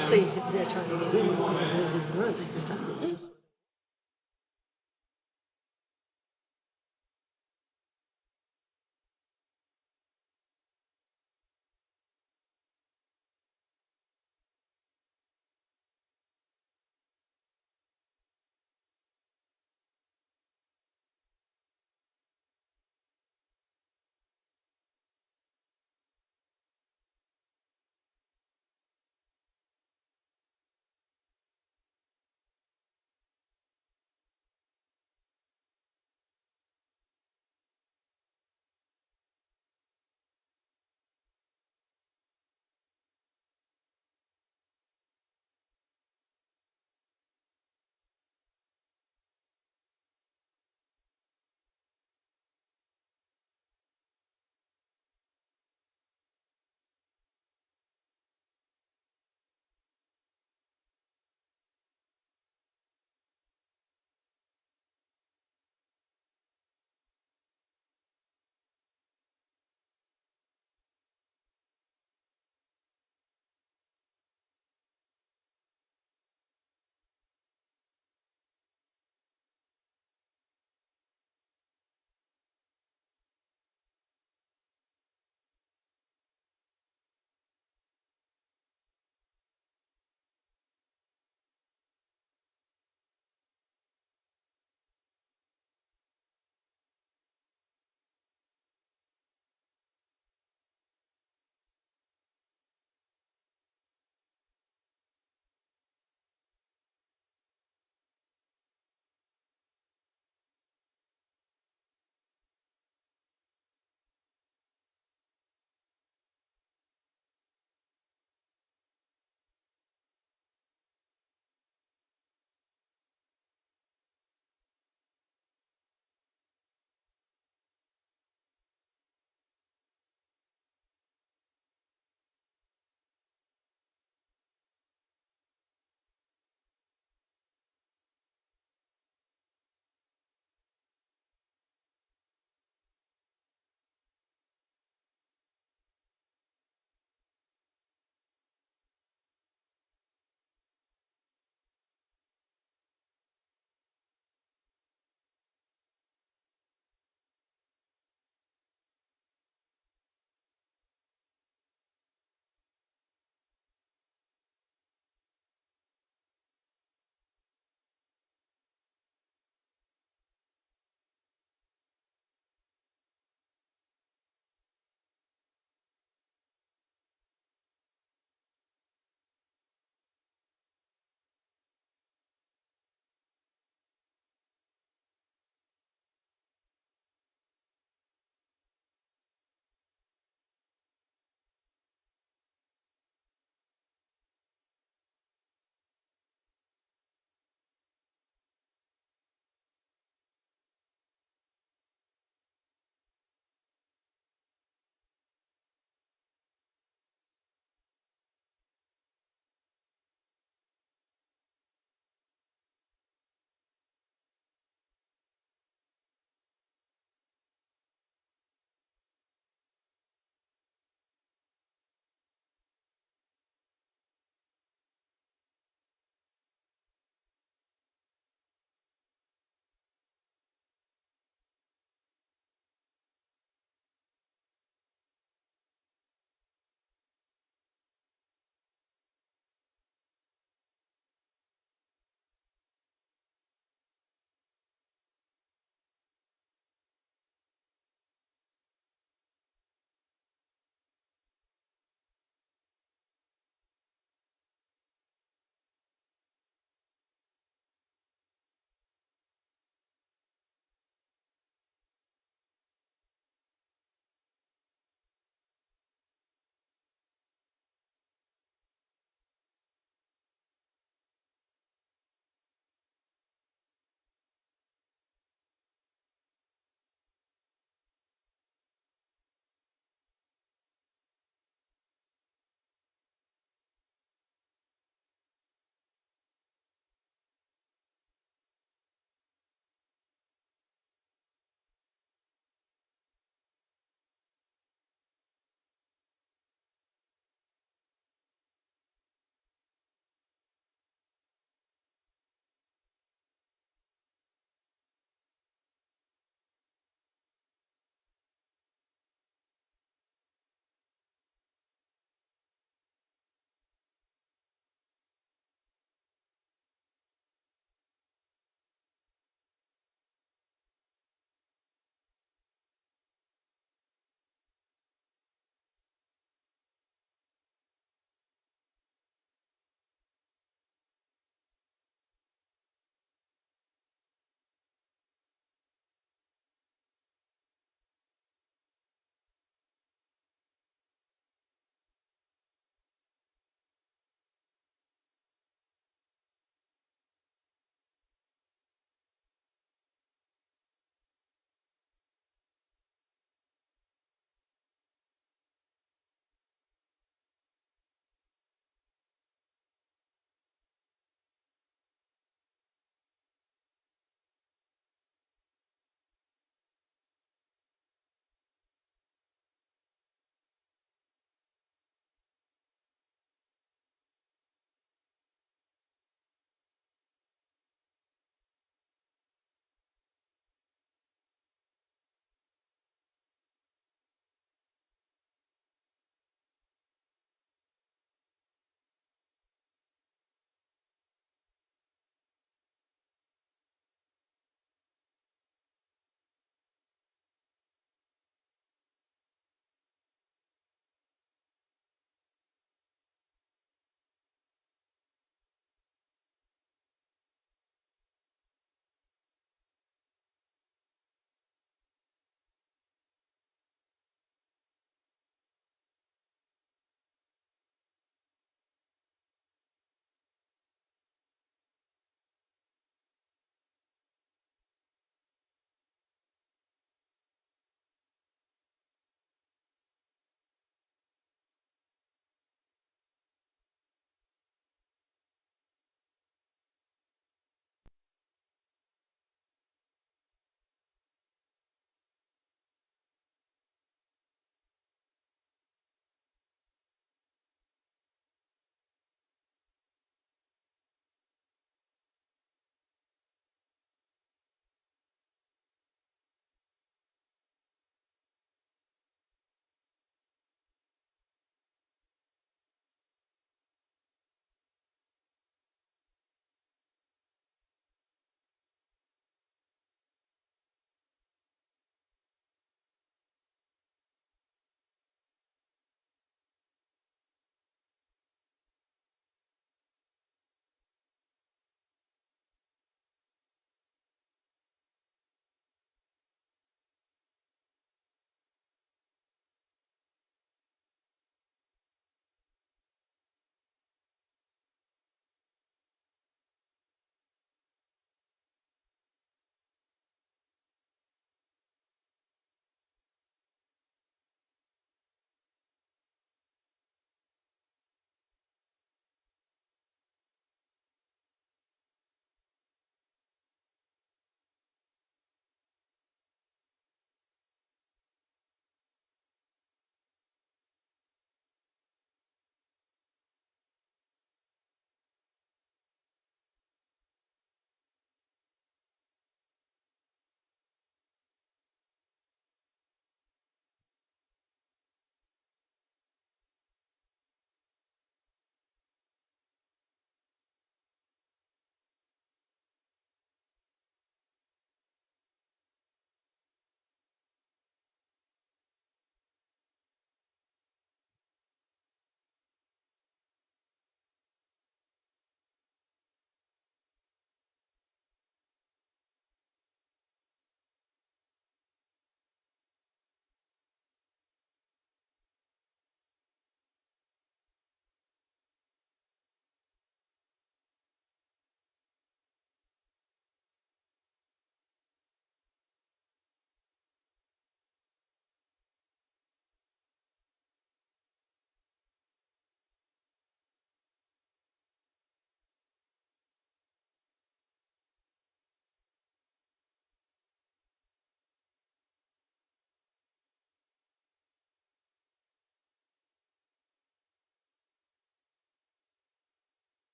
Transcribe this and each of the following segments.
see they're trying to get him because of all his running stuff.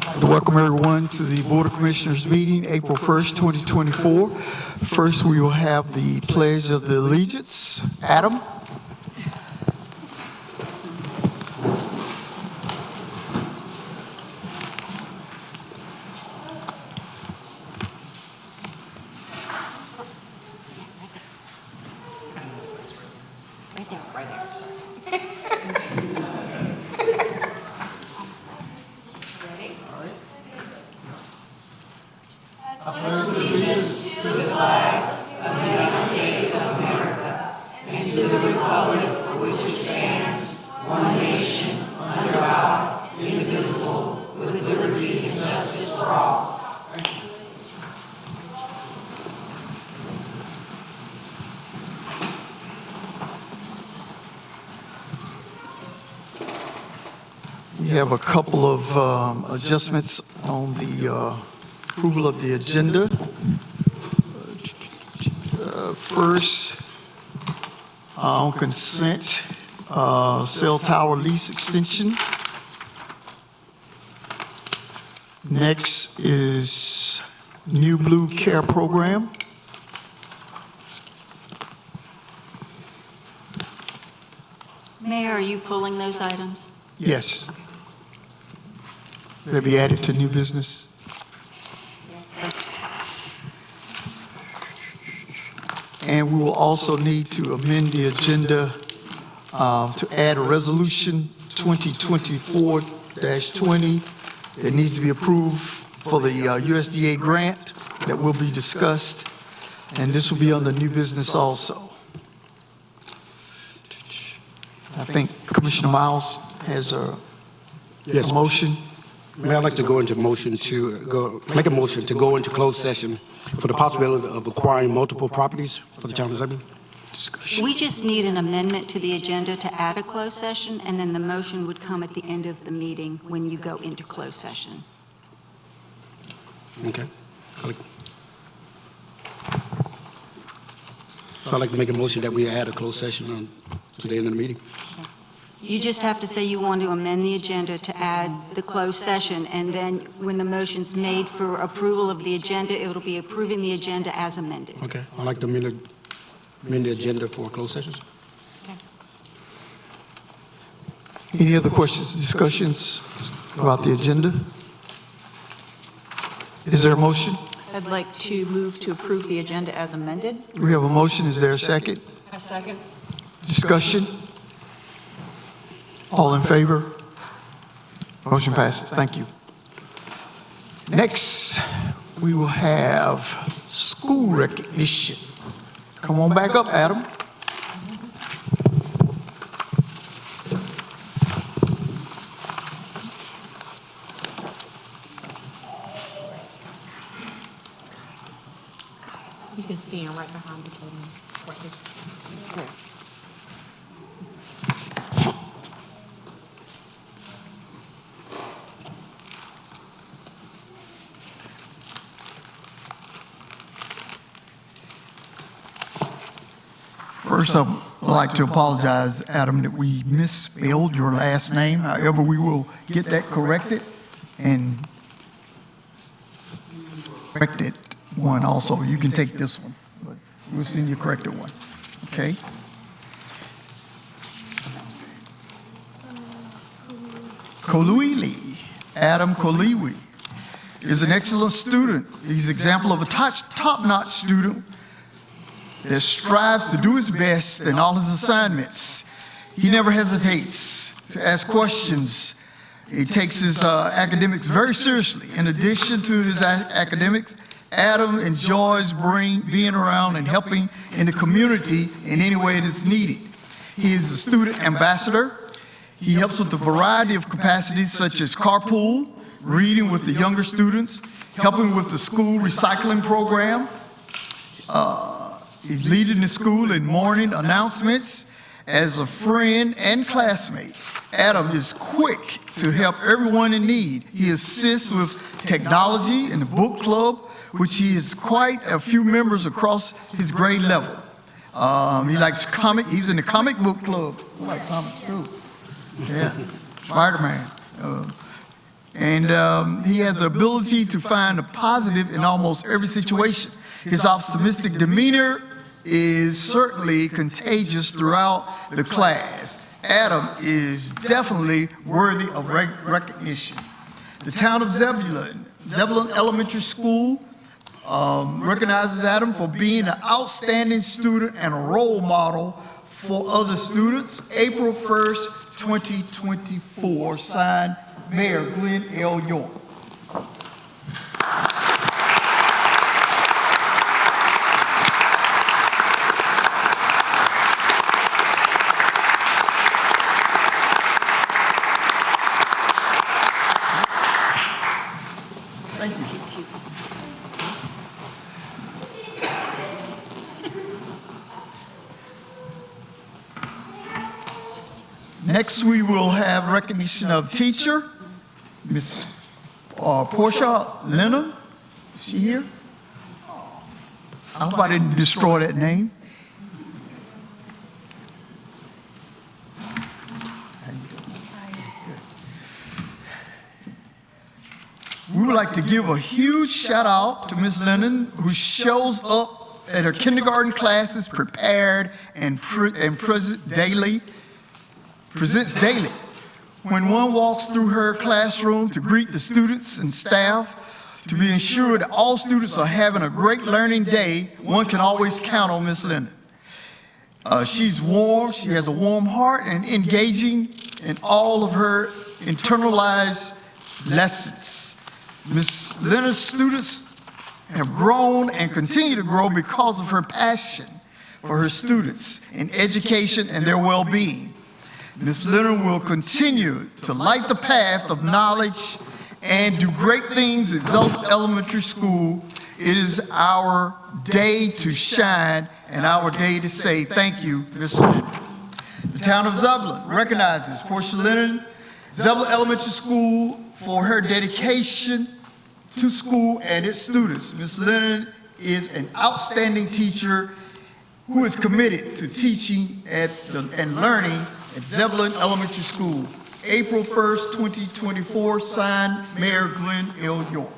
Welcome everyone to the Board of Commissioners meeting, April 1st, 2024. First, we will have the Pledge of the Allegiance. Adam. Right there, sorry. We have a couple of adjustments on the approval of the agenda. First, on consent, cell tower lease extension. Next is New Blue Care Program. Mayor, are you pulling those items? Yes. They'll be added to new business. And we will also need to amend the agenda to add a resolution 2024-20 that needs to be approved for the USDA grant that will be discussed. And this will be on the new business also. I think Commissioner Miles has a motion. May I like to go into motion to make a motion to go into closed session for the possibility of acquiring multiple properties for the town of Zebulon? We just need an amendment to the agenda to add a closed session, and then the motion would come at the end of the meeting when you go into closed session. Okay. So I'd like to make a motion that we add a closed session to the end of the meeting. You just have to say you want to amend the agenda to add the closed session, and then when the motion's made for approval of the agenda, it'll be approving the agenda as amended. Okay. I'd like to amend the agenda for closed sessions. Okay. Any other questions, discussions about the agenda? Is there a motion? I'd like to move to approve the agenda as amended. We have a motion. Is there a second? A second. Discussion? All in favor? Motion passes. Thank you. Next, we will have school recognition. Come on back up, Adam. You can stand right behind the podium. Right here. First, I'd like to apologize, Adam, that we misspelled your last name. However, we will get that corrected and corrected one also. You can take this one, but we'll send you a corrected one. Okay? Koliwi, Adam Koliwi, is an excellent student. He's an example of a top-notch student that strives to do his best in all his assignments. He never hesitates to ask questions. He takes his academics very seriously. In addition to his academics, Adam enjoys being around and helping in the community in any way that's needed. He is a student ambassador. He helps with a variety of capacities such as carpool, reading with the younger students, helping with the school recycling program. He's leading the school in morning announcements. As a friend and classmate, Adam is quick to help everyone in need. He assists with technology in the book club, which he has quite a few members across his grade level. He likes comic. He's in the comic book club. I like comics too. Yeah, Spider-Man. And he has the ability to find a positive in almost every situation. His optimistic demeanor is certainly contagious throughout the class. Adam is definitely worthy of recognition. The town of Zebulon Elementary School recognizes Adam for being an outstanding student and a role model for other students. April 1st, 2024, signed Mayor Glenn L. York. Thank you. Next, we will have recognition of teacher, Miss Portia Lennon. Is she here? I hope I didn't destroy that name. We would like to give a huge shout out to Ms. Lennon, who shows up at her kindergarten classes prepared and presents daily. When one walks through her classroom to greet the students and staff, to be ensured that all students are having a great learning day, one can always count on Ms. Lennon. She's warm, she has a warm heart, and engaging in all of her internalized lessons. Ms. Leonard's students have grown and continue to grow because of her passion for her students in education and their well-being. Ms. Leonard will continue to light the path of knowledge and do great things at Zebulon Elementary School. It is our day to shine and our day to say thank you, Ms. Leonard. The town of Zebulon recognizes Portia Leonard, Zebulon Elementary School, for her dedication to school and its students. Ms. Leonard is an outstanding teacher who is committed to teaching and learning at Zebulon Elementary School. April 1st, 2024, signed Mayor Glenn L. York.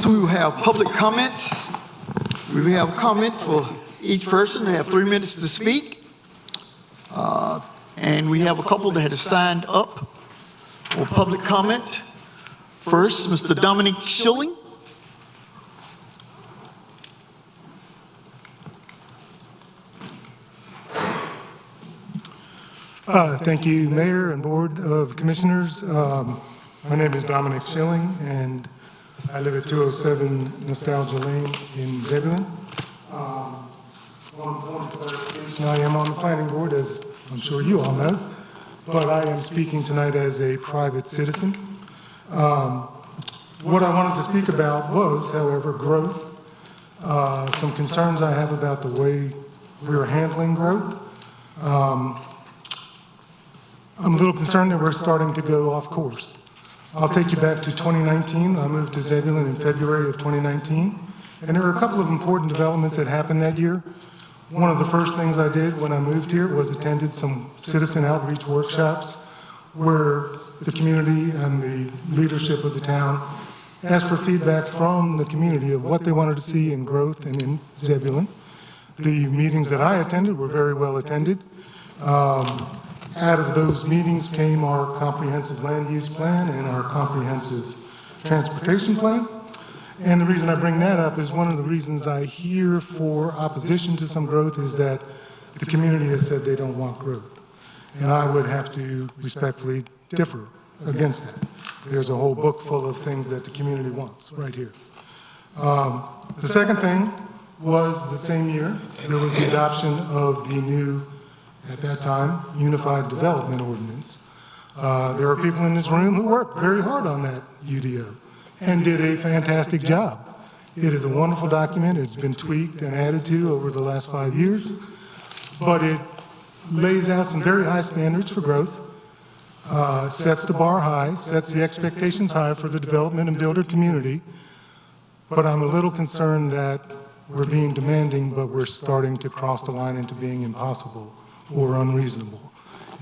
We will have public comment. We will have comment for each person. They have 3 minutes to speak. And we have a couple that have signed up for public comment. First, Mr. Dominic Schilling. Thank you, Mayor and Board of Commissioners. My name is Dominic Schilling, and I live at 207 Nostalgia Lane in Zebulon. One point of clarification, I am on the planning board, as I'm sure you all know, but I am speaking tonight as a private citizen. What I wanted to speak about was, however, growth. Some concerns I have about the way we're handling growth. I'm a little concerned that we're starting to go off course. I'll take you back to 2019. I moved to Zebulon in February of 2019, and there were a couple of important developments that happened that year. One of the first things I did when I moved here was attended some citizen outreach workshops where the community and the leadership of the town asked for feedback from the community of what they wanted to see in growth and in Zebulon. The meetings that I attended were very well attended. Out of those meetings came our comprehensive land use plan and our comprehensive transportation plan. And the reason I bring that up is one of the reasons I hear for opposition to some growth is that the community has said they don't want growth. And I would have to respectfully differ against that. There's a whole book full of things that the community wants right here. The second thing was the same year, there was the adoption of the new, at that time, Unified Development Ordinance. There are people in this room who worked very hard on that UDO and did a fantastic job. It is a wonderful document. It's been tweaked and added to over the last 5 years, but it lays out some very high standards for growth, sets the bar high, sets the expectations high for the development and builder community. But I'm a little concerned that we're being demanding, but we're starting to cross the line into being impossible or unreasonable.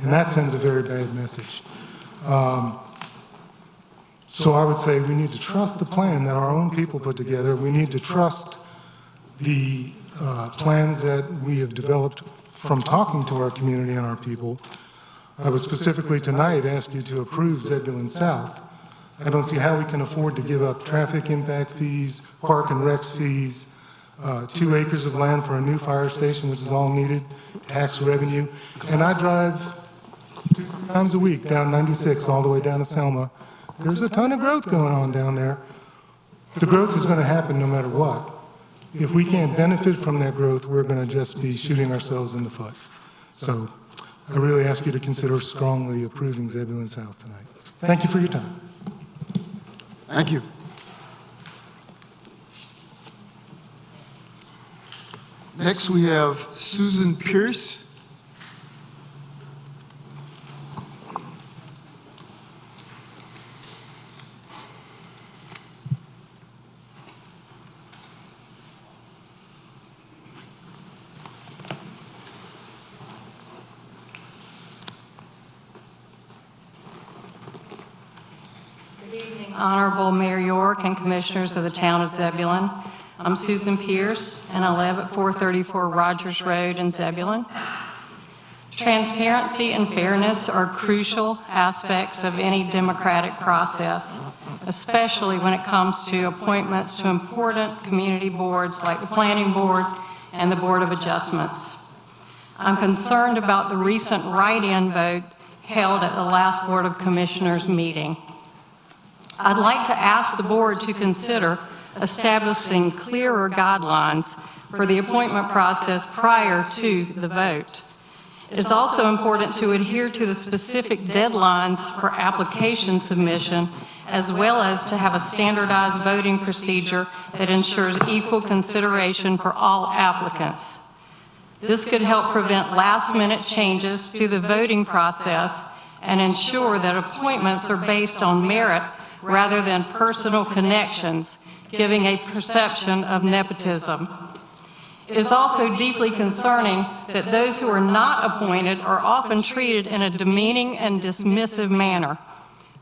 And that sends a very bad message. So I would say we need to trust the plan that our own people put together. We need to trust the plans that we have developed from talking to our community and our people. I would specifically tonight ask you to approve Zebulon South. I don't see how we can afford to give up traffic impact fees, park and recs fees, 2 acres of land for a new fire station, which is all needed, tax revenue. And I drive 2 times a week down 96 all the way down to Selma. There's a ton of growth going on down there. The growth is going to happen no matter what. If we can't benefit from that growth, we're going to just be shooting ourselves in the foot. So I really ask you to consider strongly approving Zebulon South tonight. Thank you for your time. Thank you. Next, we have Susan Pierce. Honorable Mayor York and Commissioners of the Town of Zebulon. I'm Susan Pierce, and I live at 434 Rogers Road in Zebulon. Transparency and fairness are crucial aspects of any democratic process, especially when it comes to appointments to important community boards like the Planning Board and the Board of Adjustments. I'm concerned about the recent write-in vote held at the last Board of Commissioners meeting. I'd like to ask the board to consider establishing clearer guidelines for the appointment process prior to the vote. It is also important to adhere to the specific deadlines for application submission, as well as to have a standardized voting procedure that ensures equal consideration for all applicants. This could help prevent last-minute changes to the voting process and ensure that appointments are based on merit rather than personal connections, giving a perception of nepotism. It is also deeply concerning that those who are not appointed are often treated in a demeaning and dismissive manner.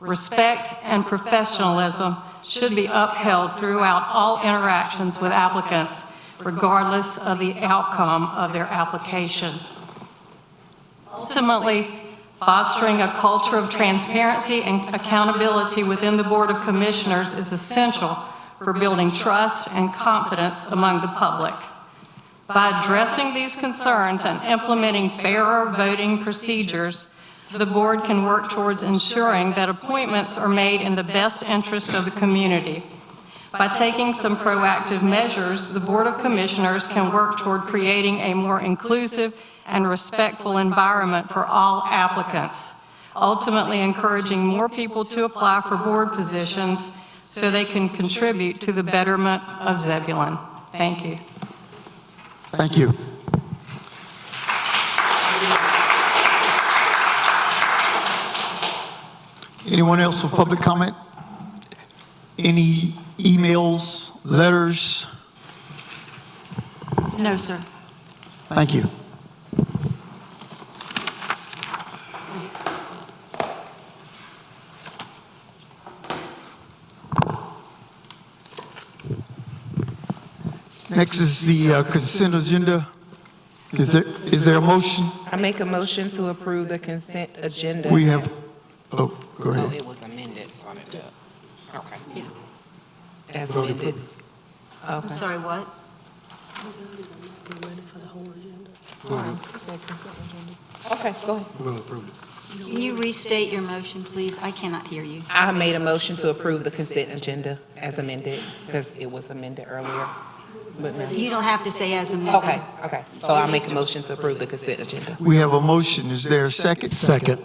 Respect and professionalism should be upheld throughout all interactions with applicants, regardless of the outcome of their application. Ultimately, fostering a culture of transparency and accountability within the Board of Commissioners is essential for building trust and confidence among the public. By addressing these concerns and implementing fairer voting procedures, the board can work towards ensuring that appointments are made in the best interest of the community. By taking some proactive measures, the Board of Commissioners can work toward creating a more inclusive and respectful environment for all applicants, ultimately encouraging more people to apply for board positions so they can contribute to the betterment of Zebulon. Thank you. Thank you. Anyone else for public comment? Any emails, letters? No, sir. Thank you. Next is the consent agenda. Is there a motion? I make a motion to approve the consent agenda. We have, oh, go Oh, ahead. it was amended, so I did. Okay. As amended. I'm Okay. sorry, what? Okay, go ahead. We'll approve it. Can you restate your motion, please? I cannot hear you. I made a motion to approve the consent agenda as amended, because it was amended earlier. But no. You don't have to say as amended. Okay. So I'll make a motion to approve the consent agenda. We have a motion. Is there a second? Second.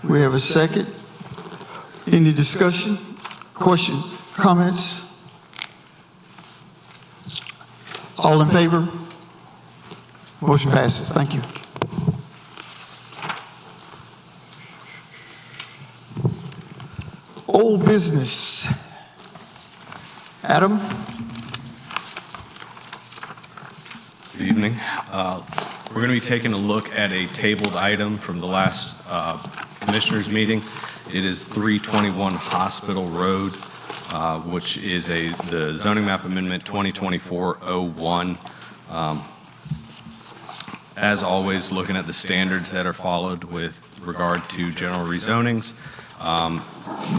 We have a second. Any discussion, questions, comments? All in favor? Motion passes. Thank you. Old business. Adam? Good evening. We're going to be taking a look at a tabled item from the last commissioners meeting. It is 321 Hospital Road, which is the zoning map amendment 2024-01. As always, looking at the standards that are followed with regard to general rezonings. You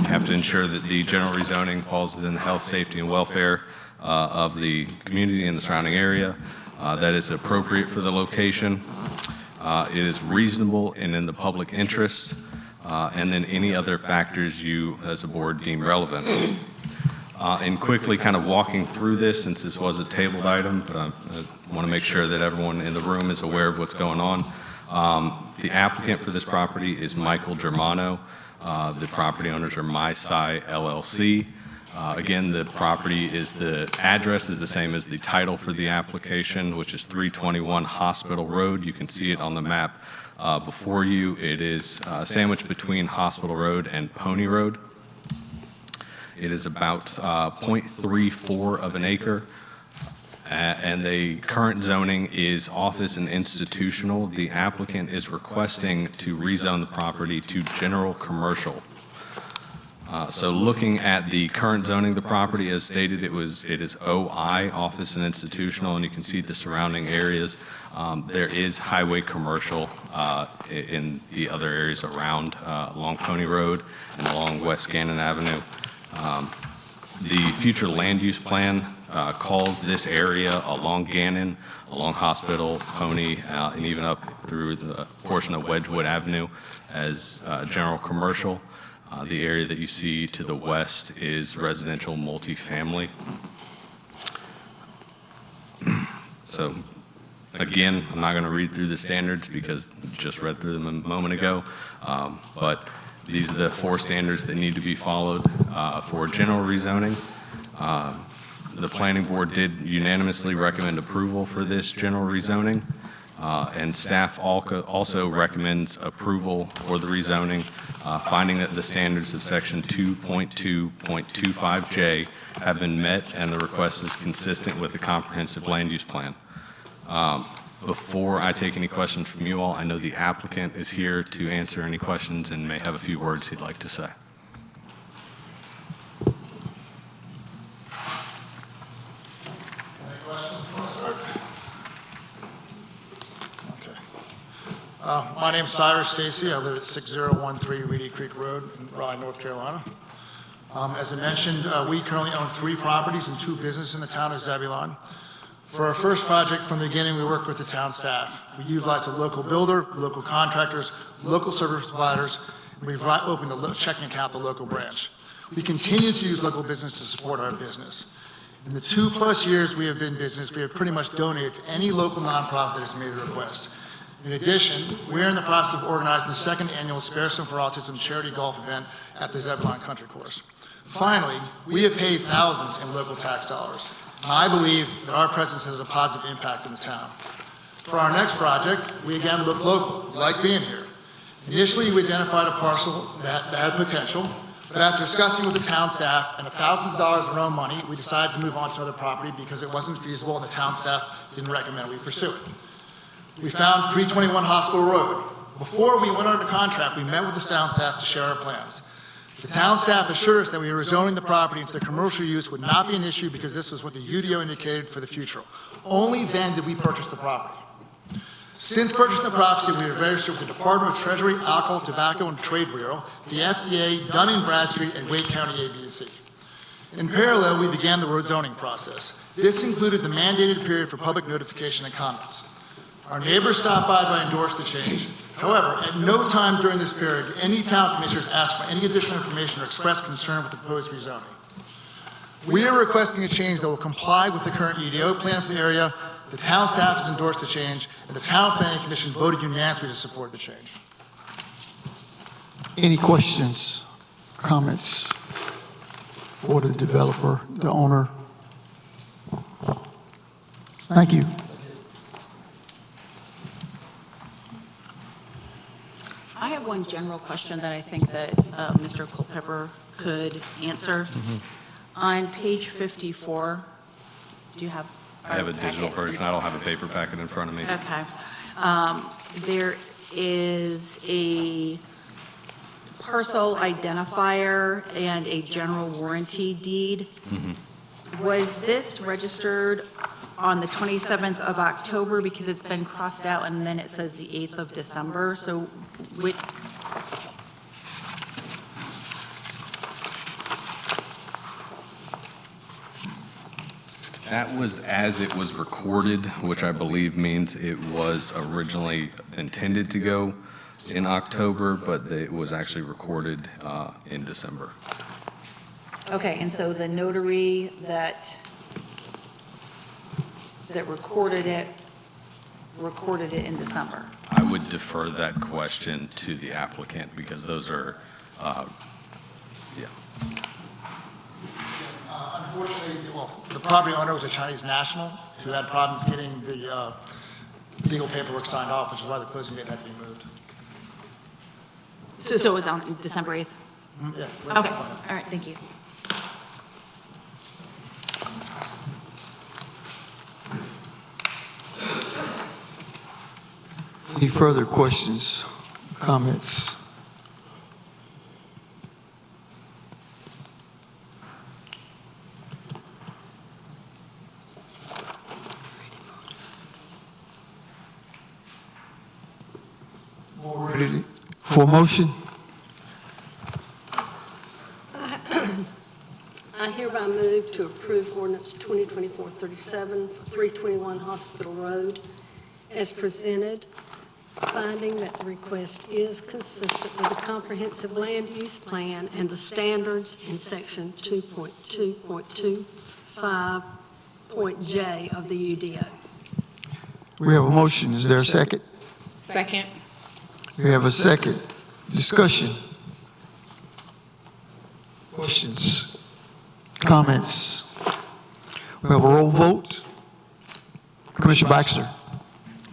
have to ensure that the general rezoning falls within the health, safety, and welfare of the community and the surrounding area. That is appropriate for the location. It is reasonable and in the public interest, and then any other factors you, as a board, deem relevant. And quickly kind of walking through this, since this was a tabled item, but I want to make sure that everyone in the room is aware of what's going on. The applicant for this property is Michael Germano. The property owners are MySci LLC. Again, the address is the same as the title for the application, which is 321 Hospital Road. You can see it on the map before you. It is sandwiched between Hospital Road and Pony Road. It is about 0.34 of an acre. And the current zoning is office and institutional. The applicant is requesting to rezone the property to general commercial. So looking at the current zoning of the property, as stated, it is OI, office and institutional, and you can see the surrounding areas. There is highway commercial in the other areas around along Pony Road and along West Gannon Avenue. The future land use plan calls this area along Gannon, along Hospital, Pony, and even up through the portion of Wedgwood Avenue as general commercial. The area that you see to the west is residential multifamily. So again, I'm not going to read through the standards because I just read through them a moment ago, but these are the 4 standards that need to be followed for general rezoning. The planning board did unanimously recommend approval for this general rezoning, and staff also recommends approval for the rezoning, finding that the standards of section 2.2.25J have been met and the request is consistent with the comprehensive land use plan. Before I take any questions from you all, I know the applicant is here to answer any questions and may have a few words he'd like to say. My name's Cyrus Stacy. I live at 6013 Reedy Creek Road in Raleigh, North Carolina. As I mentioned, we currently own 3 properties and 2 businesses in the town of Zebulon. For our first project, from the beginning, we worked with the town staff. We utilized a local builder, local contractors, local service providers, and we've opened a checking account at the local branch. We continue to use local business to support our business. In the 2+ years we have been in business, we have pretty much donated to any local nonprofit that has made a request. In addition, we're in the process of organizing the 2nd annual Spare Some for Autism charity golf event at the Zebulon Country Course. Finally, we have paid thousands in local tax dollars. And I believe that our presence has a positive impact in the town. For our next project, we again look local. We like being here. Initially, we identified a parcel that had potential, but after discussing with the town staff and thousands of dollars of our own money, we decided to move on to another property because it wasn't feasible and the town staff didn't recommend we pursue it. We found 321 Hospital Road. Before we went under contract, we met with the town staff to share our plans. The town staff assured us that we were rezoning the property into the commercial use would not be an issue because this was what the UDO indicated for the future. Only then did we purchase the property. Since purchasing the property, we were registered with the Department of Treasury, Alcohol, Tobacco, and Trade Bureau, the FDA, Dun & Bradstreet, and Wake County ABC. In parallel, we began the rezoning process. This included the mandated period for public notification and comments. Our neighbors stopped by to endorse the change. However, at no time during this period did any town commissioners ask for any additional information or express concern with the proposed rezoning. We are requesting a change that will comply with the current EDO plan for the area. The town staff has endorsed the change, and the town planning commission voted unanimously to support the change. Any questions, comments for the developer, the owner? Thank you. I have one general question that I think that Mr. Culpepper could answer. On page 54, do you have? I have a digital version. I don't have a paper packet in front of me. Okay. There is a parcel identifier and a general warranty deed. Was this registered on the 27th of October, because it's been crossed out and then it says the 8th of December? So which, That was as it was recorded, which I believe means it was originally intended to go in October, but it was actually recorded in December. okay, and so the notary that recorded it in December? I would defer that question to the applicant because those are, yeah. Unfortunately, well, the property owner was a Chinese national who had problems getting the legal paperwork signed off, which is why the closing date had to be moved. So it was on December 8th? Yeah. Okay, all right, thank you. Any further questions, comments? Ready for motion? I hereby move to approve ordinance 2024-37 for 321 Hospital Road as presented, finding that the request is consistent with the comprehensive land use plan and the standards in section 2.2.25.j of the UDO. We have a motion. Is there a second? Second. We have a second. Discussion. Questions? Comments? We have a roll vote. Commissioner Baxter.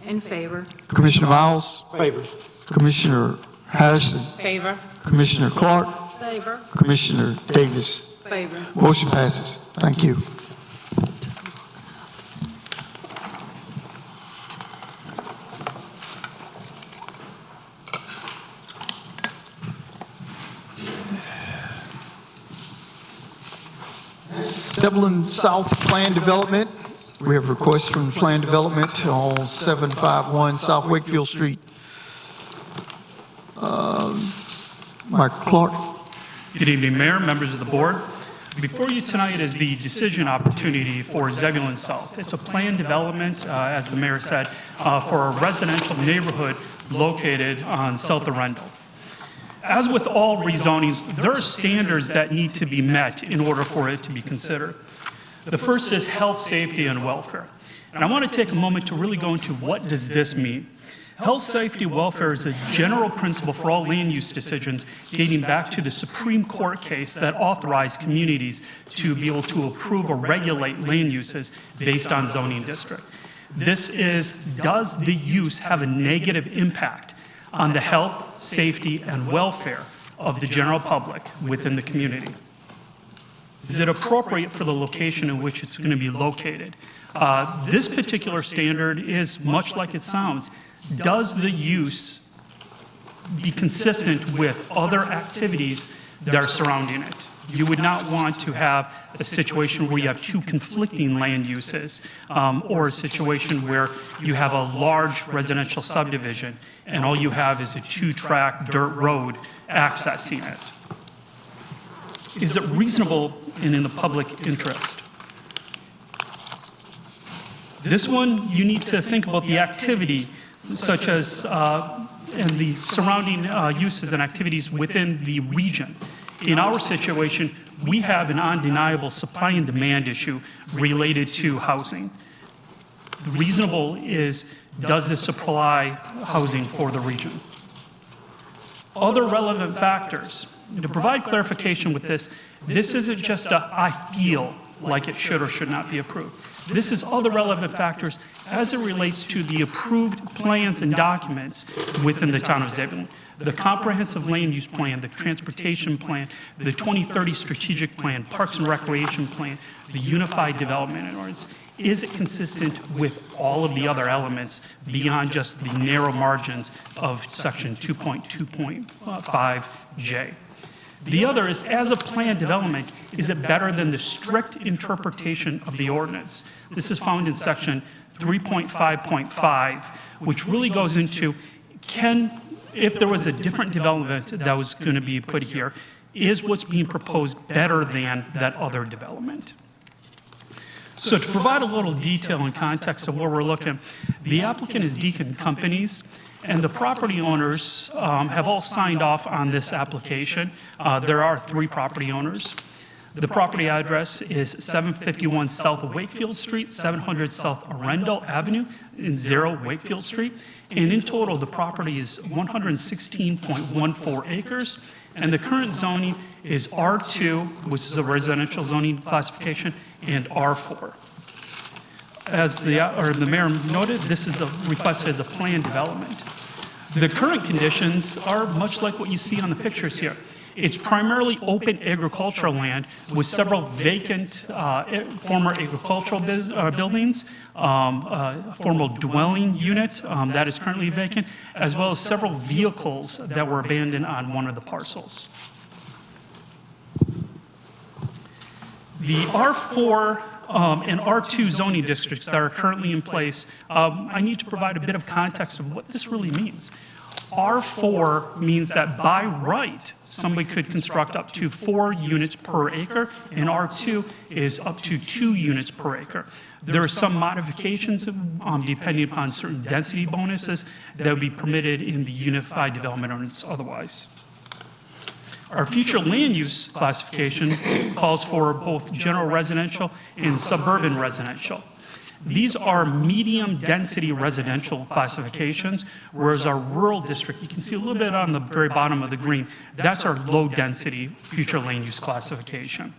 In favor? Commissioner Miles. Favor. Commissioner Harrison. Favor. Commissioner Clark. Favor. Commissioner Davis. Favor. Motion passes. Thank you. Zebulon South Plan Development. We have requests from Plan Development on 751 South Wakefield Street. Michael Clark. Good evening, Mayor, members of the board. Before you tonight is the decision opportunity for Zebulon South. It's a planned development, as the mayor said, for a residential neighborhood located on South Arundel. As with all rezonings, there are standards that need to be met in order for it to be considered. The first is health, safety, and welfare. And I want to take a moment to really go into what does this mean. Health, safety, welfare is a general principle for all land use decisions dating back to the Supreme Court case that authorized communities to be able to approve or regulate land uses based on zoning district. This is, does the use have a negative impact on the health, safety, and welfare of the general public within the community? Is it appropriate for the location in which it's going to be located? This particular standard is much like it sounds. Does the use be consistent with other activities that are surrounding it? You would not want to have a situation where you have two conflicting land uses, or a situation where you have a large residential subdivision and all you have is a two-track dirt road accessing it. Is it reasonable and in the public interest? This one, you need to think about the activity, such as, and the surrounding uses and activities within the region. In our situation, we have an undeniable supply and demand issue related to housing. The reasonable is, does this supply housing for the region? Other relevant factors. To provide clarification with this, this isn't just a, I feel like it should or should not be approved. This is other relevant factors as it relates to the approved plans and documents within the town of Zebulon. The comprehensive land use plan, the transportation plan, the 2030 strategic plan, parks and recreation plan, the unified development and ordinance. Is it consistent with all of the other elements beyond just the narrow margins of section 2.2.5J? The other is, as a plan development, is it better than the strict interpretation of the ordinance? This is found in section 3.5.5, which really goes into, if there was a different development that was going to be put here, is what's being proposed better than that other development? So to provide a little detail and context of where we're looking, the applicant is Deacon Companies, and the property owners have all signed off on this application. There are 3 property owners. The property address is 751 South Wakefield Street, 700 South Arundel Avenue, and 0 Wakefield Street. And in total, the property is 116.14 acres, and the current zoning is R2, which is a residential zoning classification, and R4. As the mayor noted, this is requested as a planned development. The current conditions are much like what you see on the pictures here. It's primarily open agricultural land with several vacant former agricultural buildings, a formal dwelling unit that is currently vacant, as well as several vehicles that were abandoned on one of the parcels. The R4 and R2 zoning districts that are currently in place, I need to provide a bit of context of what this really means. R4 means that by right, somebody could construct up to 4 units per acre, and R2 is up to 2 units per acre. There are some modifications depending upon certain density bonuses that would be permitted in the Unified Development Ordinance otherwise. Our future land use classification calls for both general residential and suburban residential. These are medium density residential classifications, whereas our rural district, you can see a little bit on the very bottom of the green, that's our low density future land use classification.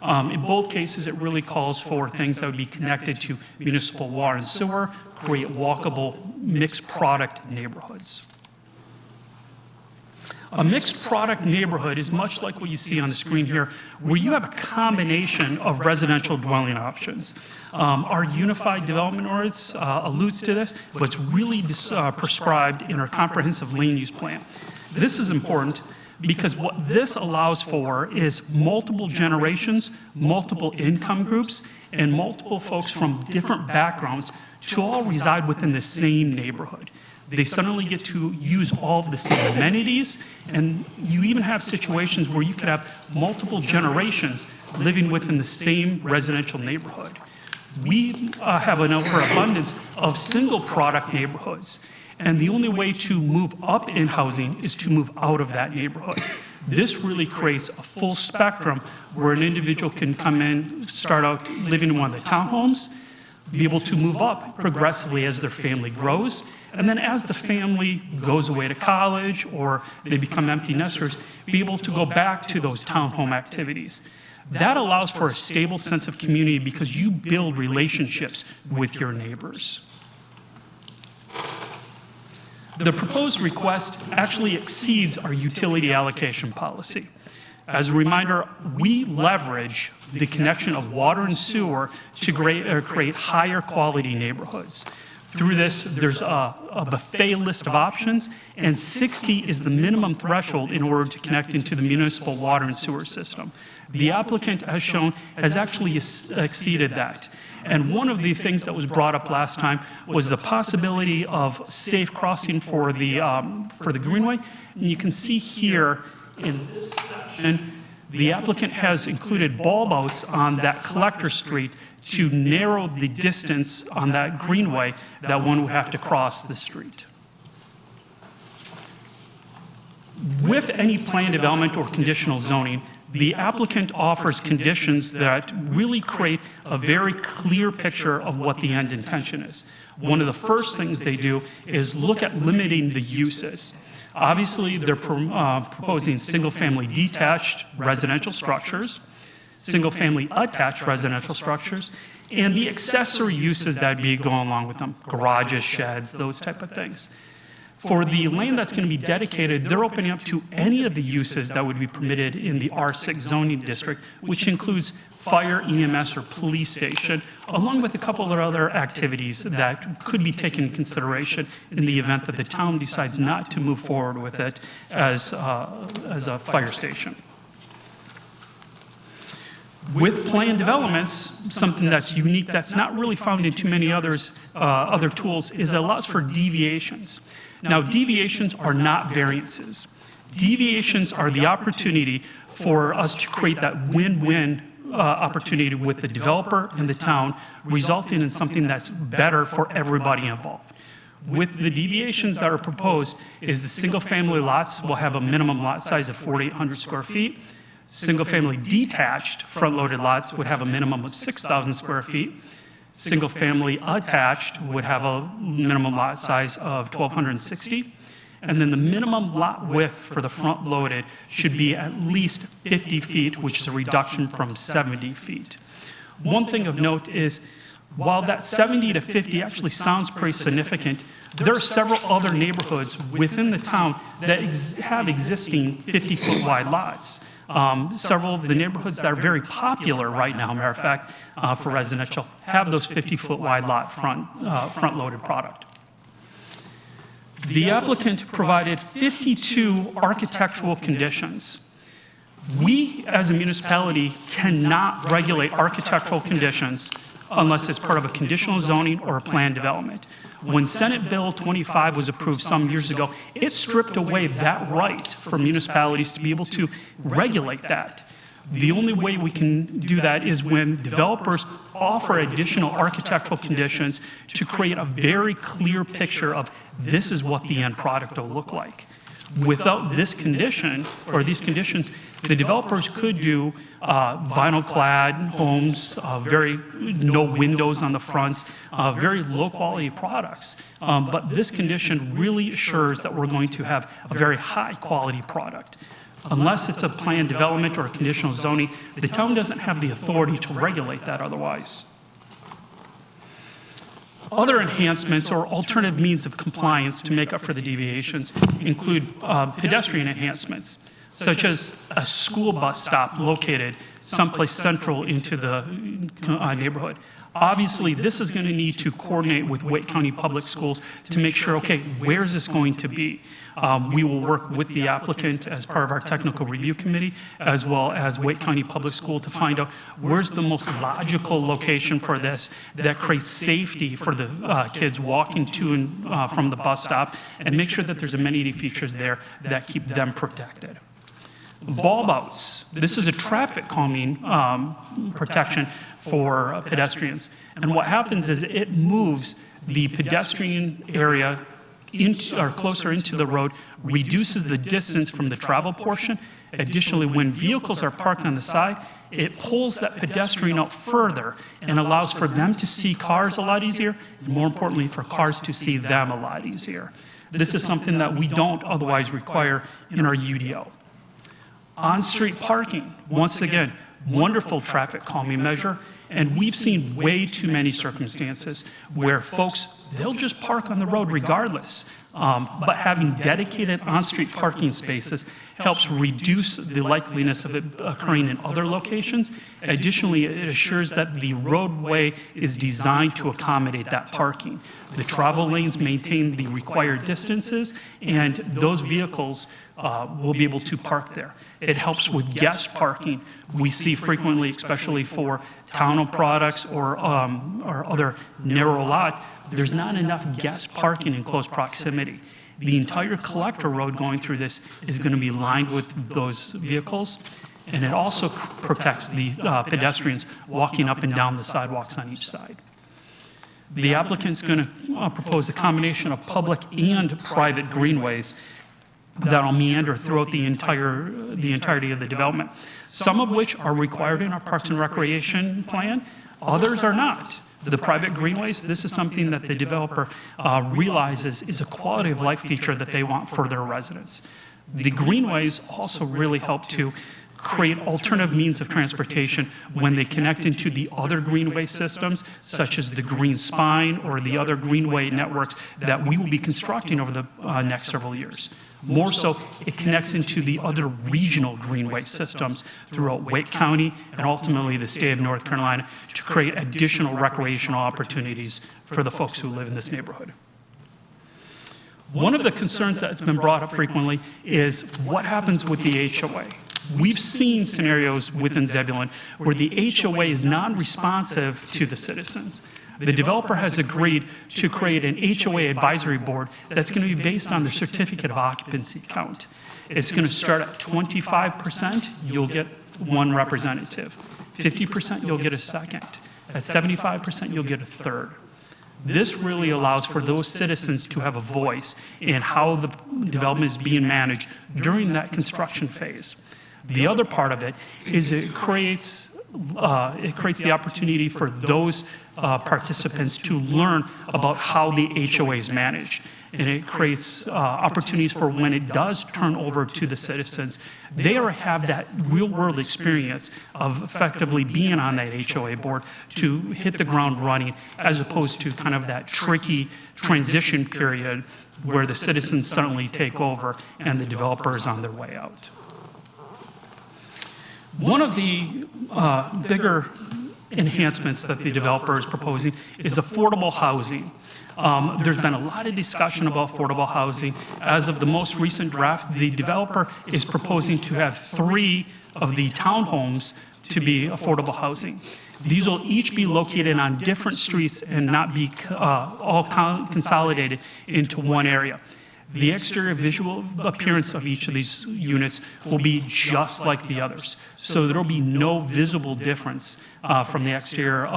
In both cases, it really calls for things that would be connected to municipal water and sewer, create walkable mixed product neighborhoods. A mixed product neighborhood is much like what you see on the screen here, where you have a combination of residential dwelling options. Our Unified Development Ordinance alludes to this, but it's really prescribed in our comprehensive land use plan. This is important because what this allows for is multiple generations, multiple income groups, and multiple folks from different backgrounds to all reside within the same neighborhood. They suddenly get to use all of the same amenities, and you even have situations where you could have multiple generations living within the same residential neighborhood. We have an overabundance of single product neighborhoods, and the only way to move up in housing is to move out of that neighborhood. This really creates a full spectrum where an individual can come in, start out living in one of the townhomes, be able to move up progressively as their family grows, and then as the family goes away to college or they become empty nesters, be able to go back to those townhome activities. That allows for a stable sense of community because you build relationships with your neighbors. The proposed request actually exceeds our utility allocation policy. As a reminder, we leverage the connection of water and sewer to create higher quality neighborhoods. Through this, there's a buffet list of options, and 60 is the minimum threshold in order to connect into the municipal water and sewer system. The applicant, as shown, has actually exceeded that. And one of the things that was brought up last time was the possibility of safe crossing for the greenway. And you can see here in this section, the applicant has included bulb outs on that collector street to narrow the distance on that greenway that one would have to cross the street. With any plan development or conditional zoning, the applicant offers conditions that really create a very clear picture of what the end intention is. One of the first things they do is look at limiting the uses. Obviously, they're proposing single-family detached residential structures, single-family attached residential structures, and the accessory uses that be going along with them, garages, sheds, those type of things. For the land that's going to be dedicated, they're opening up to any of the uses that would be permitted in the R6 zoning district, which includes fire, EMS, or police station, along with a couple of other activities that could be taken into consideration in the event that the town decides not to move forward with it as a fire station. With planned developments, something that's unique that's not really found in too many other tools is it allows for deviations. Now, deviations are not variances. Deviations are the opportunity for us to create that win-win opportunity with the developer and the town, resulting in something that's better for everybody involved. With the deviations that are proposed is the single-family lots will have a minimum lot size of 4,800 square feet. Single-family detached front-loaded lots would have a minimum of 6,000 square feet. Single-family attached would have a minimum lot size of 1,260. And then the minimum lot width for the front-loaded should be at least 50 feet, which is a reduction from 70 feet. One thing of note is, while that 70 to 50 actually sounds pretty significant, there are several other neighborhoods within the town that have existing 50-foot wide lots. Several of the neighborhoods that are very popular right now, matter of fact, for residential, have those 50-foot wide lot front-loaded product. The applicant provided 52 architectural conditions. We, as a municipality, cannot regulate architectural conditions unless it's part of a conditional zoning or a planned development. When Senate Bill 25 was approved some years ago, it stripped away that right for municipalities to be able to regulate that. The only way we can do that is when developers offer additional architectural conditions to create a very clear picture of this is what the end product will look like. Without this condition, or these conditions, the developers could do vinyl-clad homes, no windows on the fronts, very low-quality products. But this condition really assures that we're going to have a very high-quality product. Unless it's a planned development or a conditional zoning, the town doesn't have the authority to regulate that otherwise. Other enhancements or alternative means of compliance to make up for the deviations include pedestrian enhancements, such as a school bus stop located someplace central into the neighborhood. Obviously, this is going to need to coordinate with Wake County Public Schools to make sure, okay, where is this going to be? We will work with the applicant as part of our technical review committee, as well as Wake County Public School to find out where's the most logical location for this that creates safety for the kids walking to and from the bus stop, and make sure that there's amenity features there that keep them protected. Bulb outs. This is a traffic calming protection for pedestrians. And what happens is it moves the pedestrian area into, or closer into the road, reduces the distance from the travel portion. Additionally, when vehicles are parked on the side, it pulls that pedestrian out further and allows for them to see cars a lot easier, and more importantly, for cars to see them a lot easier. This is something that we don't otherwise require in our UDO. On-street parking, once again, wonderful traffic calming measure, and we've seen way too many circumstances where folks, they'll just park on the road regardless. But having dedicated on-street parking spaces helps reduce the likeliness of it occurring in other locations. Additionally, it assures that the roadway is designed to accommodate that parking. The travel lanes maintain the required distances, and those vehicles will be able to park there. It helps with guest parking. We see frequently, especially for town-owned products or other narrow lot, there's not enough guest parking in close proximity. The entire collector road going through this is going to be lined with those vehicles. and it also protects the pedestrians walking up and down the sidewalks on each side. The applicant's going to propose a combination of public and private greenways that'll meander throughout the entirety of the development, some of which are required in our Parks and Recreation plan, others are not. The private greenways, this is something that the developer realizes is a quality of life feature that they want for their residents. The greenways also really help to create alternative means of transportation when they connect into the other greenway systems, such as the Green Spine or the other greenway networks that we will be constructing over the next several years. More so, it connects into the other regional greenway systems throughout Wake County and ultimately the state of North Carolina to create additional recreational opportunities for the folks who live in this neighborhood. One of the concerns that's been brought up frequently is what happens with the HOA. We've seen scenarios within Zebulon where the HOA is non-responsive to the citizens. The developer has agreed to create an HOA advisory board that's going to be based on the certificate of occupancy count. It's going to start at 25%, you'll get one representative. 50%, you'll get a second. At 75%, you'll get a third. This really allows for those citizens to have a voice in how the development is being managed during that construction phase. The other part of it is it creates the opportunity for those participants to learn about how the HOA is managed. And it creates opportunities for when it does turn over to the citizens, they have that real-world experience of effectively being on that HOA board to hit the ground running, as opposed to kind of that tricky transition period where the citizens suddenly take over and the developer is on their way out. One of the bigger enhancements that the developer is proposing is affordable housing. There's been a lot of discussion about affordable housing. As of the most recent draft, the developer is proposing to have 3 of the townhomes to be affordable housing. These will each be located on different streets and not be all consolidated into one area. The exterior visual appearance of each of these units will be just like the others. So there will be no visible difference from the exterior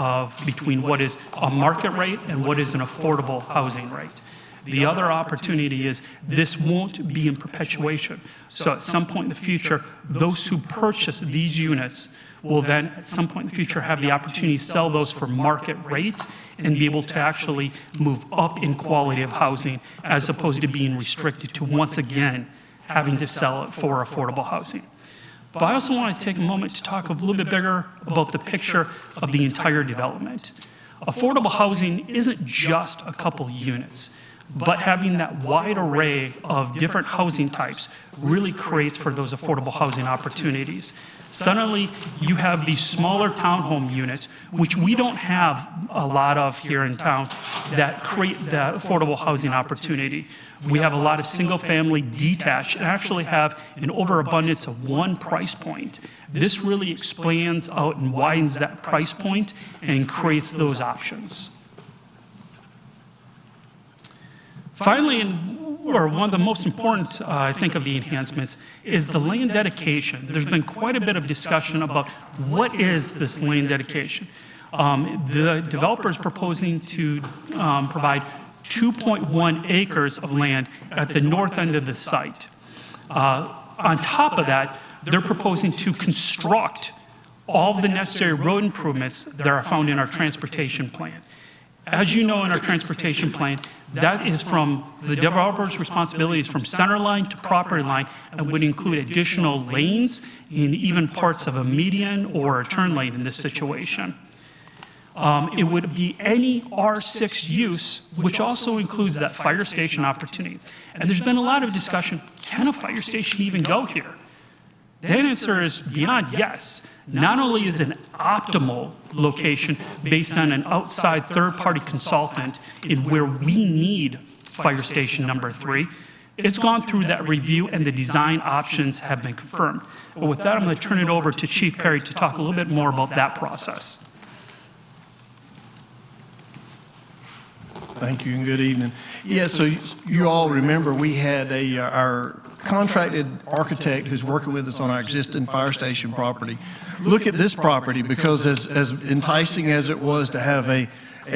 between what is a market rate and what is an affordable housing rate. The other opportunity is this won't be in perpetuation. So at some point in the future, those who purchase these units will then at some point in the future have the opportunity to sell those for market rate and be able to actually move up in quality of housing as opposed to being restricted to once again having to sell it for affordable housing. But I also want to take a moment to talk a little bit bigger about the picture of the entire development. Affordable housing isn't just a couple units, but having that wide array of different housing types really creates for those affordable housing opportunities. Suddenly, you have these smaller townhome units, which we don't have a lot of here in town, that create that affordable housing opportunity. We have a lot of single-family detached and actually have an overabundance of one price point. This really expands out and widens that price point and creates those options. Finally, one of the most important, I think, of the enhancements is the land dedication. There's been quite a bit of discussion about what is this land dedication. The developer is proposing to provide 2.1 acres of land at the north end of the site. On top of that, they're proposing to construct all of the necessary road improvements that are found in our transportation plan. As you know, in our transportation plan, that is from the developer's responsibilities from center line to property line and would include additional lanes and even parts of a median or a turn lane in this situation. It would be any R6 use, which also includes that fire station opportunity. And there's been a lot of discussion, can a fire station even go here? The answer is beyond yes. Not only is it an optimal location based on an outside third-party consultant in where we need fire station number 3, it's gone through that review and the design options have been confirmed. But with that, I'm going to turn it over to Chief Perry to talk a little bit more about that process. Thank you and good evening. Yeah, so you all remember we had our contracted architect who's working with us on our existing fire station property look at this property, because as enticing as it was to have a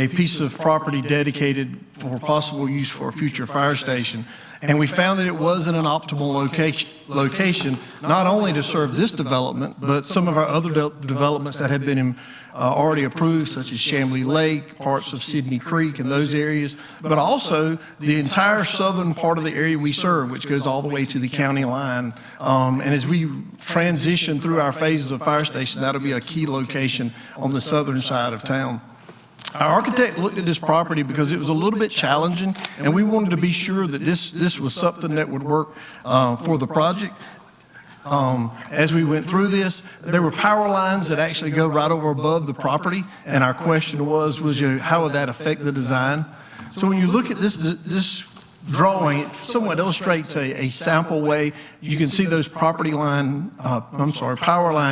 piece of property dedicated for possible use for a future fire station, and we found that it wasn't an optimal location, not only to serve this development, but some of our other developments that had been already approved, such as Chamblee Lake, parts of Sydney Creek and those areas, but also the entire southern part of the area we serve, which goes all the way to the county line. And as we transition through our phases of fire station, that'll be a key location on the southern side of town. Our architect looked at this property because it was a little bit challenging, and we wanted to be sure that this was something that would work for the project. As we went through this, there were power lines that actually go right over above the property, and our question was how would that affect the design? So when you look at this drawing, it somewhat illustrates a sample way. You can see those power line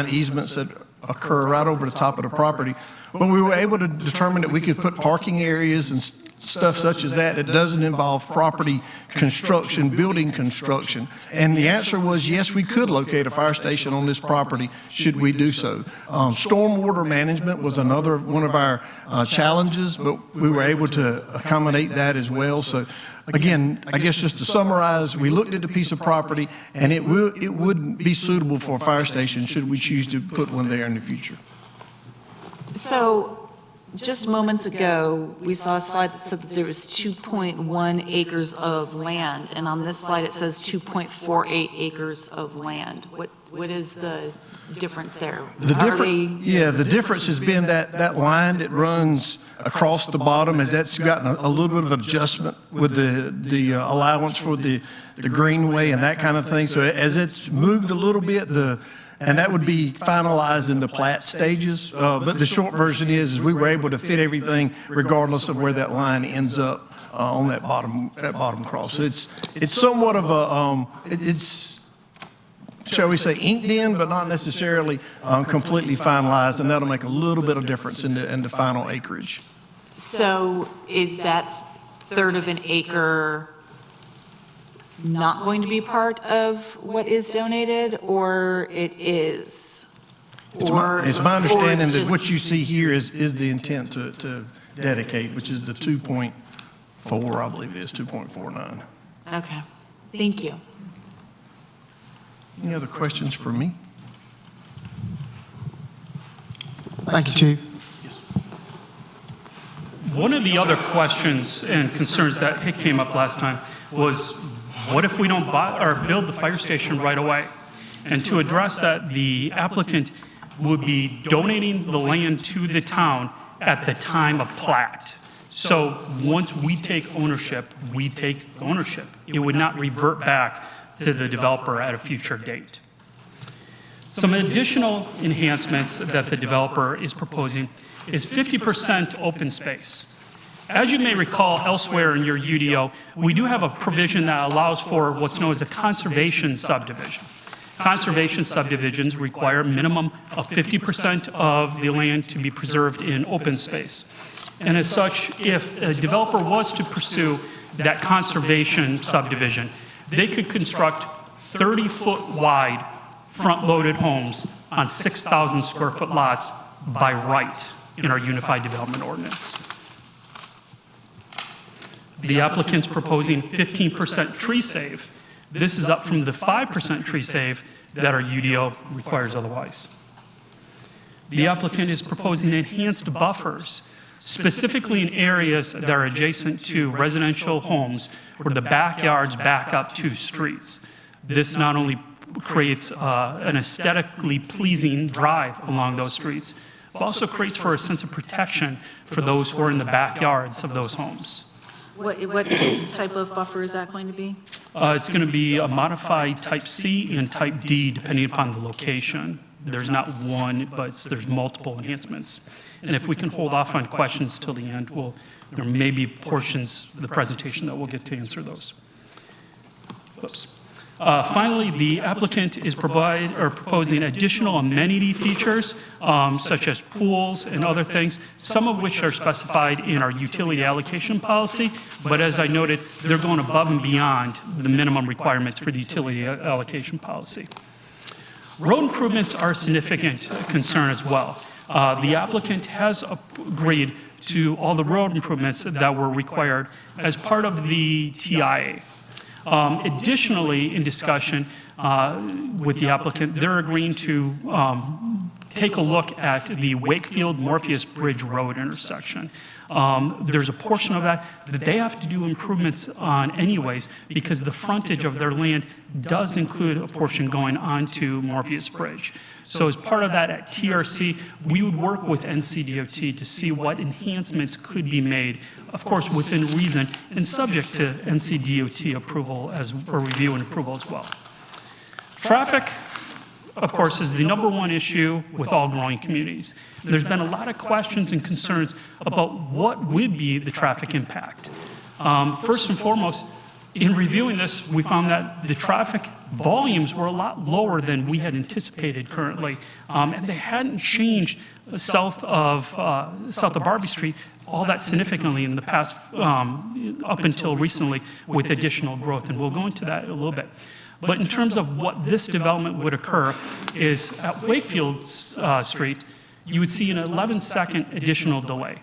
easements that occur right over the top of the property. But we were able to determine that we could put parking areas and stuff such as that. It doesn't involve property construction, building construction. And the answer was yes, we could locate a fire station on this property should we do so. Stormwater management was another one of our challenges, but we were able to accommodate that as well. So again, I guess just to summarize, we looked at the piece of property, and it wouldn't be suitable for a fire station should we choose to put one there in the future. So just moments ago, we saw a slide that said that there was 2.1 acres of land, and on this slide it says 2.48 acres of land. What is the difference there? The difference has been that line that runs across the bottom, as that's gotten a little bit of adjustment with the allowance for the greenway and that kind of thing. So as it's moved a little bit, and that would be finalized in the plat stages. But the short version is we were able to fit everything regardless of where that line ends up on that bottom cross. So it's somewhat of a it's, shall we say, inked in, but not necessarily completely finalized, and that'll make a little bit of difference in the final acreage. So is that third of an acre not going to be part of what is donated, or it is? It's my understanding that what you see here is the intent to dedicate, which is the 2.4, I believe it is, 2.49. Okay, thank you. Any other questions for me? Thank you, Chief. One of the other questions and concerns that came up last time was, what if we don't buy or build the fire station right away? And to address that, the applicant would be donating the land to the town at the time of plat. So once we take ownership, we take ownership. It would not revert back to the developer at a future date. Some additional enhancements that the developer is proposing is 50% open space. As you may recall, elsewhere in your UDO, we do have a provision that allows for what's known as a conservation subdivision. Conservation subdivisions require a minimum of 50% of the land to be preserved in open space. And as such, if a developer was to pursue that conservation subdivision, they could construct 30-foot wide front-loaded homes on 6,000 square foot lots by right in our Unified Development Ordinance. The applicant's proposing 15% tree save. This is up from the 5% tree save that our UDO requires otherwise. The applicant is proposing enhanced buffers, specifically in areas that are adjacent to residential homes where the backyards back up to streets. This not only creates an aesthetically pleasing drive along those streets, but also creates for a sense of protection for those who are in the backyards of those homes. What type of buffer is that going to be? It's going to be a modified type C and type D, depending upon the location. There's not one, but there's multiple enhancements. And if we can hold off on questions till the end, there may be portions of the presentation that we'll get to answer those. Oops. Finally, the applicant is proposing additional amenity features, such as pools and other things, some of which are specified in our utility allocation policy, but as I noted, they're going above and beyond the minimum requirements for the utility allocation policy. Road improvements are a significant concern as well. The applicant has agreed to all the road improvements that were required as part of the TIA. Additionally, in discussion with the applicant, they're agreeing to take a look at the Wakefield-Morpheus Bridge Road intersection. There's a portion of that they have to do improvements on anyways because the frontage of their land does include a portion going onto Morpheus Bridge. So as part of that at TRC, we would work with NCDOT to see what enhancements could be made, of course, within reason and subject to NCDOT approval or review and approval as well. Traffic, of course, is the #1 issue with all growing communities. There's been a lot of questions and concerns about what would be the traffic impact. First and foremost, in reviewing this, we found that the traffic volumes were a lot lower than we had anticipated currently, and they hadn't changed south of Barbie Street all that significantly in the past, up until recently with additional growth, and we'll go into that in a little bit. But in terms of what this development would occur is at Wakefield Street, you would see an 11-second additional delay.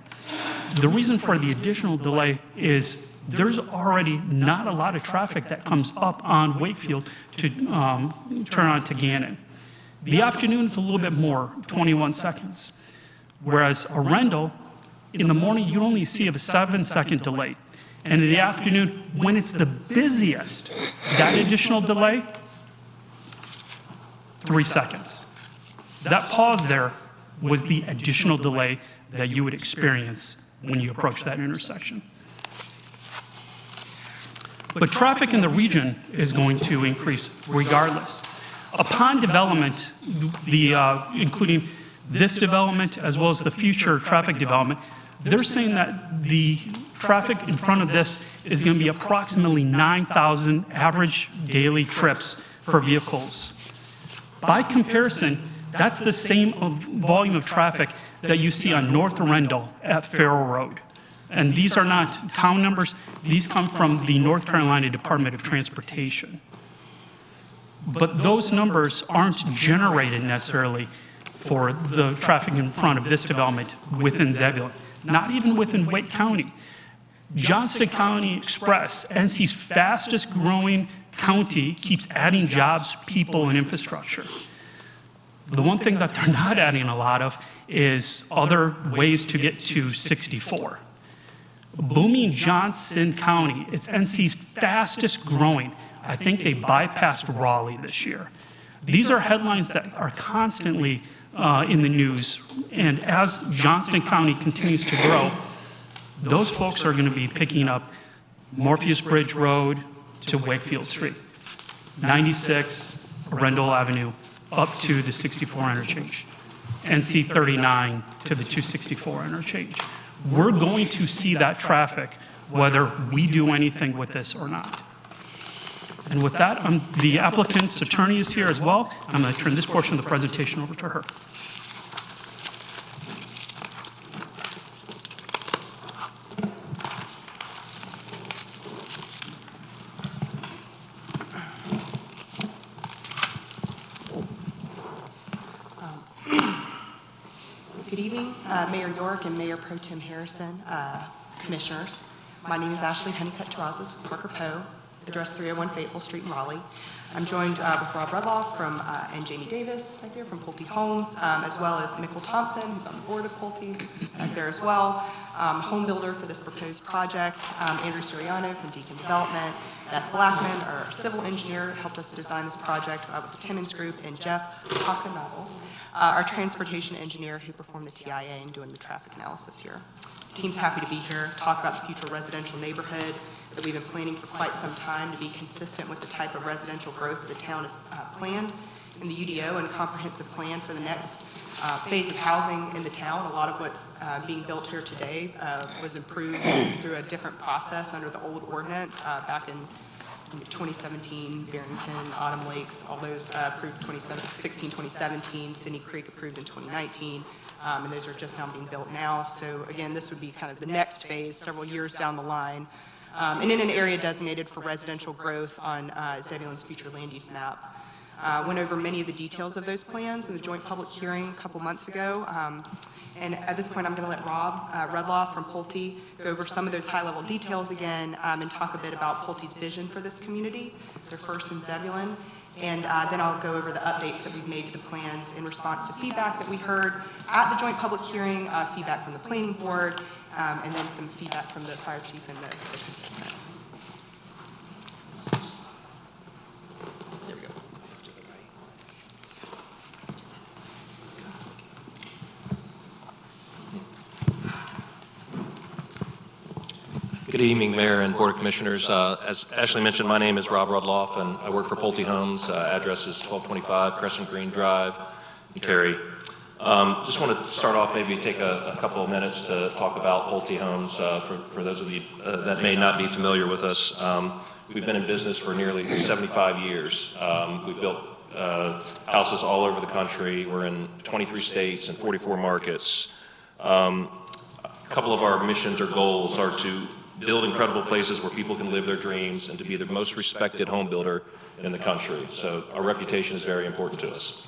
The reason for the additional delay is there's already not a lot of traffic that comes up on Wakefield to turn on to Gannon. The afternoon is a little bit more, 21 seconds. Whereas Arundel, in the morning, you only see a 7-second delay. And in the afternoon, when it's the busiest, that additional delay, 3 seconds. That pause there was the additional delay that you would experience when you approach that intersection. But traffic in the region is going to increase regardless. Upon development, including this development as well as the future traffic development, they're saying that the traffic in front of this is going to be approximately 9,000 average daily trips for vehicles. By comparison, that's the same volume of traffic that you see on North Arundel at Farrell Road. And these are not town numbers, these come from the North Carolina Department of Transportation. But those numbers aren't generated necessarily for the traffic in front of this development within Zebulon, not even within Wake County. Johnston County Express, NC's fastest growing county, keeps adding jobs, people, and infrastructure. The one thing that they're not adding a lot of is other ways to get to 64. Booming Johnston County, it's NC's fastest growing. I think they bypassed Raleigh this year. These are headlines that are constantly in the news, and as Johnston County continues to grow, those folks are going to be picking up Morpheus Bridge Road to Wakefield Street, 96 Arundel Avenue, up to the 64 interchange, NC 39 to the 264 interchange. We're going to see that traffic whether we do anything with this or not. And with that, the applicant's attorney is here as well. I'm going to turn this portion of the presentation over to her. Good evening, Mayor York and Mayor Pro Tem Harrison, commissioners. My name is Ashley Honeycutt-Terrazas with Parker Poe, address 301 Fayetteville Street in Raleigh. I'm joined with Rob Rudloff and Jamie Davis right there from Pulte Homes, as well as Nicole Thompson, who's on the board of Pulte, back there as well. Home builder for this proposed project, Andrew Siriano from Deacon Development, Beth Blackman, our civil engineer, helped us design this project with the Timmons Group, and Jeff Takanato, our transportation engineer who performed the TIA and doing the traffic analysis here. The team's happy to be here, talk about the future residential neighborhood that we've been planning for quite some time to be consistent with the type of residential growth the town has planned in the UDO and comprehensive plan for the next phase of housing in the town. A lot of what's being built here today was improved through a different process under the old ordinance back in 2017, Barrington, Autumn Lakes, all those approved 2016, 2017, Sydney Creek approved in 2019, and those are just now being built now. So again, this would be kind of the next phase, several years down the line, and in an area designated for residential growth on Zebulon's future land use map. Went over many of the details of those plans in the joint public hearing a couple months ago. And at this point, I'm going to let Rob Redlaw from Pulte go over some of those high-level details again and talk a bit about Pulte's vision for this community, their first in Zebulon. And then I'll go over the updates that we've made to the plans in response to feedback that we heard at the joint public hearing, feedback from the planning board, and then some feedback from the fire chief and the consultant. Good evening, Mayor and Board of Commissioners. As Ashley mentioned, my name is Rob Rudloff, and I work for Pulte Homes. Address is 1225 Crescent Green Drive in Cary. Just want to start off, maybe take a couple of minutes to talk about Pulte Homes for those of you that may not be familiar with us. We've been in business for nearly 75 years. We've built houses all over the country. We're in 23 states and 44 markets. A couple of our missions or goals are to build incredible places where people can live their dreams and to be the most respected home builder in the country. So our reputation is very important to us.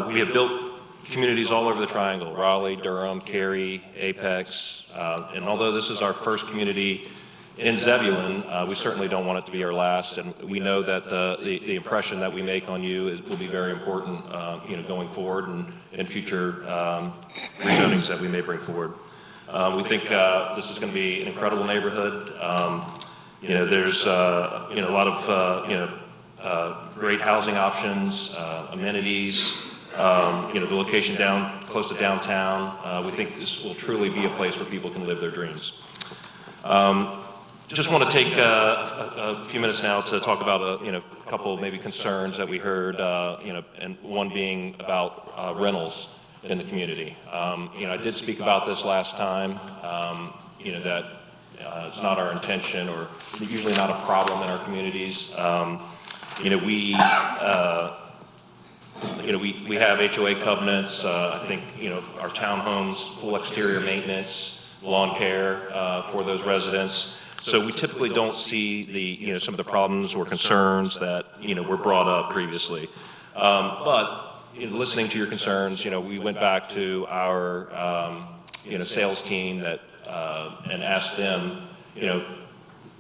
We have built communities all over the Triangle: Raleigh, Durham, Cary, Apex. And although this is our first community in Zebulon, we certainly don't want it to be our last, and we know that the impression that we make on you will be very important, going forward and future rezonings that we may bring forward. We think this is going to be an incredible neighborhood. There's a lot of great housing options, amenities. The location close to downtown. We think this will truly be a place where people can live their dreams. Just want to take a few minutes now to talk about a couple maybe concerns that we heard, and one being about rentals in the community. I did speak about this last time. That it's not our intention, or usually not a problem in our communities. We have HOA covenants. I think our townhomes, full exterior maintenance, lawn care for those residents. So we typically don't see the some of the problems or concerns that were brought up previously. But listening to your concerns, we went back to our sales team and asked them.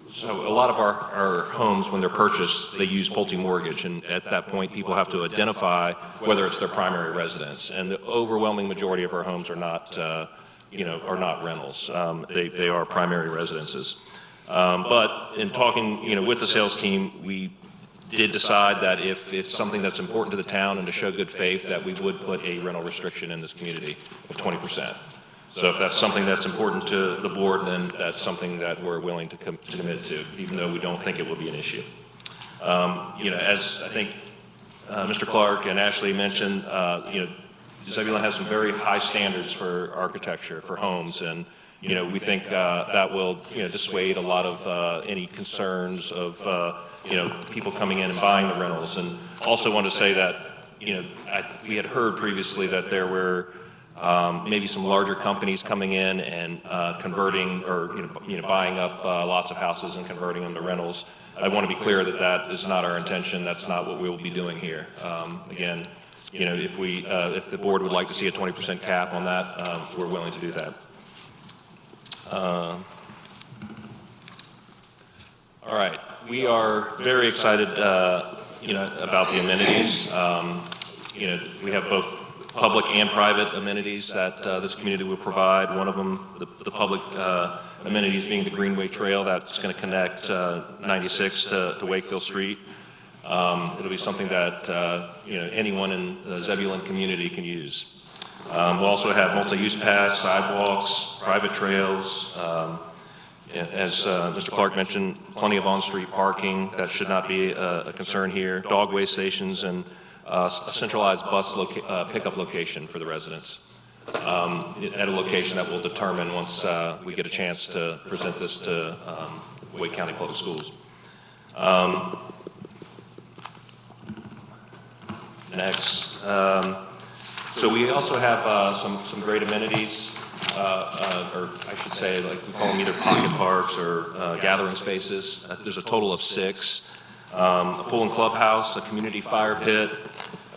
So a lot of our homes, when they're purchased, they use Pulte Mortgage, and at that point, people have to identify whether it's their primary residence. And the overwhelming majority of our homes are not rentals. They are primary residences. But in talking, with the sales team, we did decide that if it's something that's important to the town and to show good faith, that we would put a rental restriction in this community of 20%. So if that's something that's important to the board, then that's something that we're willing to commit to, even though we don't think it will be an issue. As I think Mr. Clark and Ashley mentioned, Zebulon has some very high standards for architecture, for homes, and we think that will dissuade a lot of any concerns of people coming in and buying the rentals. And also want to say that we had heard previously that there were maybe some larger companies coming in and converting or buying up lots of houses and converting them to rentals. I want to be clear that that is not our intention. That's not what we will be doing here. Again, if the board would like to see a 20% cap on that, we're willing to do that. All right, we are very excited, about the amenities. We have both public and private amenities that this community will provide. One of them, the public amenities being the Greenway Trail that's going to connect 96 to Wakefield Street. It'll be something that anyone in the Zebulon community can use. We'll also have multi-use paths, sidewalks, private trails. As Mr. Clark mentioned, plenty of on-street parking. That should not be a concern here. Dog waste stations and a centralized bus pickup location for the residents. at a location that we'll determine once we get a chance to present this to Wake County Public Schools. Next. So we also have some great amenities, or I should say, like we call them either pocket parks or gathering spaces. There's a total of 6. A pool and clubhouse, a community fire pit,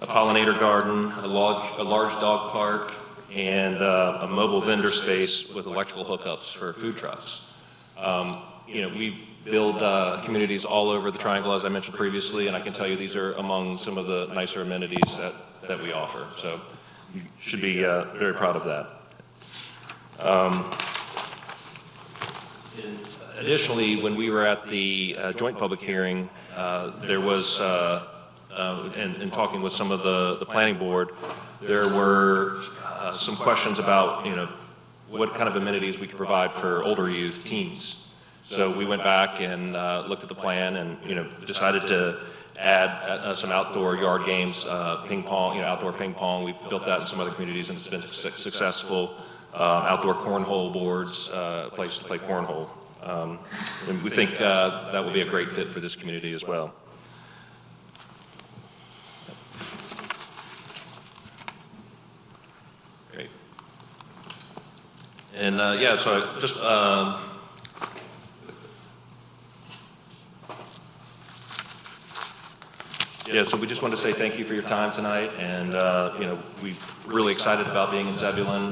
a pollinator garden, a large dog park, and a mobile vendor space with electrical hookups for food trucks. We build communities all over the Triangle, as I mentioned previously, and I can tell you these are among some of the nicer amenities that we offer. So you should be very proud of that. Additionally, when we were at the joint public hearing, there was, in talking with some of the planning board, there were some questions about, what kind of amenities we could provide for older youth, teens. So we went back and looked at the plan and, decided to add some outdoor yard games, ping pong, outdoor ping pong. We've built that in some other communities and it's been successful. Outdoor cornhole boards, place to play cornhole. And we think that will be a great fit for this community as well. Great. And so I just so we just want to say thank you for your time tonight, and we're really excited about being in Zebulon.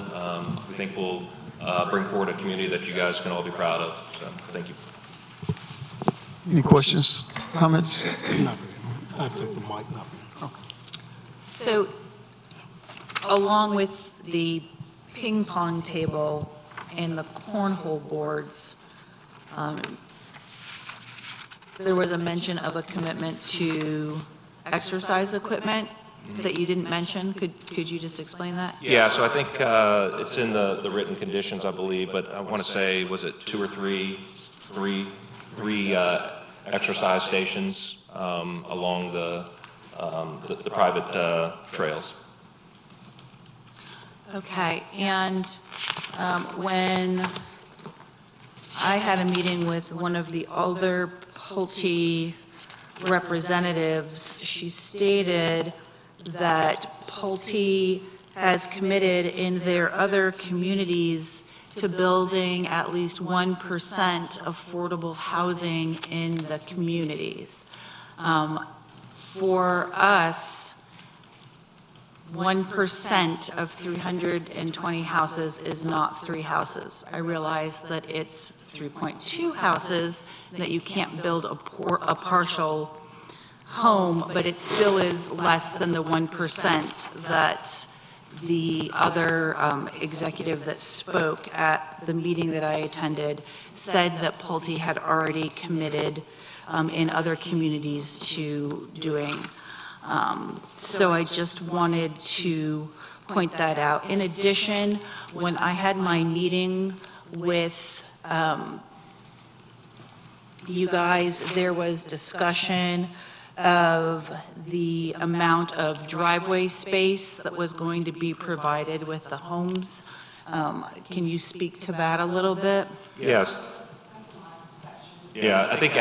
We think we'll bring forward a community that you guys can all be proud of. So, thank you. Any questions, comments? I took the mic. So, along with the ping pong table and the cornhole boards, there was a mention of a commitment to exercise equipment that you didn't mention. Could you just explain that? Yeah, so I think it's in the written conditions, I believe, but I want to say, was it 2 or 3 exercise stations along the private trails. Okay, and when I had a meeting with one of the Alder Pulte representatives, she stated that Pulte has committed in their other communities to building at least 1% affordable housing in the communities. For us, 1% of 320 houses is not 3 houses. I realize that it's 3.2 houses, that you can't build a partial home, but it still is less than the 1% that the other executive that spoke at the meeting that I attended said that Pulte had already committed in other communities to doing. So I just wanted to point that out. In addition, when I had my meeting with you guys, there was discussion of the amount of driveway space that was going to be provided with the homes. Can you speak to that a little bit? Yes. Yeah, I think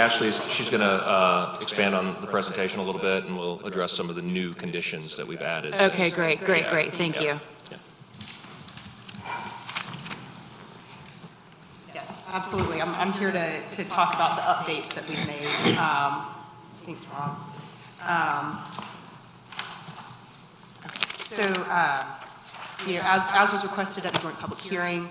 she's going to expand on the presentation a little bit, and we'll address some of the new conditions that we've added. Okay, great. Thank you. Yes, absolutely. I'm here to talk about the updates that we've made. Thanks, Rob. So, as was requested at the joint public hearing,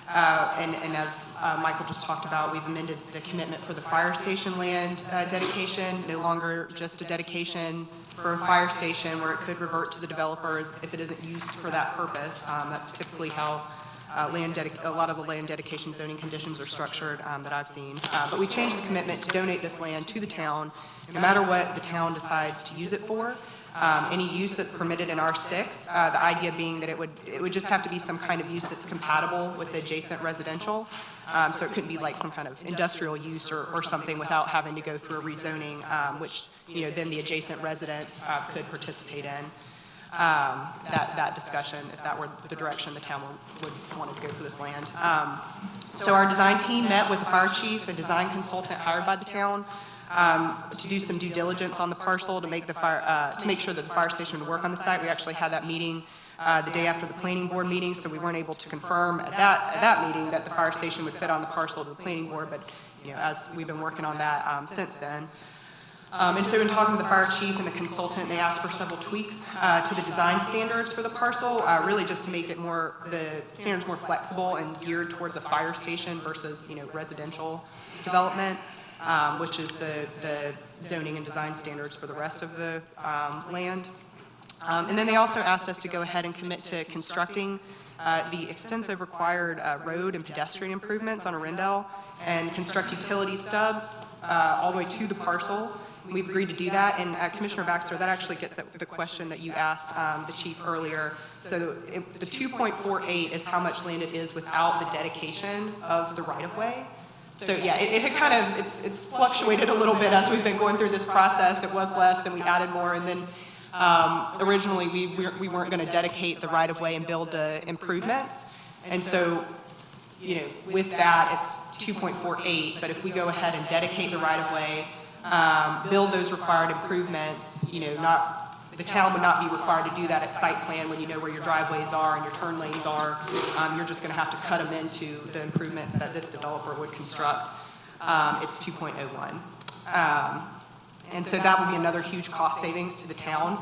and as Michael just talked about, we've amended the commitment for the fire station land dedication, no longer just a dedication for a fire station where it could revert to the developer if it isn't used for that purpose. That's typically how a lot of the land dedication zoning conditions are structured that I've seen. But we changed the commitment to donate this land to the town, no matter what the town decides to use it for. Any use that's permitted in R6, the idea being that it would just have to be some kind of use that's compatible with the adjacent residential. So it couldn't be like some kind of industrial use or something without having to go through a rezoning, which then the adjacent residents could participate in. that discussion, if that were the direction the town would want to go for this land. So our design team met with the fire chief, a design consultant hired by the town, to do some due diligence on the parcel to make to make sure that the fire station would work on the site. We actually had that meeting the day after the planning board meeting, so we weren't able to confirm at that meeting that the fire station would fit on the parcel to the planning board, but as we've been working on that since then. And so in talking to the fire chief and the consultant, they asked for several tweaks to the design standards for the parcel, really just to make it the standards more flexible and geared towards a fire station versus, residential development, which is the zoning and design standards for the rest of the land. And then they also asked us to go ahead and commit to constructing the extensive required road and pedestrian improvements on Arundel and construct utility stubs all the way to the parcel. We've agreed to do that, and Commissioner Baxter, that actually gets at the question that you asked the chief earlier. So the 2.48 is how much land it is without the dedication of the right-of-way. So yeah, it had kind of, it's fluctuated a little bit as we've been going through this process. It was less, then we added more, and then originally we weren't going to dedicate the right-of-way and build the improvements. And so, with that, it's 2.48, but if we go ahead and dedicate the right-of-way, build those required improvements, the town would not be required to do that at site plan when you know where your driveways are and your turn lanes are. You're just going to have to cut them into the improvements that this developer would construct. It's 2.01. And so that would be another huge cost savings to the town,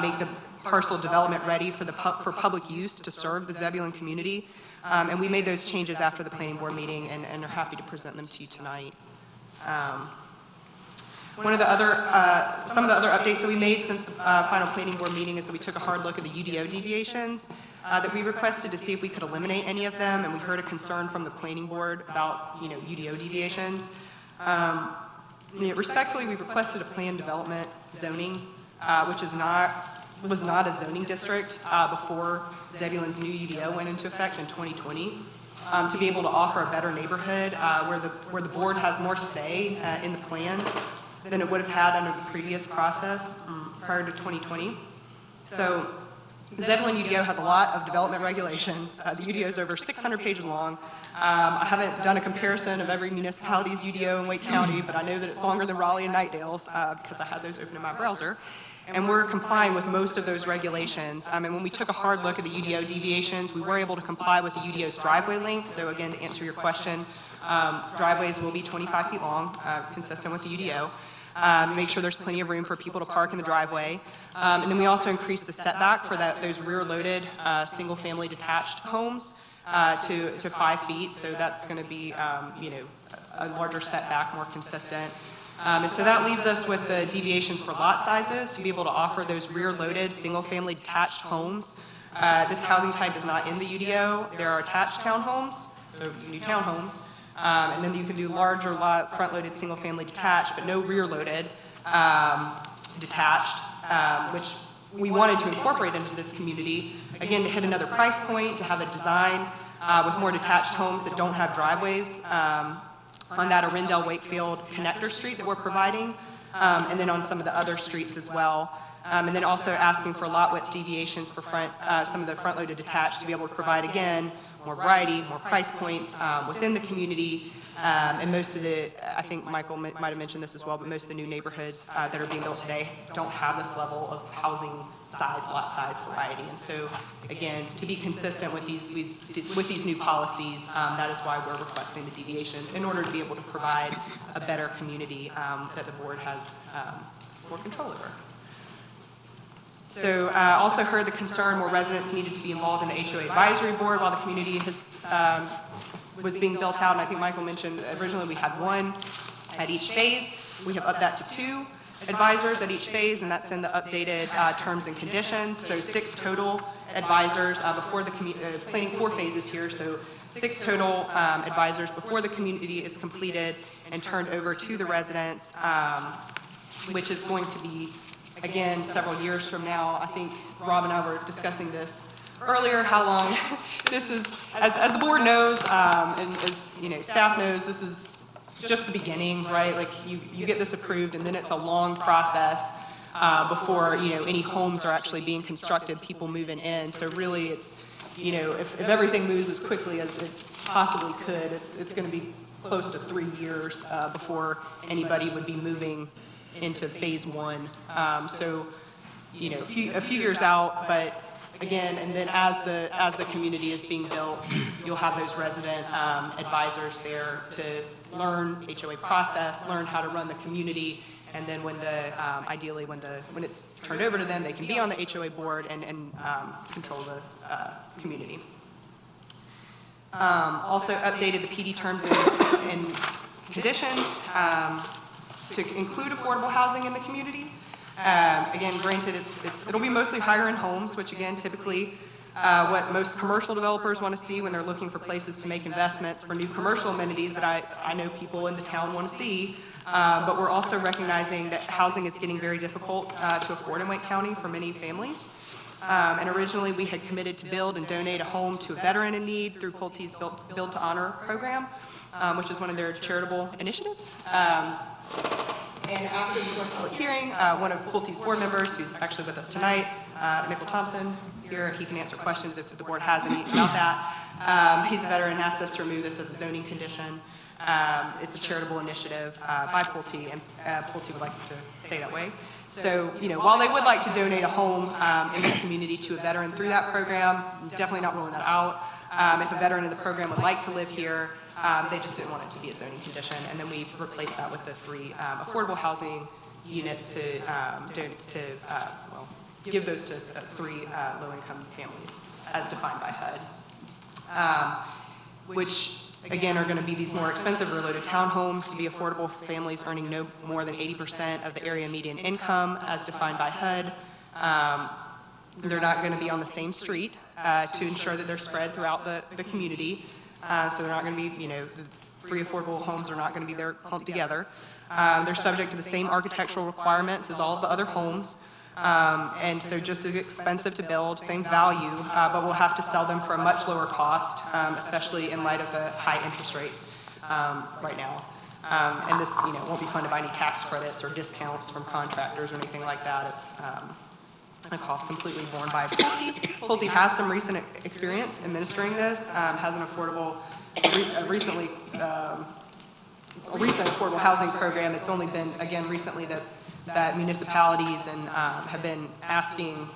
make the parcel development ready for public use to serve the Zebulon community. And we made those changes after the planning board meeting and are happy to present them to you tonight. Some of the other updates that we made since the final planning board meeting is that we took a hard look at the UDO deviations that we requested to see if we could eliminate any of them, and we heard a concern from the planning board about UDO deviations. Respectfully, we requested a planned development zoning, which was not a zoning district before Zebulon's new UDO went into effect in 2020, to be able to offer a better neighborhood where the board has more say in the plans than it would have had under the previous process prior to 2020. So the Zebulon UDO has a lot of development regulations. The UDO is over 600 pages long. I haven't done a comparison of every municipality's UDO in Wake County, but I know that it's longer than Raleigh and Knightdale's because I had those open in my browser. And we're complying with most of those regulations. And when we took a hard look at the UDO deviations, we were able to comply with the UDO's driveway length. So again, to answer your question, driveways will be 25 feet long, consistent with the UDO. Make sure there's plenty of room for people to park in the driveway. And then we also increased the setback for those rear-loaded single-family detached homes to 5 feet. So that's going to be a larger setback, more consistent. And so that leaves us with the deviations for lot sizes to be able to offer those rear-loaded single-family detached homes. This housing type is not in the UDO. There are attached townhomes, so you can do townhomes. And then you can do larger lot, front-loaded single-family detached, but no rear-loaded detached, which we wanted to incorporate into this community, again, to hit another price point, to have a design with more detached homes that don't have driveways on that Arundel Wakefield connector street that we're providing, and then on some of the other streets as well. And then also asking for lot width deviations for some of the front-loaded detached to be able to provide, again, more variety, more price points within the community. And most of I think Michael might have mentioned this as well, but most of the new neighborhoods that are being built today don't have this level of housing size, lot size variety. And so, again, to be consistent with these new policies, that is why we're requesting the deviations in order to be able to provide a better community that the board has more control over. So also heard the concern where residents needed to be involved in the HOA advisory board while the community was being built out. And I think Michael mentioned originally we had 1 at each phase. We have upped that to 2 advisors at each phase, and that's in the updated terms and conditions. So 6 total advisors before the planning 4 phases here. So 6 total advisors before the community is completed and turned over to the residents, which is going to be, again, several years from now. I think Rob and I were discussing this earlier, how long this is, as the board knows, and as staff knows, this is just the beginning, right? Like you get this approved and then it's a long process before, any homes are actually being constructed, people moving in. So really, it's, if everything moves as quickly as it possibly could, it's going to be close to 3 years before anybody would be moving into phase one. So, a few years out, but again, and then as the community is being built, you'll have those resident advisors there to learn HOA process, learn how to run the community, and then when ideally when it's turned over to them, they can be on the HOA board and control the community. Also updated the PD terms and conditions to include affordable housing in the community. Again, granted, it'll be mostly higher-end homes, which again, typically what most commercial developers want to see when they're looking for places to make investments for new commercial amenities that I know people in the town want to see. But we're also recognizing that housing is getting very difficult to afford in Wake County for many families. And originally, we had committed to build and donate a home to a veteran in need through Pulte's Build to Honor program, which is one of their charitable initiatives. And after the public hearing, one of Pulte's board members, who's actually with us tonight, Nickel Thompson, here, he can answer questions if the board has any about that. He's a veteran, asked us to remove this as a zoning condition. It's a charitable initiative by Pulte, and Pulte would like it to stay that way. So, while they would like to donate a home in this community to a veteran through that program, definitely not ruling that out. If a veteran in the program would like to live here, they just didn't want it to be a zoning condition, and then we replaced that with the 3 affordable housing units to give those to 3 low-income families as defined by HUD, which again are going to be these more expensive reloaded townhomes to be affordable for families earning no more than 80% of the area median income as defined by HUD. They're not going to be on the same street to ensure that they're spread throughout the community. So they're not going to be, the 3 affordable homes are not going to be there clumped together. They're subject to the same architectural requirements as all of the other homes. And so just as expensive to build, same value, but we'll have to sell them for a much lower cost, especially in light of the high interest rates right now. And this, won't be funded by any tax credits or discounts from contractors or anything like that. It's a cost completely borne by Pulte. Pulte has some recent experience administering this, has an recent affordable housing program. It's only been, again, recently that municipalities and have been asking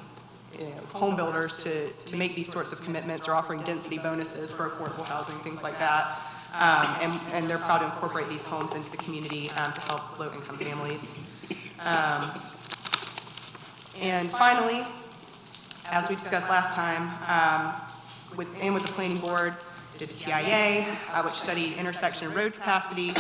home builders to make these sorts of commitments or offering density bonuses for affordable housing, things like that. And they're proud to incorporate these homes into the community to help low-income families. And finally, as we discussed last time, with the planning board, did a TIA, which studied intersection and road capacity,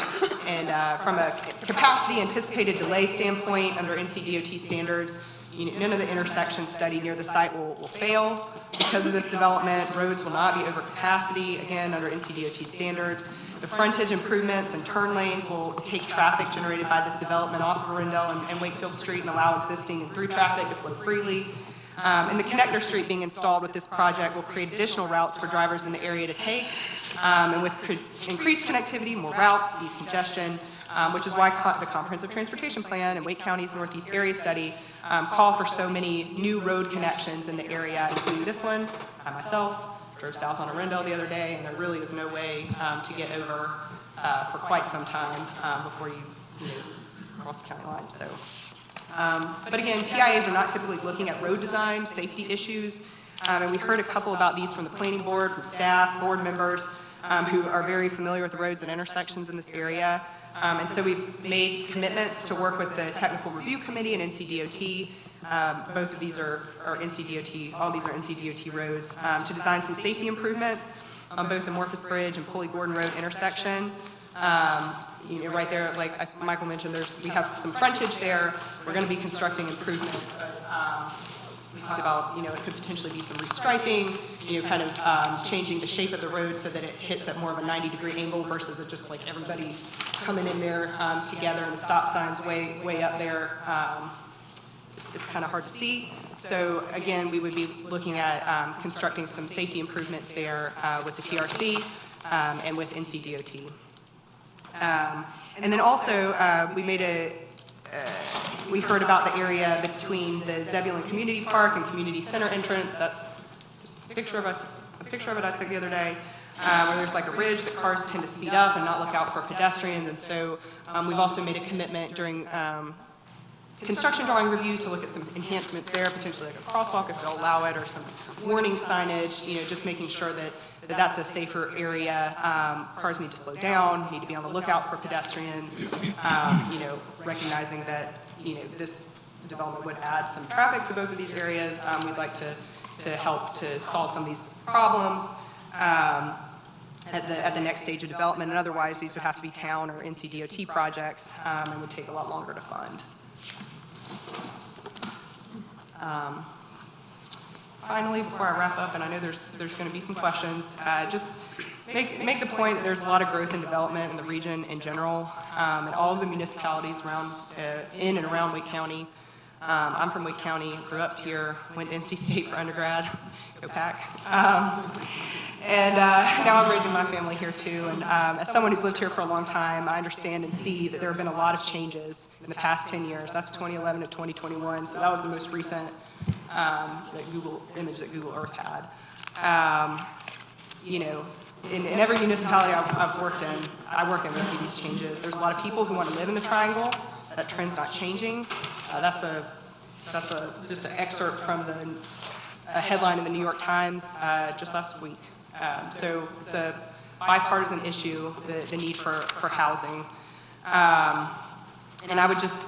and from a capacity anticipated delay standpoint under NCDOT standards, none of the intersections studied near the site will fail. Because of this development, roads will not be over capacity, again, under NCDOT standards. The frontage improvements and turn lanes will take traffic generated by this development off of Arundel and Wakefield Street and allow existing and through traffic to flow freely. And the connector street being installed with this project will create additional routes for drivers in the area to take. And with increased connectivity, more routes, ease congestion, which is why the Comprehensive Transportation Plan and Wake County's Northeast Area Study call for so many new road connections in the area, including this one. I myself drove south on Arundel the other day, and there really is no way to get over for quite some time before you cross the county line. So. But again, TIAs are not typically looking at road design, safety issues, and we heard a couple about these from the planning board, from staff, board members who are very familiar with the roads and intersections in this area. And so we've made commitments to work with the Technical Review Committee and NCDOT. Both of these are NCDOT, all these are NCDOT roads, to design some safety improvements on both the Morphus Bridge and Pulley Gordon Road intersection. Right there, like Michael mentioned, we have some frontage there. We're going to be constructing improvements. We talked about, it could potentially be some restriping, kind of changing the shape of the road so that it hits at more of a 90-degree angle versus it just like everybody coming in there together and the stop signs way up there. It's kind of hard to see. So again, we would be looking at constructing some safety improvements there with the TRC and with NCDOT. And then also, we made we heard about the area between the Zebulon Community Park and Community Center entrance. That's just a picture of it I took the other day, where there's like a ridge that cars tend to speed up and not look out for pedestrians. And so we've also made a commitment during construction drawing review to look at some enhancements there, potentially like a crosswalk if they'll allow it, or some warning signage, just making sure that that's a safer area. Cars need to slow down, need to be on the lookout for pedestrians, recognizing that, this development would add some traffic to both of these areas. We'd like to help to solve some of these problems at the next stage of development, and otherwise these would have to be town or NCDOT projects and would take a lot longer to fund. Finally, before I wrap up, and I know there's going to be some questions, just make the point that there's a lot of growth and development in the region in general, and all of the municipalities around, in and around Wake County. I'm from Wake County, grew up here, went to NC State for undergrad, go Pack. And now I'm raising my family here too, and as someone who's lived here for a long time, I understand and see that there have been a lot of changes in the past 10 years. That's 2011 to 2021, so that was the most recent image that Google Earth had. In every municipality I've worked in, we see these changes. There's a lot of people who want to live in the triangle. That trend's not changing. That's just an excerpt from a headline in the New York Times just last week. So it's a bipartisan issue, the need for housing. And I would just,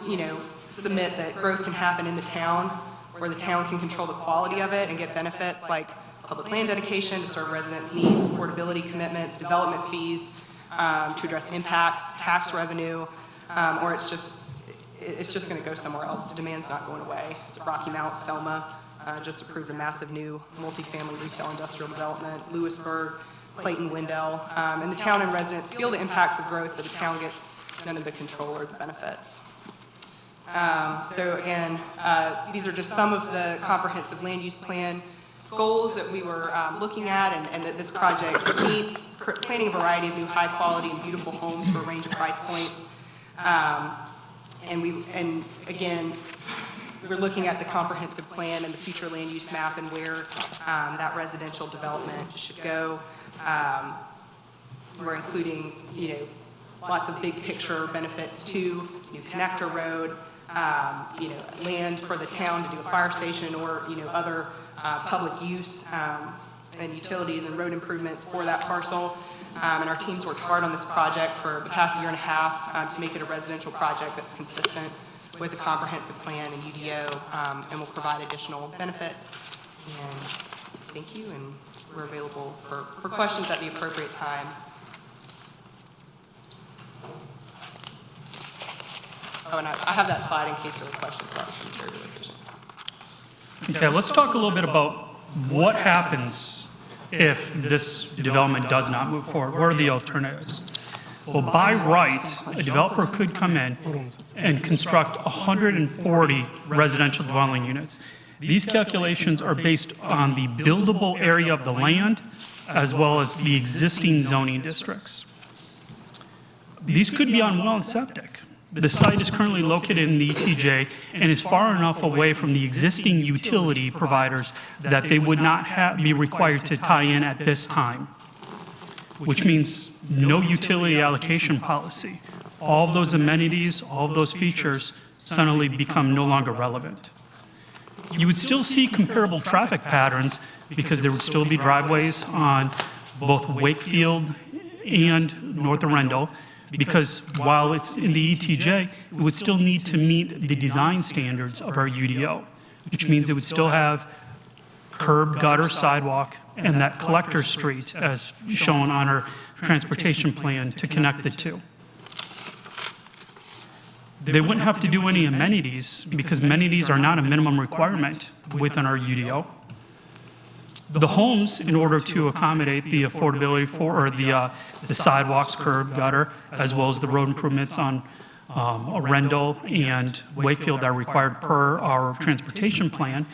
submit that growth can happen in the town, where the town can control the quality of it and get benefits like public land dedication to serve residents' needs, affordability commitments, development fees to address impacts, tax revenue, or it's just going to go somewhere else. The demand's not going away. So Rocky Mount, Selma just approved a massive new multifamily retail industrial development, Lewisburg, Clayton, Wendell, and the town and residents feel the impacts of growth, but the town gets none of the control or the benefits. So again, these are just some of the comprehensive land use plan goals that we were looking at, and that this project meets, planning a variety of new high quality and beautiful homes for a range of price points. And again, we're looking at the comprehensive plan and the future land use map and where that residential development should go. We're including, lots of big picture benefits to new connector road, land for the town to do a fire station or, other public use and utilities and road improvements for that parcel. And our teams worked hard on this project for the past year and a half to make it a residential project that's consistent with a comprehensive plan and UDO, and will provide additional benefits. And thank you, and we're available for questions at the appropriate time. Oh, and I have that slide in case there were questions about the cemetery relocation. Okay, let's talk a little bit about what happens if this development does not move forward. What are the alternatives? Well, by right, a developer could come in and construct 140 residential dwelling units. These calculations are based on the buildable area of the land as well as the existing zoning districts. These could be on well and septic. The site is currently located in the ETJ and is far enough away from the existing utility providers that they would not be required to tie in at this time, which means no utility allocation policy. All of those amenities, all of those features suddenly become no longer relevant. You would still see comparable traffic patterns because there would still be driveways on both Wakefield and North Arundel, because while it's in the ETJ, it would still need to meet the design standards of our UDO, which means it would still have curb, gutter, sidewalk, and that collector street as shown on our transportation plan to connect the two. They wouldn't have to do any amenities because amenities are not a minimum requirement within our UDO. The homes, in order to accommodate the affordability for, or the sidewalks, curb, gutter, as well as the road improvements on Arundel and Wakefield that are required per our transportation plan,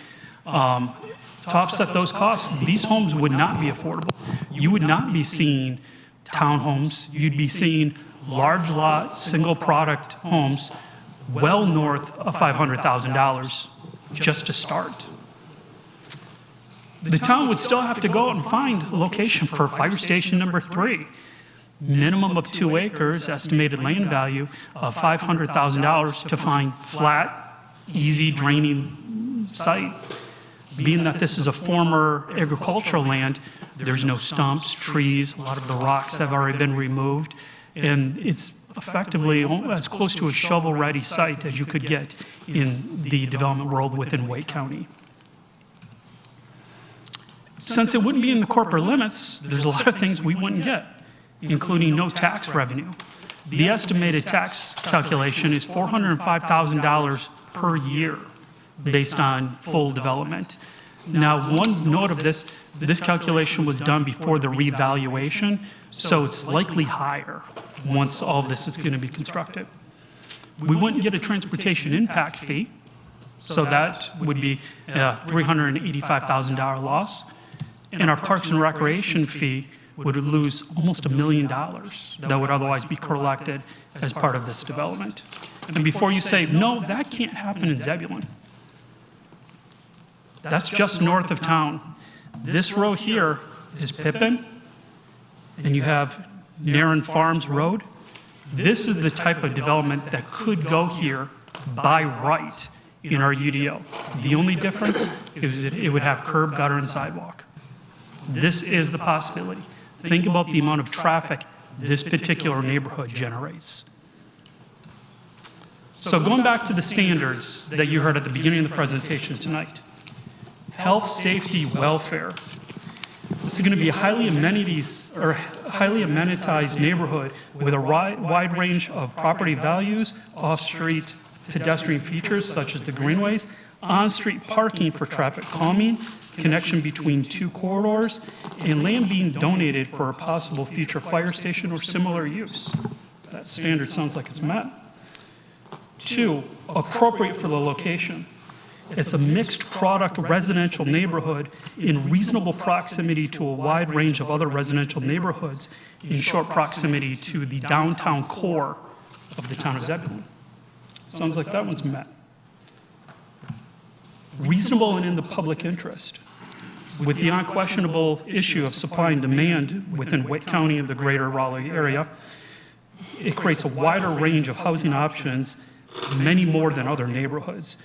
to offset those costs, these homes would not be affordable. You would not be seeing townhomes. You'd be seeing large lot, single product homes well north of $500,000 just to start. The town would still have to go out and find a location for fire station number 3. Minimum of 2 acres, estimated land value of $500,000 to find flat, easy draining site. Being that this is a former agricultural land, there's no stumps, trees, a lot of the rocks have already been removed, and it's effectively as close to a shovel-ready site as you could get in the development world within Wake County. Since it wouldn't be in the corporate limits, there's a lot of things we wouldn't get, including no tax revenue. The estimated tax calculation is $405,000 per year based on full development. Now, one note of this calculation was done before the revaluation, so it's likely higher once all of this is going to be constructed. We wouldn't get a transportation impact fee, so that would be a $385,000 loss. And our Parks and Recreation fee would lose almost $1 million that would otherwise be collected as part of this development. And before you say, no, that can't happen in Zebulon. That's just north of town. This road here is Pippin, and you have Narren Farms Road. This is the type of development that could go here by right in our UDO. The only difference is that it would have curb, gutter, and sidewalk. This is the possibility. Think about the amount of traffic this particular neighborhood generates. So going back to the standards that you heard at the beginning of the presentation tonight. Health, safety, welfare. This is going to be a highly amenitized neighborhood with a wide range of property values, off-street pedestrian features such as the greenways, on-street parking for traffic calming, connection between 2 corridors, and land being donated for a possible future fire station or similar use. That standard sounds like it's met. 2, appropriate for the location. It's a mixed product residential neighborhood in reasonable proximity to a wide range of other residential neighborhoods in short proximity to the downtown core of the town of Zebulon. Sounds like that one's met. Reasonable and in the public interest. With the unquestionable issue of supply and demand within Wake County and the greater Raleigh area, it creates a wider range of housing options, many more than other neighborhoods.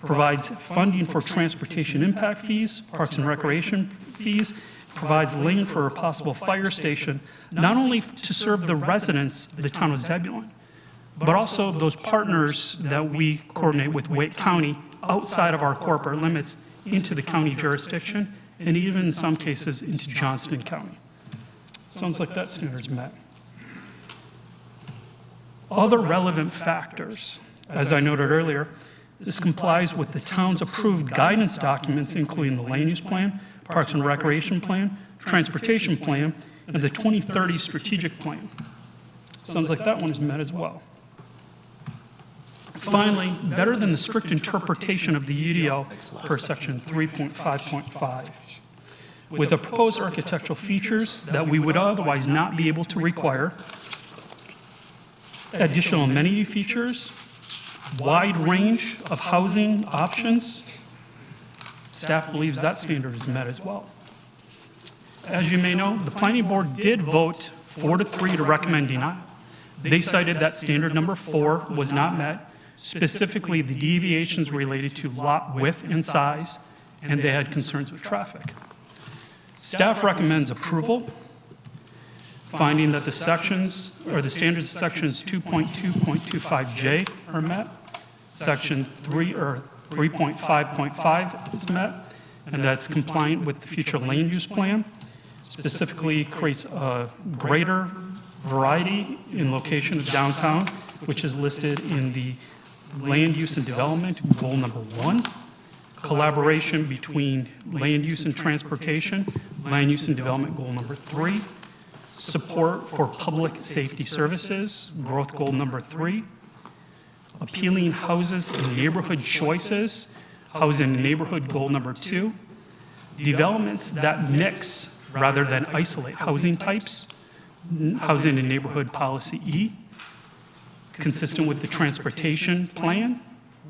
Provides funding for transportation impact fees, parks and recreation fees, provides land for a possible fire station, not only to serve the residents of the town of Zebulon, but also those partners that we coordinate with Wake County outside of our corporate limits into the county jurisdiction, and even in some cases into Johnston County. Sounds like that standard's met. Other relevant factors, as I noted earlier, this complies with the town's approved guidance documents, including the land use plan, parks and recreation plan, transportation plan, and the 2030 strategic plan. Sounds like that one is met as well. Finally, better than the strict interpretation of the UDO per section 3.5.5. With the proposed architectural features that we would otherwise not be able to require, additional amenity features, wide range of housing options, staff believes that standard is met as well. As you may know, the planning board did vote 4-3 to recommend denial. They cited that standard number 4 was not met, specifically the deviations related to lot width and size, and they had concerns with traffic. Staff recommends approval, finding that the sections, or the standards sections 2.2.25J are met, section 3.5.5 is met, and that's compliant with the future land use plan, specifically creates a greater variety in location of downtown, which is listed in the land use and development goal number 1, collaboration between land use and transportation, land use and development goal number 3, support for public safety services, growth goal number 3, appealing houses and neighborhood choices, housing and neighborhood goal number 2, developments that mix rather than isolate housing types, housing and neighborhood policy E, consistent with the transportation plan,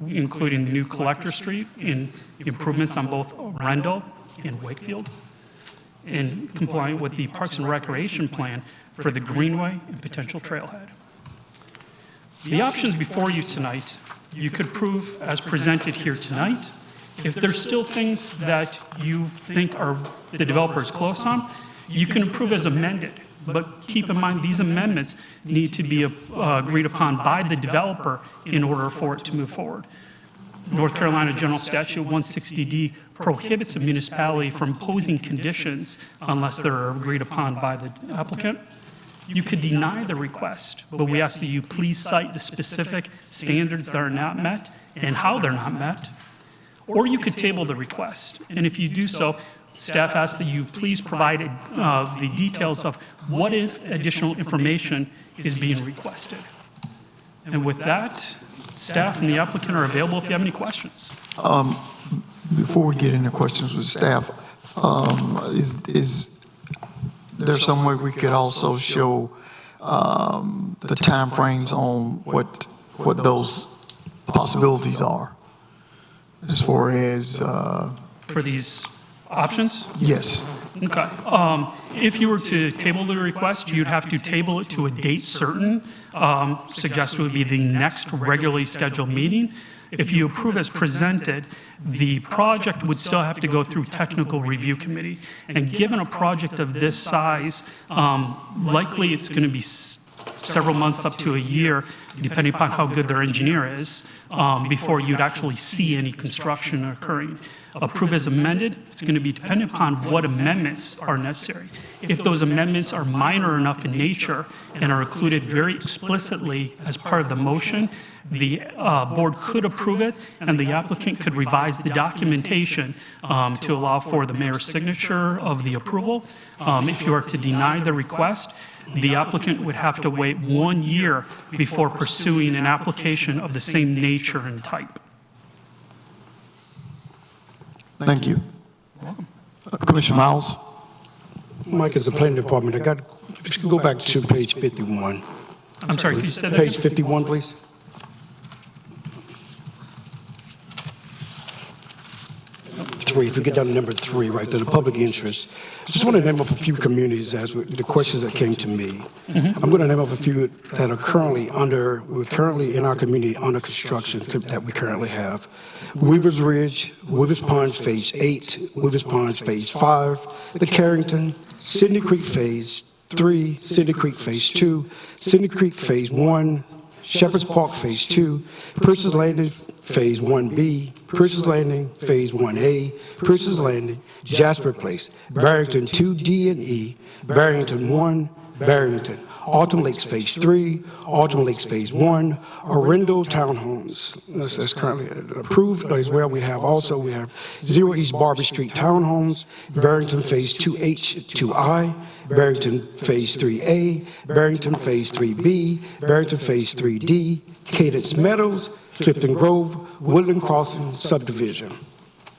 including the new Collector Street and improvements on both Rendell and Wakefield, and compliant with the Parks and Recreation plan for the Greenway and potential trailhead. The options before you tonight, you could approve as presented here tonight. If there's still things that you think are the developer is close on, you can approve as amended. But keep in mind, these amendments need to be agreed upon by the developer in order for it to move forward. North Carolina General Statute 160D prohibits a municipality from imposing conditions unless they're agreed upon by the applicant. You could deny the request, but we ask that you please cite the specific standards that are not met and how they're not met. Or you could table the request. And if you do so, staff asks that you please provide the details of what additional information is being requested. And with that, staff and the applicant are available if you have any questions. Before we get into questions with staff, is there some way we could also show the timeframes on what those possibilities are as far as for these options? Yes. Okay. If you were to table the request, you'd have to table it to a date certain. Suggested would be the next regularly scheduled meeting. If you approve as presented, the project would still have to go through technical review committee. And given a project of this size, likely it's going to be several months up to a year, depending upon how good their engineer is, before you'd actually see any construction occurring. Approve as amended, it's going to be dependent upon what amendments are necessary. If those amendments are minor enough in nature and are included very explicitly as part of the motion, the board could approve it and the applicant could revise the documentation to allow for the mayor's signature of the approval. If you are to deny the request, the applicant would have to wait 1 year before pursuing an application of the same nature and type. Thank you. Commissioner Miles? Mike, as a planning department, if you could go back to page 51. I'm sorry, could you say that Page again? 51, please. If you get down to number 3, right there, the public interest. Just want to name off a few communities as the questions that came to me. I'm going to name off a few that are currently in our community under construction that we currently have. Weaver's Ridge, Weaver's Pond Phase 8, Weaver's Pond Phase 5, the Carrington, Sidney Creek Phase 3, Sidney Creek Phase 2, Sidney Creek Phase 1, Shepherd's Park Phase 2, Purchase Landing Phase 1B, Purchase Landing Phase 1A, Purchase Landing, Jasper Place, Barrington 2D and E, Barrington 1, Barrington, Autumn Lakes Phase 3, Autumn Lakes Phase 1, Arundel Townhomes. That's currently approved as well. We have 0 East Barbary Street Townhomes, Barrington Phase 2H, 2I, Barrington Phase 3A, Barrington Phase 3B, Barrington Phase 3D, Cadence Meadows, Clifton Grove, Woodland Crossing Subdivision.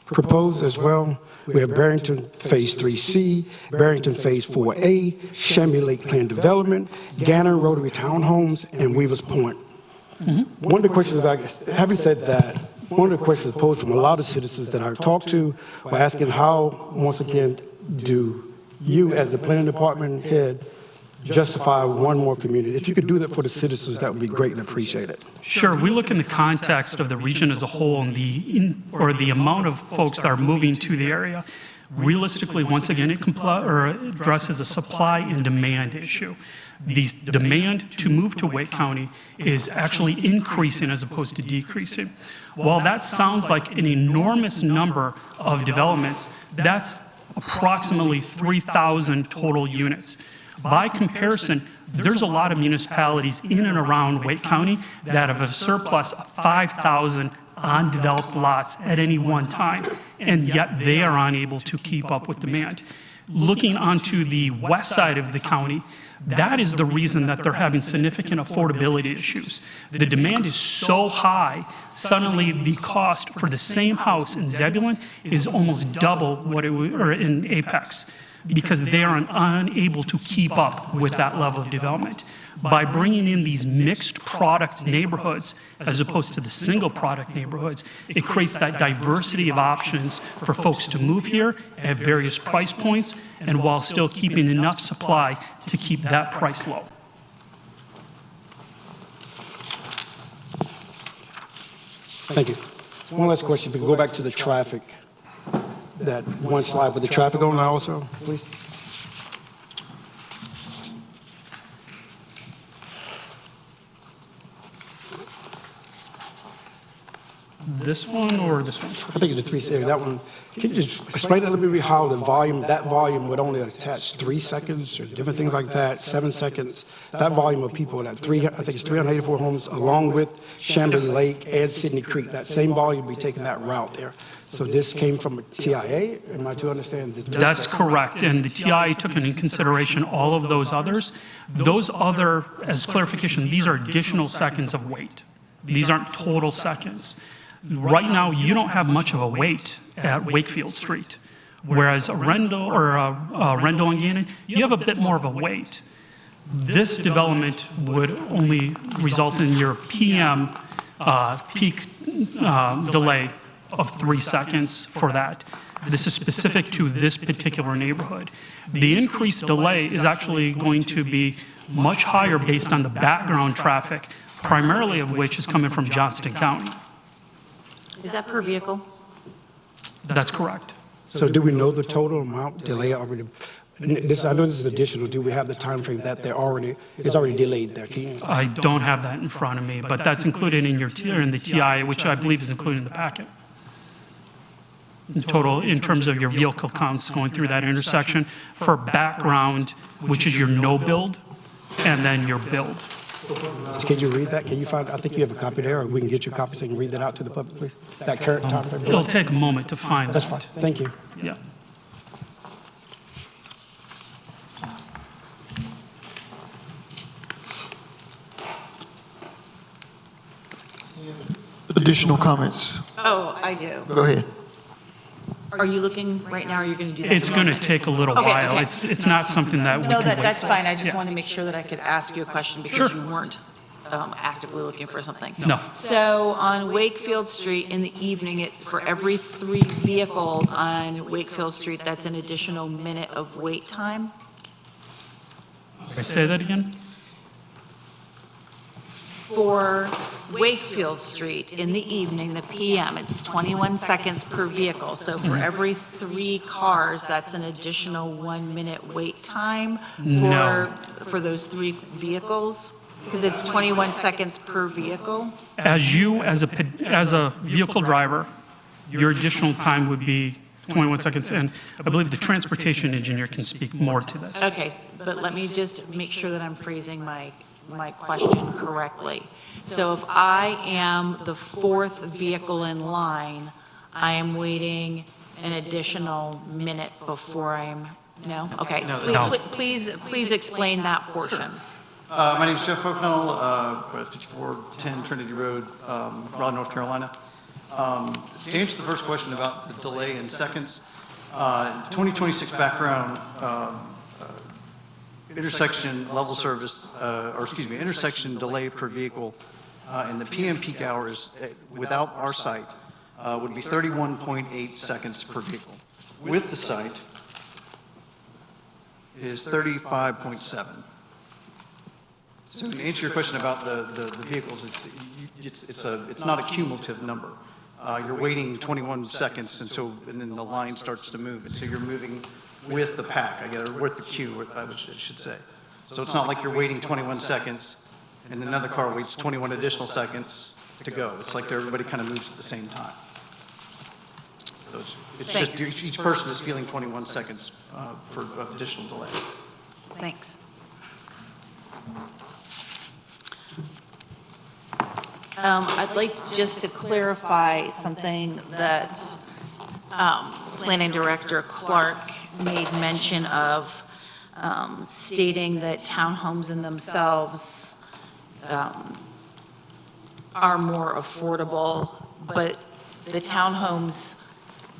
Proposed as well, we have Barrington Phase 3C, Barrington Phase 4A, Chamois Lake Plan Development, Gannon Rotary Townhomes, and Weavers Point. One of the questions, having said that, one of the questions posed from a lot of citizens that I talked to were asking how, once again, do you as the planning department head justify one more community? If you could do that for the citizens, that would be greatly appreciated. Sure. We look in the context of the region as a whole and the amount of folks that are moving to the area. Realistically, once again, it addresses a supply and demand issue. The demand to move to Wake County is actually increasing as opposed to decreasing. While that sounds like an enormous number of developments, that's approximately 3,000 total units. By comparison, there's a lot of municipalities in and around Wake County that have a surplus of 5,000 undeveloped lots at any one time, and yet they are unable to keep up with demand. Looking onto the west side of the county, that is the reason that they're having significant affordability issues. The demand is so high, suddenly the cost for the same house in Zebulon is almost double what it would, or in Apex. because they are unable to keep up with that level of development. By bringing in these mixed product neighborhoods as opposed to the single product neighborhoods, it creates that diversity of options for folks to move here at various price points and while still keeping enough supply to keep that price low. Thank you. One last question. If we could go back to the traffic, that one slide with the traffic on there also, please. This one or this one? I think the 370, that one. Can you just explain a little bit how the volume, that volume would only attach 3 seconds or different things like that, 7 seconds? That volume of people, that I think it's 384 homes along with Chamblee Lake and Sydney Creek, that same volume be taking that route there. So this came from a TIA, am I to understand? That's correct, and the TIA took into consideration all of those others. Those other, as clarification, these are additional seconds of wait. These aren't total seconds. Right now, you don't have much of a wait at Wakefield Street, whereas Rendell Rendell and Gannon, you have a bit more of a wait. This development would only result in your PM peak delay of 3 seconds for that. This is specific to this particular neighborhood. The increased delay is actually going to be much higher based on the background traffic, primarily of which is coming from Johnston County. Is that per vehicle? That's correct. So do we know the total amount delay already? I know this is additional. Do we have the time frame that it's already delayed there? I don't have that in front of me, but that's included in the TI, which I believe is included in the packet. In total, in terms of your vehicle counts going through that intersection for background, which is your no build, and then your build. Can you read that? Can you find, I think you have a copy there, or we can get you a copy so you can read that out to the public, please? That current time frame? It'll take a moment to find That's that. fine. Thank you. Yeah. Additional comments? Oh, I do. Go ahead. Are you looking right now, or are you going to do that? It's going to take a little Okay, while. okay. It's not something that we No, can wait that's for. fine. I just Yeah. wanted to make sure that I could ask you a question because you weren't actively looking for something. No. So on Wakefield Street in the evening, for every 3 vehicles on Wakefield Street, that's an additional minute of wait time? Say that again? For Wakefield Street in the evening, the PM, it's 21 seconds per vehicle. So for every 3 cars, that's an additional 1-minute wait time No. for those 3 vehicles? Because it's 21 seconds per vehicle? As you, as a vehicle driver, your additional time would be 21 seconds, and I believe the transportation engineer can speak more to this. Okay, but let me just make sure that I'm phrasing my question correctly. So if I am the 4th vehicle in line, I am waiting an additional minute before I'm, no? Okay. No. Please explain that portion. My name is Jeff O'Connell, 5410 Trinity Road, Raleigh, North Carolina. To answer the first question about the delay in seconds, 2026 background intersection level service, intersection delay per vehicle in the PM peak hours without our site would be 31.8 seconds per vehicle. With the site is 35.7. So to answer your question about the vehicles, it's not a cumulative number. You're waiting 21 seconds, and then the line starts to move, and so you're moving with the pack, or with the queue, I should say. So it's not like you're waiting 21 seconds, and another car waits 21 additional seconds to go. It's like everybody kind of moves at the same time. So it's just each person is feeling 21 seconds for additional delay. Thanks. I'd like just to clarify something that Planning Director Clark made mention of, stating that townhomes in themselves are more affordable, but the townhomes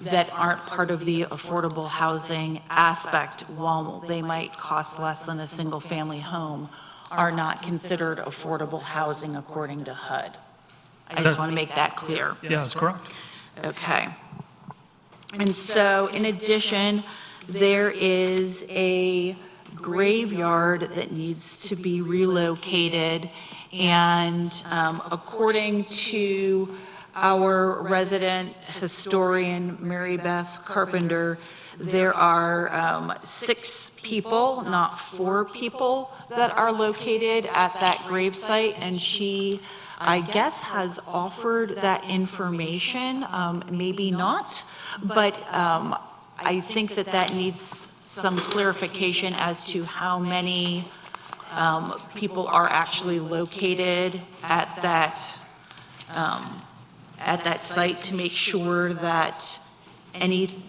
that aren't part of the affordable housing aspect, while they might cost less than a single-family home, are not considered affordable housing according to HUD. I just want to make that clear. Yeah, that's correct. Okay. And so, in addition, there is a graveyard that needs to be relocated, and according to our resident historian, Mary Beth Carpenter, there are 6 people, not 4 people, that are located at that gravesite, and she, I guess, has offered that information, maybe not, but I think that that needs some clarification as to how many people are actually located at that site, to make sure that any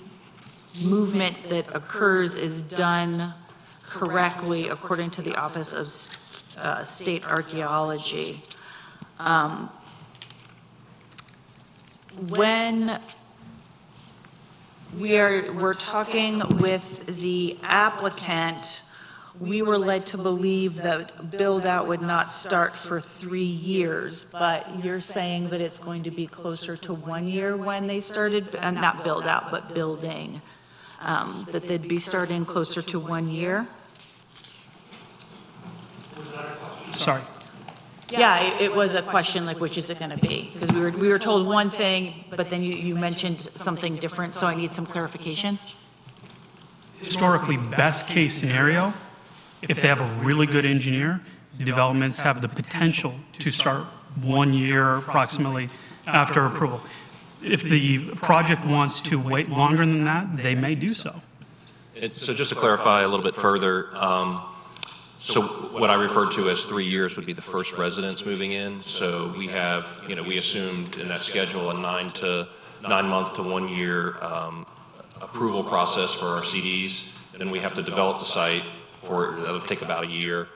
movement that occurs is done correctly according to the Office of State Archaeology. When we're talking with the applicant, we were led to believe that build-out would not start for 3 years, but you're saying that it's going to be closer to 1 year when they started, not build-out, but building, that they'd be starting closer to 1 year? Sorry. Yeah, it was a question, like, which is it going to be? Because we were told one thing, but then you mentioned something different, so I need some clarification. Historically, best case scenario, if they have a really good engineer, developments have the potential to start 1 year approximately after approval. If the project wants to wait longer than that, they may do so. So just to clarify a little bit further, so what I referred to as 3 years would be the first residents moving in. So we have, we assumed in that schedule a 9 month to 1 year approval process for our CDs. Then we have to develop the site that'll take about a year.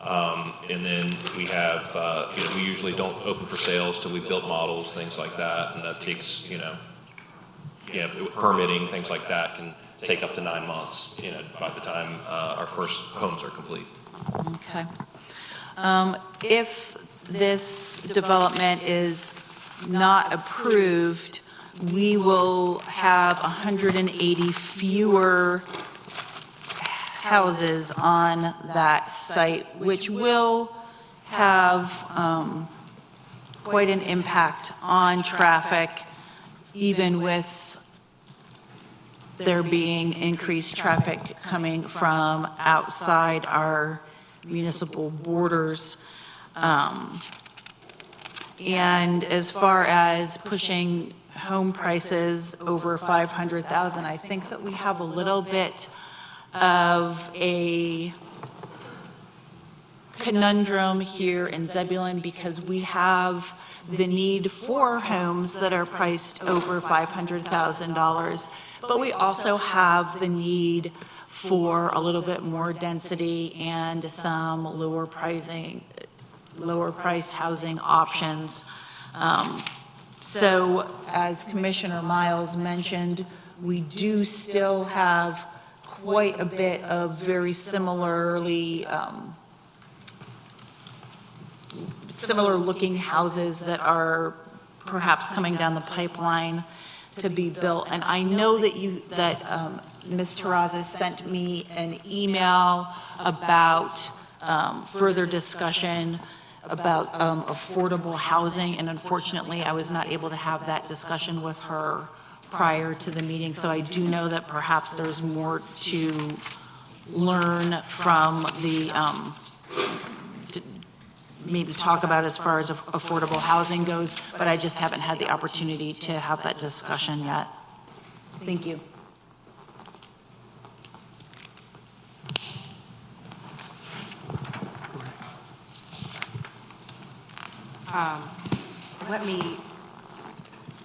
And then we have, we usually don't open for sales till we've built models, things like that. And that takes, permitting, things like that can take up to 9 months, by the time our first homes are complete. Okay. If this development is not approved, we will have 180 fewer houses on that site, which will have quite an impact on traffic, even with there being increased traffic coming from outside our municipal borders. And as far as pushing home prices over $500,000, I think that we have a little bit of a conundrum here in Zebulon, because we have the need for homes that are priced over $500,000, but we also have the need for a little bit more density and some lower priced housing options. So as Commissioner Miles mentioned, we do still have quite a bit of very similar looking houses that are perhaps coming down the pipeline to be built. And I know that Ms. Terrazas sent me an email about further discussion about affordable housing, and unfortunately I was not able to have that discussion with her prior to the meeting. So I do know that perhaps there's more to learn from maybe talk about as far as affordable housing goes, but I just haven't had the opportunity to have that discussion yet. Thank you. Let me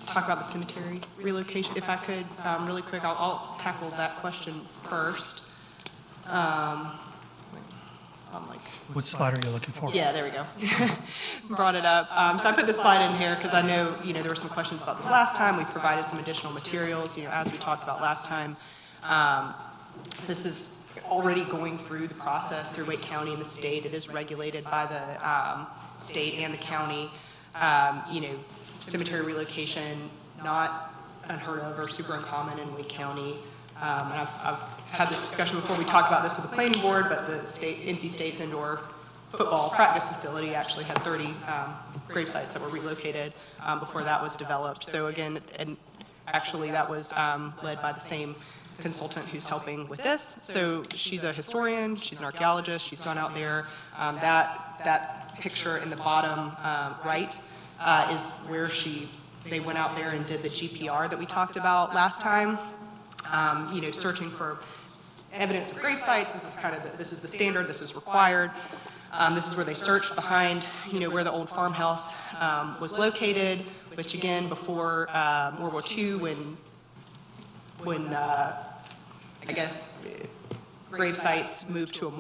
talk about the cemetery relocation, if I could, really quick. I'll tackle that question first. I'm like What slide are you looking for? Yeah, there we go. Brought it up. So I put this slide in here because I know, there were some questions about this last time. We provided some additional materials, as we talked about last time. This is already going through the process through Wake County and the state. It is regulated by the state and the county. Cemetery relocation, not unheard of or super uncommon in Wake County. And I've had this discussion before. We talked about this with the planning board, but the NC State's indoor football practice facility actually had 30 grave sites that were relocated before that was developed. So again, and actually that was led by the same consultant who's helping with this. So she's a historian, she's an archaeologist, she's gone out there. That picture in the bottom right is where they went out there and did the GPR that we talked about last time. Searching for evidence of grave sites. This is the standard, this is required. This is where they searched behind, where the old farmhouse was located, which again, before World War II, when I guess grave sites moved to a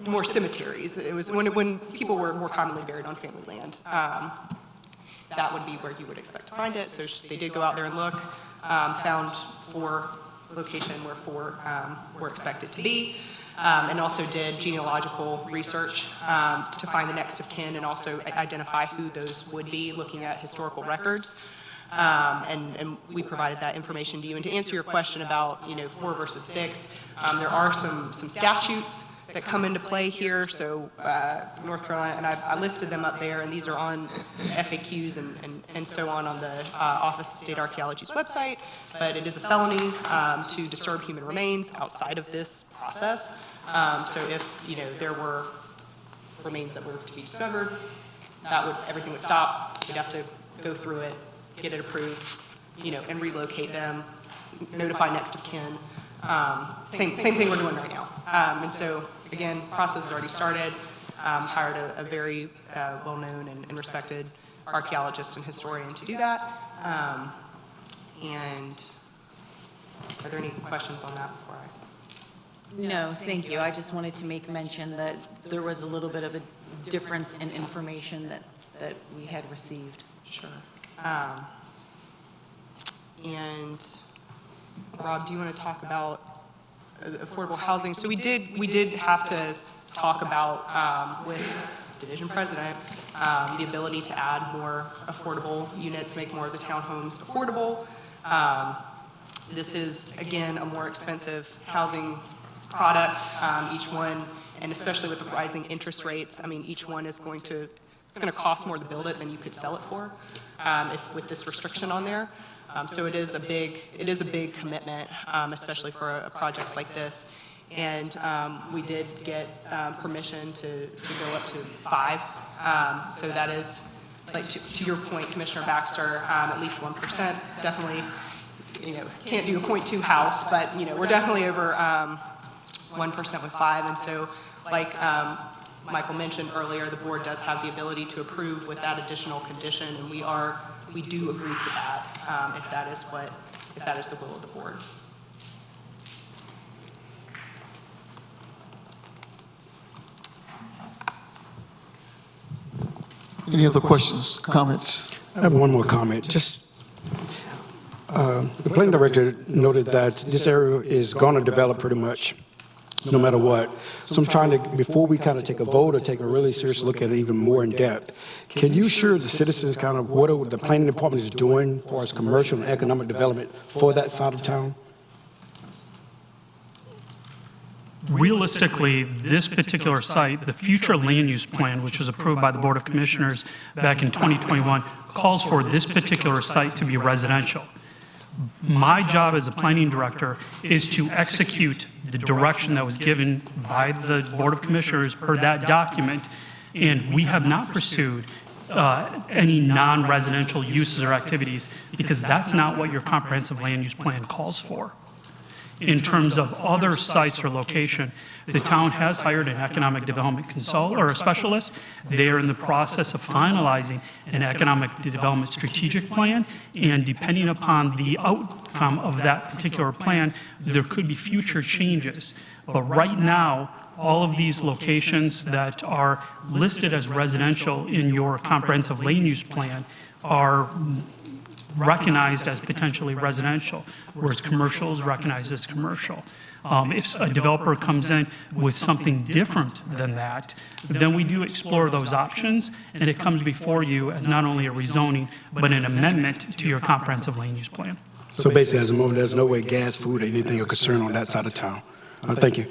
more cemeteries. It was when people were more commonly buried on family land. That would be where you would expect to find it. So they did go out there and look, found 4 location where 4 were expected to be, and also did genealogical research to find the next of kin and also identify who those would be, looking at historical records. And we provided that information to you. And to answer your question about 4 versus 6, there are some statutes that come into play here. So North Carolina, and I listed them up there, and these are on FAQs and so on the Office of State Archaeology's website. But it is a felony to disturb human remains outside of this process. So if there were remains that were to be discovered, everything would stop. We'd have to go through it, get it approved, and relocate them, notify next of kin. Same thing we're doing right now. And so, again, process has already started. Hired a very well-known and respected archaeologist and historian to do that. And are there any questions on that before I? No, thank you. I just wanted to make mention that there was a little bit of a difference in information that we had received. Sure. And Rob, do you want to talk about affordable housing? So we did have to talk about with division president the ability to add more affordable units, make more of the townhomes affordable. This is again a more expensive housing product. Each one, and especially with the rising interest rates, I mean, each one is going to cost more to build it than you could sell it for, if with this restriction on there. So it is a big commitment, especially for a project like this. And we did get permission to go up to 5. So that is, like to your point, Commissioner Baxter, at least 1%. It's definitely, can't do a 0.2 house, but we're definitely over 1% with 5. And so, like Michael mentioned earlier, the board does have the ability to approve with that additional condition, and we do agree to that if that is the will of the board. Any other questions, comments? I have one more comment. Just the planning director noted that this area is going to develop pretty much no matter what. So I'm trying to, before we kind of take a vote or take a really serious look at it even more in depth, can you assure the citizens kind of what the planning department is doing as far as commercial and economic development for that side of town? Realistically, this particular site, the future land use plan, which was approved by the Board of Commissioners back in 2021, calls for this particular site to be residential. My job as a planning director is to execute the direction that was given by the Board of Commissioners per that document, and we have not pursued any non-residential uses or activities because that's not what your comprehensive land use plan calls for. In terms of other sites or location, the town has hired an economic development consultant or a specialist. They are in the process of finalizing an economic development strategic plan, and depending upon the outcome of that particular plan, there could be future changes. But right now, all of these locations that are listed as residential in your comprehensive land use plan are recognized as potentially residential, whereas commercial is recognized as commercial. If a developer comes in with something different than that, then we do explore those options, and it comes before you as not only a rezoning, but an amendment to your comprehensive land use plan. So basically, as a moment, there's no way gas, food, or anything of concern on that side of town. Thank you.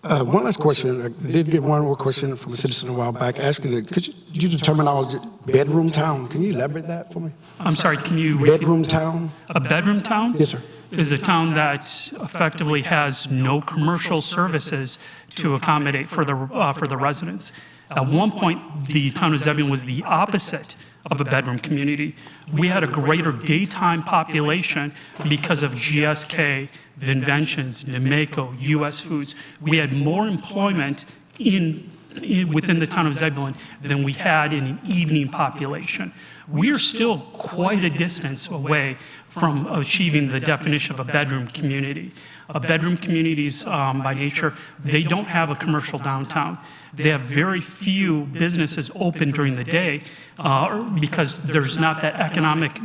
One last question. I did get one more question from a citizen a while back asking, could you use the terminology bedroom town? Can you elaborate that for me? I'm sorry, can you repeat? Bedroom town? A bedroom town? Yes, sir. Is a town that effectively has no commercial services to accommodate for the residents. At one point, the town of Zebulon was the opposite of a bedroom community. We had a greater daytime population because of GSK, Vinventions, Nameco, US Foods. We had more employment within the town of Zebulon than we had in an evening population. We are still quite a distance away from achieving the definition of a bedroom community. Bedroom communities, by nature, they don't have a commercial downtown. They have very few businesses open during the day because there's not that economic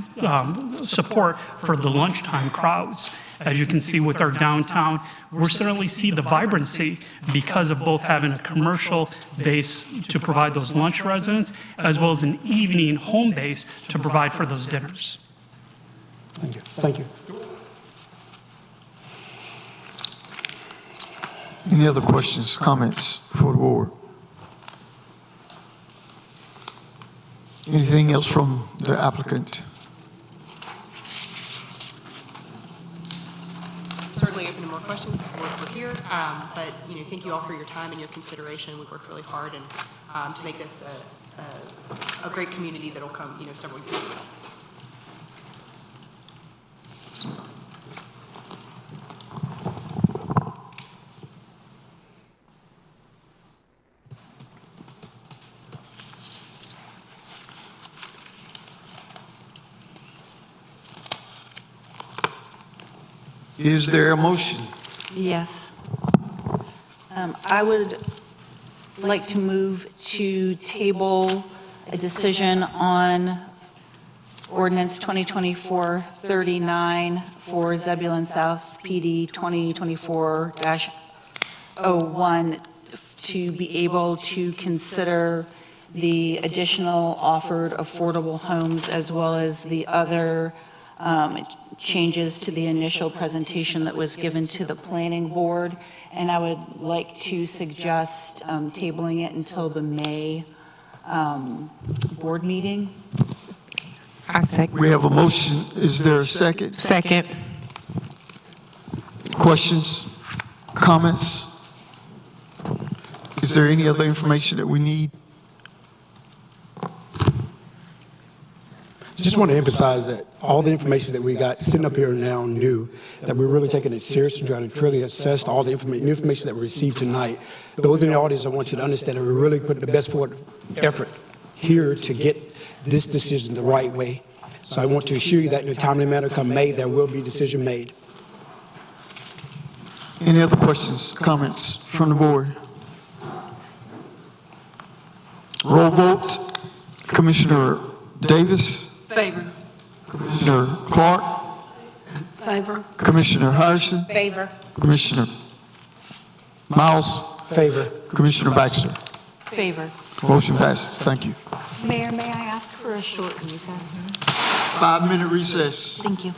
support for the lunchtime crowds. As you can see with our downtown, we're certainly see the vibrancy because of both having a commercial base to provide those lunch residents, as well as an evening home base to provide for those dinners. Thank you. Thank you. Any other questions, comments for the board? Anything else from the applicant? Certainly open to more questions if we're here, but thank you all for your time and your consideration. We worked really hard and to make this a great community that will come several years from now. Is there a motion? Yes. I would like to move to table a decision on ordinance 2024-39 for Zebulon South PD 2024-01 to be able to consider the additional offered affordable homes as well as the other changes to the initial presentation that was given to the planning board. And I would like to suggest tabling it until the May board meeting. I second. We have a motion. Is there a second? Second. Questions? Comments? Is there any other information that we need? Just want to emphasize that all the information that we got sitting up here now knew that we're really taking it serious and trying to truly assess all the information that we received tonight. Those in the audience, I want you to understand that we're really putting the best forward effort here to get this decision the right way. So I want to assure you that in a timely manner come May, there will be a decision made. Any other questions, comments from the board? Roll vote. Commissioner Davis? Favor. Commissioner Clark? Favor. Commissioner Harrison? Favor. Commissioner Miles? Favor. Commissioner Baxter? Favor. Motion passes. Thank you. Mayor, may I ask for a short recess? 5-minute recess. Thank you.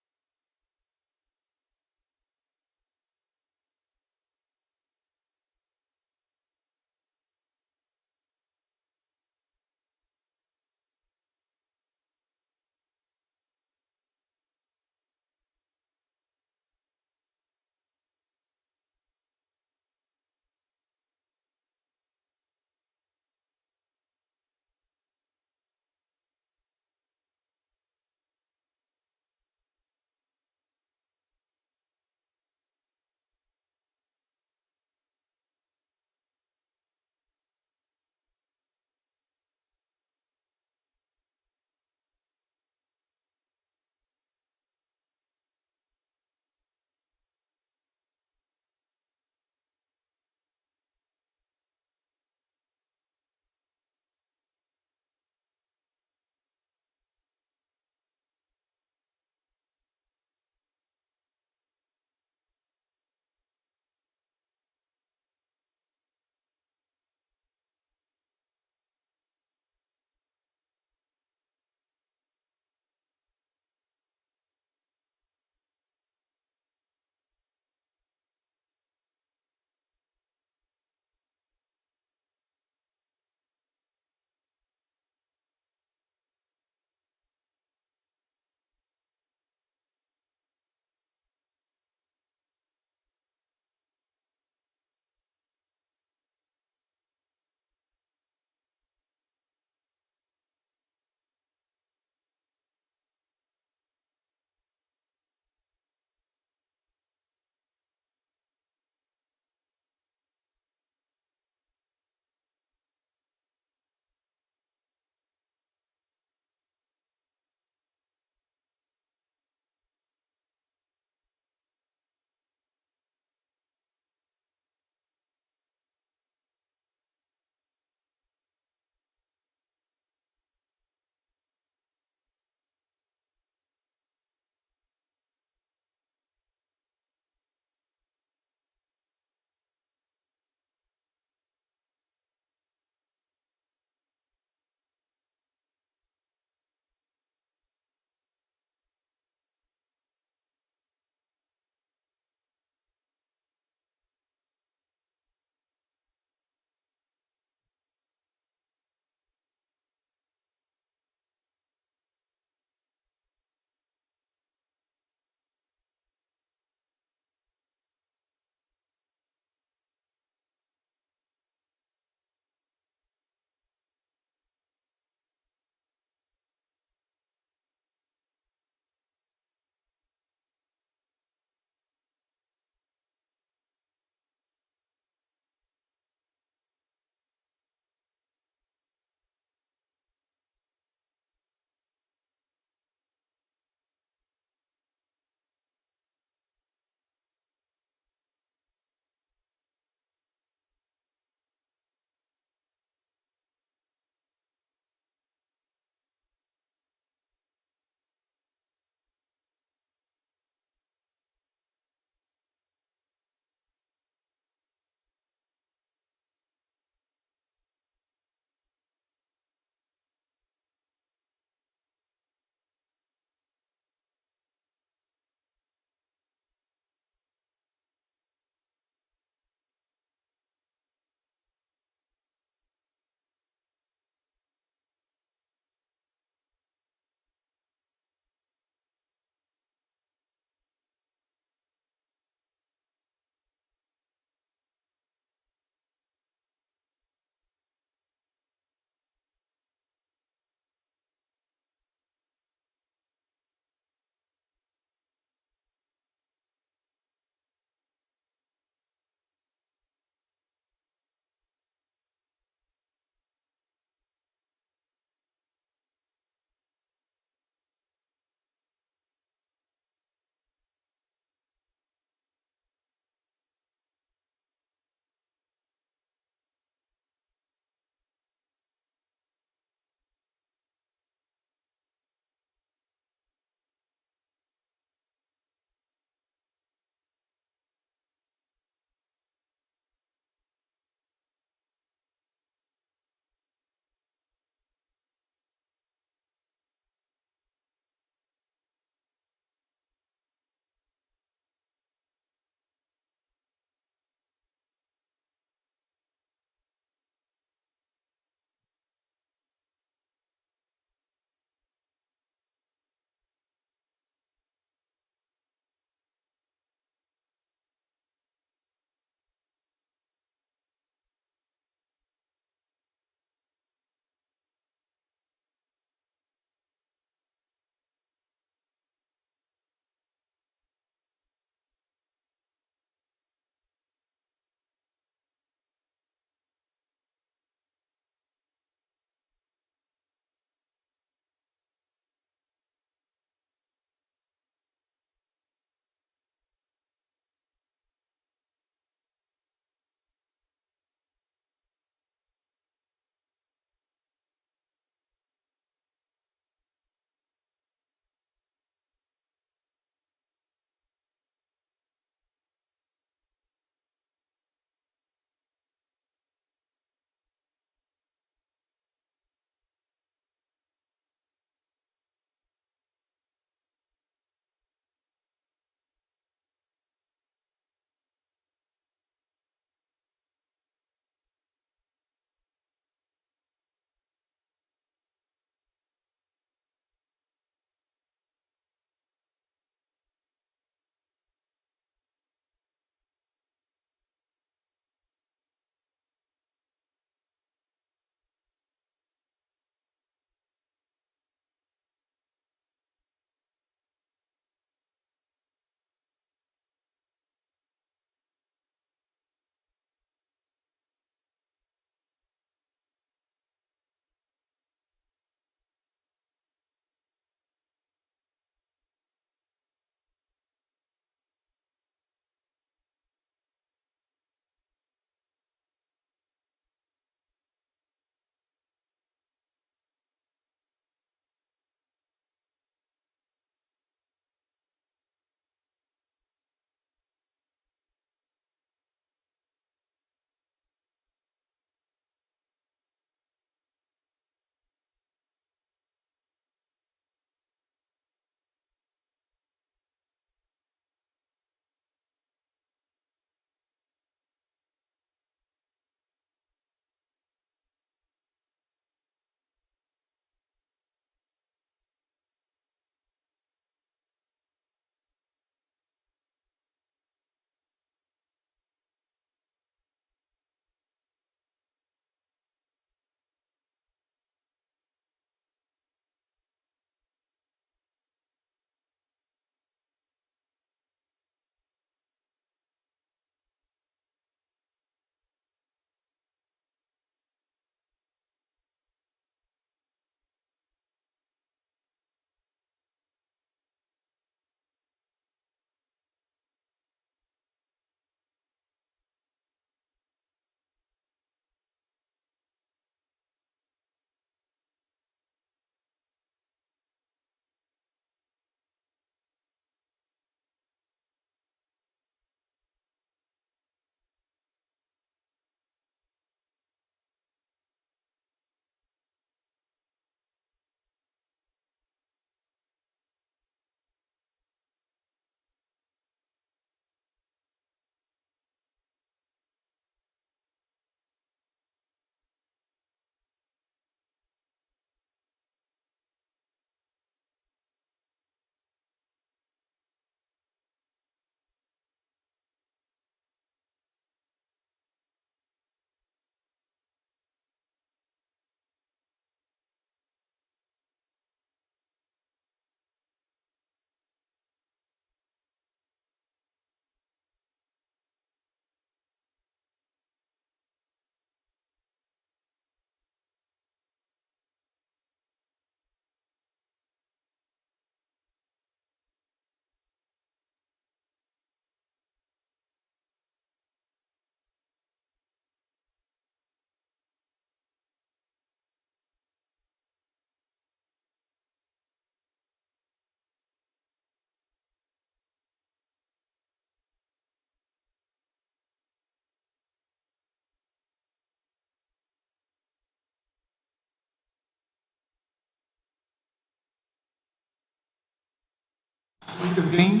reconvene.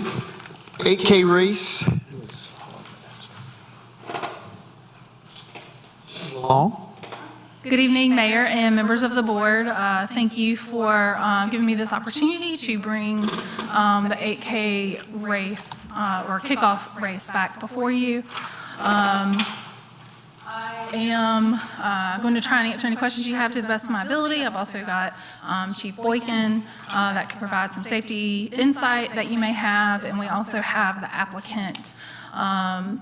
8K race. Long. Good evening, Mayor and members of the board. Thank you for giving me this opportunity to bring the 8K race or kickoff race back before you. I am going to try and answer any questions you have to the best of my ability. I've also got Chief Boykin that can provide some safety insight that you may have, and we also have the applicant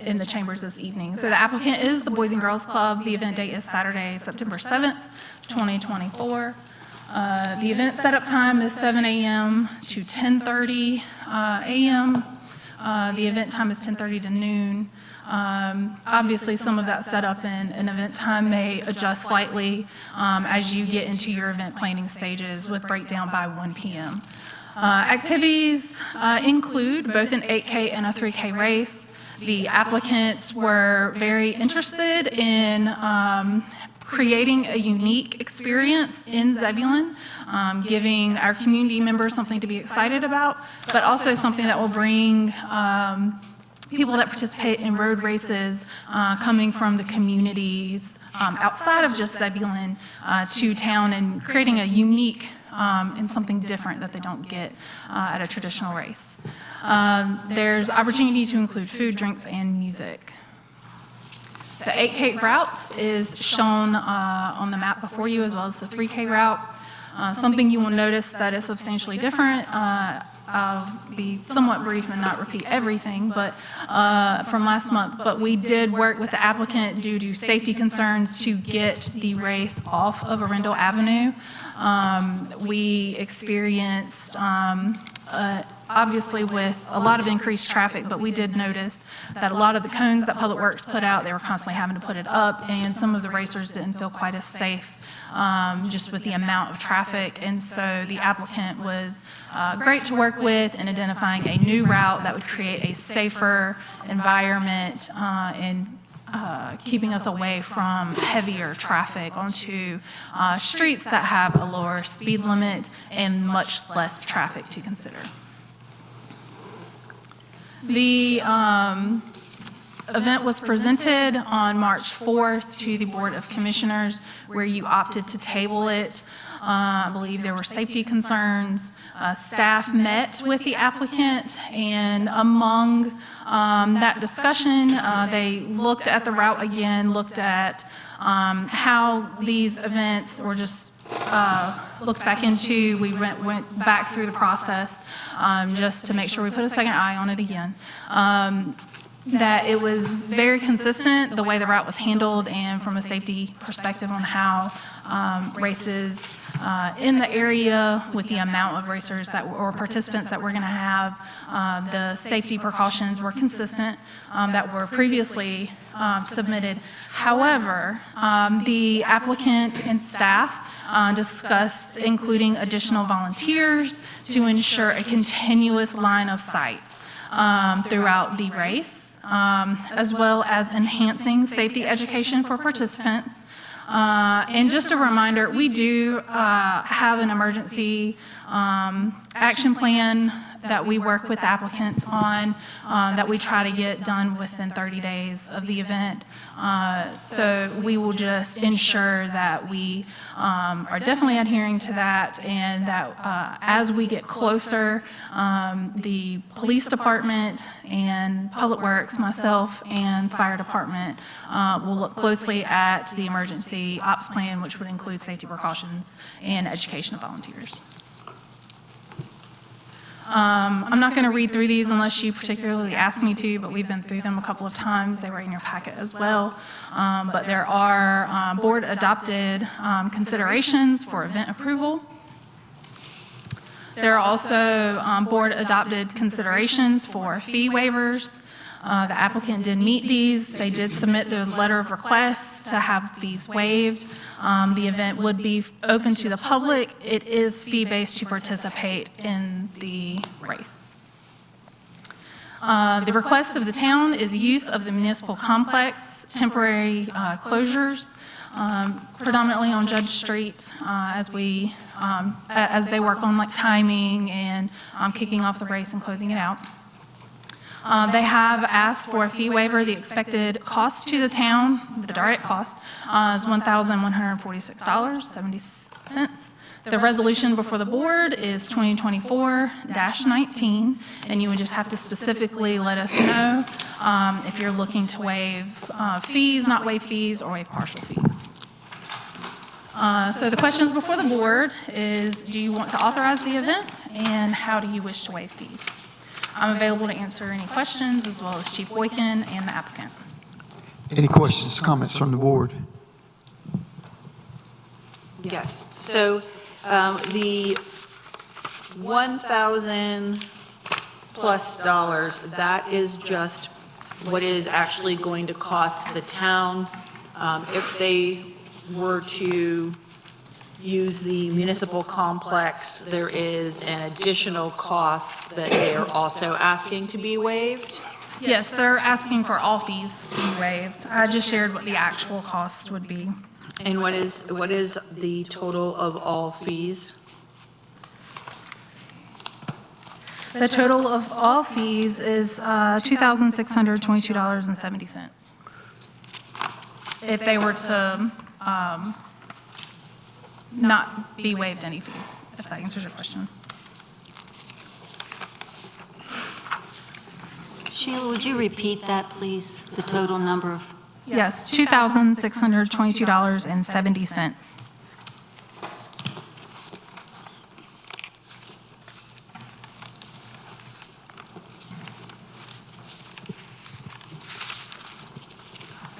in the chambers this evening. So the applicant is the Boys and Girls Club. The event date is Saturday, September 7th, 2024. The event setup time is 7 a.m. to 10:30 a.m. The event time is 10:30 to noon. Obviously, some of that setup and event time may adjust slightly as you get into your event planning stages with breakdown by 1 p.m. Activities include both an 8K and a 3K race. The applicants were very interested in creating a unique experience in Zebulon, giving our community members something to be excited about, but also something that will bring people that participate in road races coming from the communities outside of just Zebulon to town and creating a unique and something different that they don't get at a traditional race. There's opportunity to include food, drinks, and music. The 8K route is shown on the map before you, as well as the 3K route. Something you will notice that is substantially different. I'll be somewhat brief and not repeat everything, but from last month. But we did work with the applicant due to safety concerns to get the race off of Arundel Avenue. We experienced, obviously with a lot of increased traffic, but we did notice that a lot of the cones that Public Works put out, they were constantly having to put it up, and some of the racers didn't feel quite as safe just with the amount of traffic. And so the applicant was great to work with in identifying a new route that would create a safer environment and keeping us away from heavier traffic onto streets that have a lower speed limit and much less traffic to consider. The event was presented on March 4th to the Board of Commissioners, where you opted to table it. I believe there were safety concerns. Staff met with the applicant, and among that discussion, they looked at the route again, looked at how these events were just looked back into. We went back through the process just to make sure we put a second eye on it again. That it was very consistent, the way the route was handled, and from a safety perspective on how races in the area with the amount of racers that or participants that we're going to have, the safety precautions were consistent that were previously submitted. However, the applicant and staff discussed including additional volunteers to ensure a continuous line of sight throughout the race, as well as enhancing safety education for participants. And just a reminder, we do have an emergency action plan that we work with applicants on, that we try to get done within 30 days of the event. So we will just ensure that we are definitely adhering to that, and that as we get closer, the police department and Public Works, myself, and fire department will look closely at the emergency ops plan, which would include safety precautions and education of volunteers. I'm not going to read through these unless you particularly ask me to, but we've been through them a couple of times. They were in your packet as well. But there are board-adopted considerations for event approval. There are also board-adopted considerations for fee waivers. The applicant did meet these. They did submit the letter of request to have fees waived. The event would be open to the public. It is fee-based to participate in the race. The request of the town is use of the municipal complex, temporary closures. predominantly on Judge Street, as they work on like timing and kicking off the race and closing it out. They have asked for a fee waiver. The expected cost to the town, the direct cost, is $1,146.70. The resolution before the board is 2024-19, and you would just have to specifically let us know if you're looking to waive fees, not waive fees, or waive partial fees. So the questions before the board is, do you want to authorize the event, and how do you wish to waive fees? I'm available to answer any questions, as well as Chief Boykin and the applicant. Any questions, comments from the board? Yes, so the $1,000 plus, that is just what is actually going to cost the town if they were to use the municipal complex. There is an additional cost that they are also asking to be waived. Yes, they're asking for all fees to be waived. I just shared what the actual cost would be. And what is the total of all fees? The total of all fees is $2,622.70. If they were to not be waived any fees, if that answers your question. Sheila, would you repeat that, please? The total number of... Yes, $2,622.70.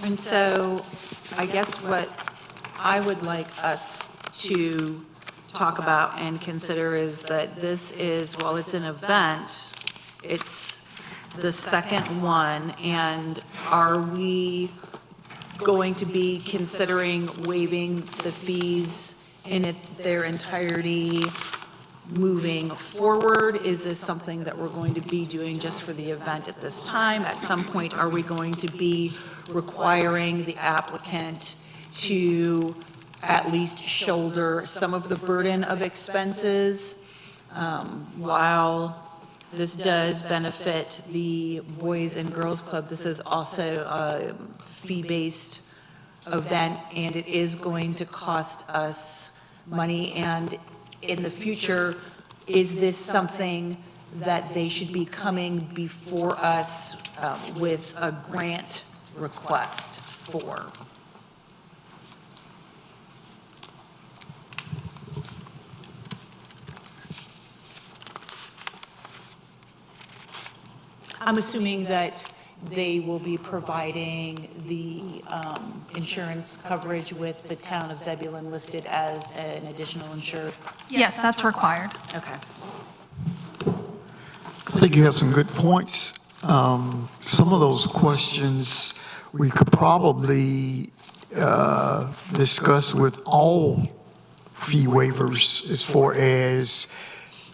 And so I guess what I would like us to talk about and consider is that this is, while it's an event, it's the second one, and are we going to be considering waiving the fees in their entirety moving forward? Is this something that we're going to be doing just for the event at this time? At some point, are we going to be requiring the applicant to at least shoulder some of the burden of expenses? While this does benefit the Boys and Girls Club, this is also a fee-based event, and it is going to cost us money. And in the future, is this something that they should be coming before us with a grant request for? I'm assuming that they will be providing the insurance coverage with the town of Zebulon listed as an additional insured? Yes, that's required. Okay. I think you have some good points. Some of those questions we could probably discuss with all fee waivers as far as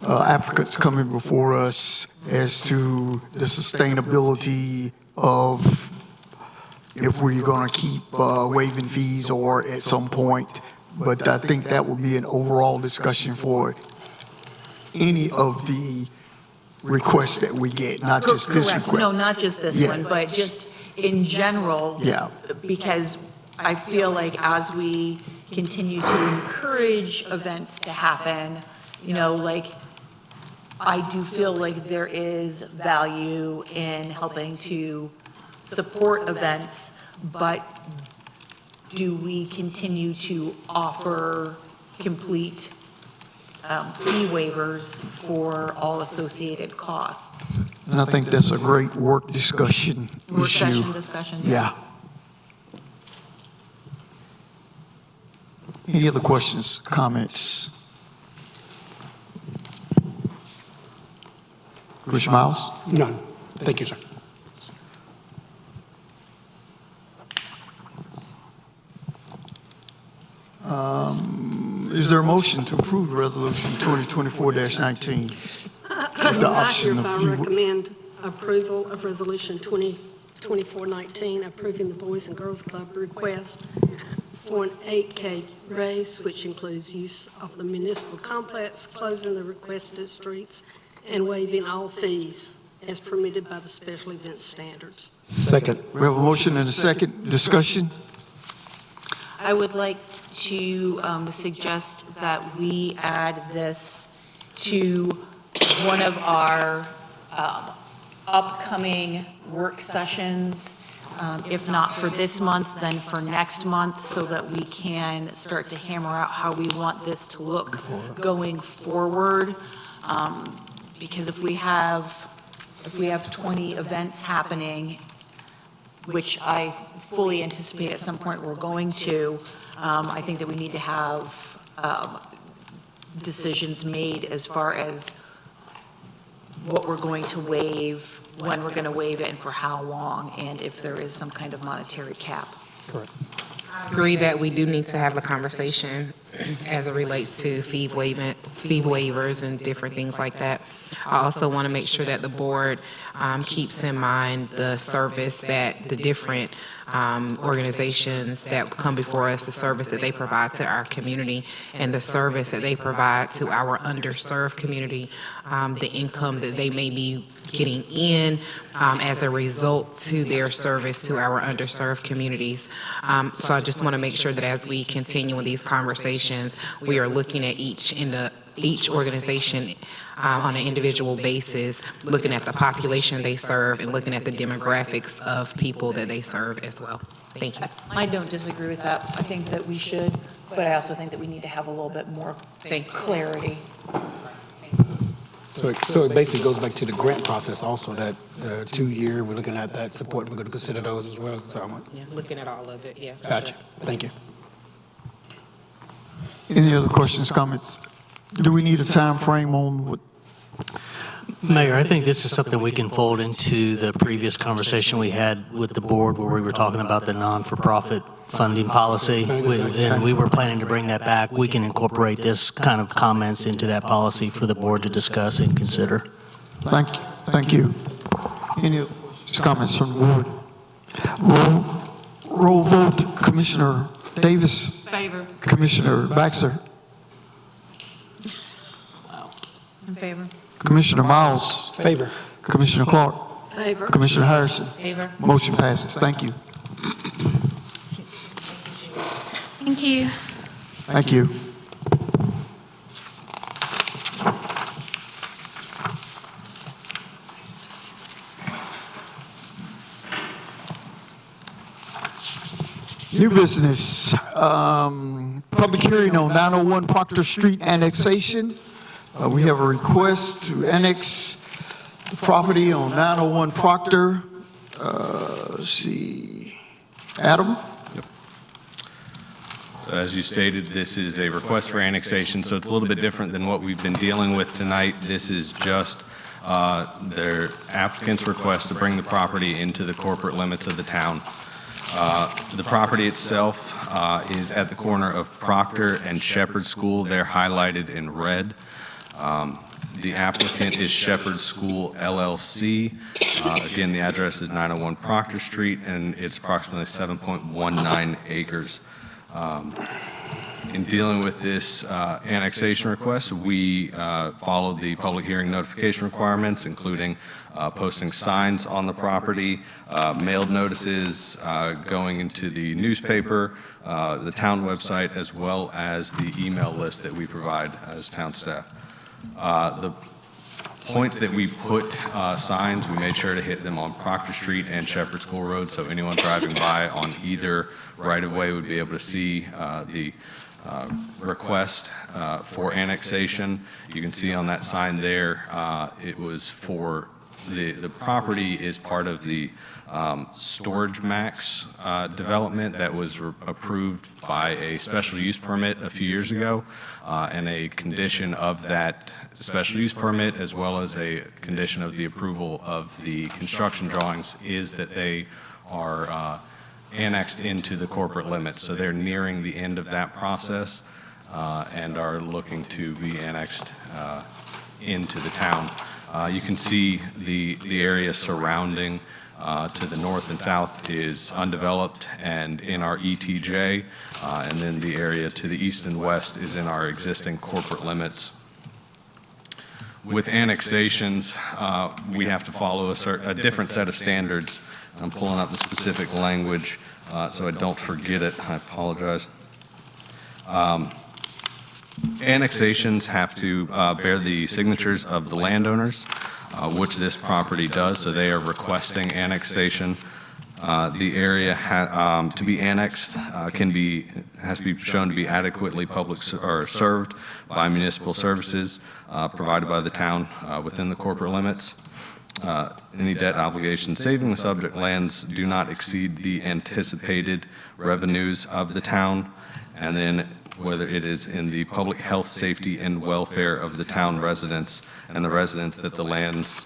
applicants coming before us as to the sustainability of if we're going to keep waiving fees or at some point. But I think that will be an overall discussion for any of the requests that we get, not just this Correct. request. No, not just this one, but just in general. Yeah. Because I feel like as we continue to encourage events to happen, you know, like, I do feel like there is value in helping to support events, but do we continue to offer complete fee waivers for all associated costs? And I think that's a great work discussion issue. Work session discussion? Yeah. Any other questions, comments? Commissioner Miles? None. Thank you, sir. Is there a motion to approve Resolution 2024-19? With the option of I fee- recommend approval of Resolution 2024-19, approving the Boys and Girls Club request for an 8K race, which includes use of the municipal complex, closing the requested streets, and waiving all fees as permitted by the special event standards. Second. We have a motion and a second. Discussion? I would like to suggest that we add this to one of our upcoming work sessions, if not for this month, then for next month, so that we can start to hammer out how we want this to look going forward. Because if we have 20 events happening, which I fully anticipate at some point we're going to, I think that we need to have decisions made as far as what we're going to waive, when we're going to waive it, and for how long, and if there is some kind of monetary cap. Correct. I agree that we do need to have a conversation as it relates to fee waivers and different things like that. I also want to make sure that the board keeps in mind the service that the different organizations that come before us, the service that they provide to our community and the service that they provide to our underserved community, the income that they may be getting in as a result to their service to our underserved communities. So I just want to make sure that as we continue in these conversations, we are looking at each organization on an individual basis, looking at the population they serve and looking at the demographics of people that they serve as well. Thank you. I don't disagree with that. I think that we should, but I also think that we need to have a little bit more clarity. So it basically goes back to the grant process also, that the 2-year, we're looking at that support, we're going to consider those as well. So Yeah, looking at all of it, yeah. gotcha. Thank you. Any other questions, comments? Do we need a time frame on what? Mayor, I think this is something we can fold into the previous conversation we had with the board where we were talking about the non-for-profit funding policy. And we were planning to bring that back. We can incorporate this kind of comments into that policy for the board to discuss and consider. Thank you. Thank you. Any other questions, comments from the board? Roll vote. Commissioner Davis. Favor. Commissioner Baxter. In favor? Commissioner Miles. Favor. Commissioner Clark. Favor. Commissioner Harrison. Favor. Motion passes. Thank you. Thank you. Thank you. New business, public hearing on 901 Proctor Street annexation. We have a request to annex the property on 901 Proctor. Let's see, Adam? So as you stated, this is a request for annexation, so it's a little bit different than what we've been dealing with tonight. This is just their applicant's request to bring the property into the corporate limits of the town. The property itself is at the corner of Proctor and Shepherd School. They're highlighted in red. The applicant is Shepherd School LLC. Again, the address is 901 Proctor Street, and it's approximately 7.19 acres. In dealing with this annexation request, we followed the public hearing notification requirements, including posting signs on the property, mailed notices going into the newspaper, the town website, as well as the email list that we provide as town staff. The points that we put signs, we made sure to hit them on Proctor Street and Shepherd School Road, so anyone driving by on either right-of-way would be able to see the request for annexation. You can see on that sign there, it was for the property is part of the Storage Max development that was approved by a special use permit a few years ago, and a condition of that special use permit, as well as a condition of the approval of the construction drawings, is that they are annexed into the corporate limits. So they're nearing the end of that process and are looking to be annexed into the town. You can see the area surrounding To the north and south is undeveloped and in our ETJ, and then the area to the east and west is in our existing corporate limits. With annexations, we have to follow a different set of standards. I'm pulling up the specific language so I don't forget it. I apologize. Annexations have to bear the signatures of the landowners, which this property does, so they are requesting annexation. The area to be annexed has to be shown to be adequately served by municipal services provided by the town within the corporate limits. Any debt obligations saving the subject lands do not exceed the anticipated revenues of the town, and then whether it is in the public health, safety, and welfare of the town residents and the residents that the lands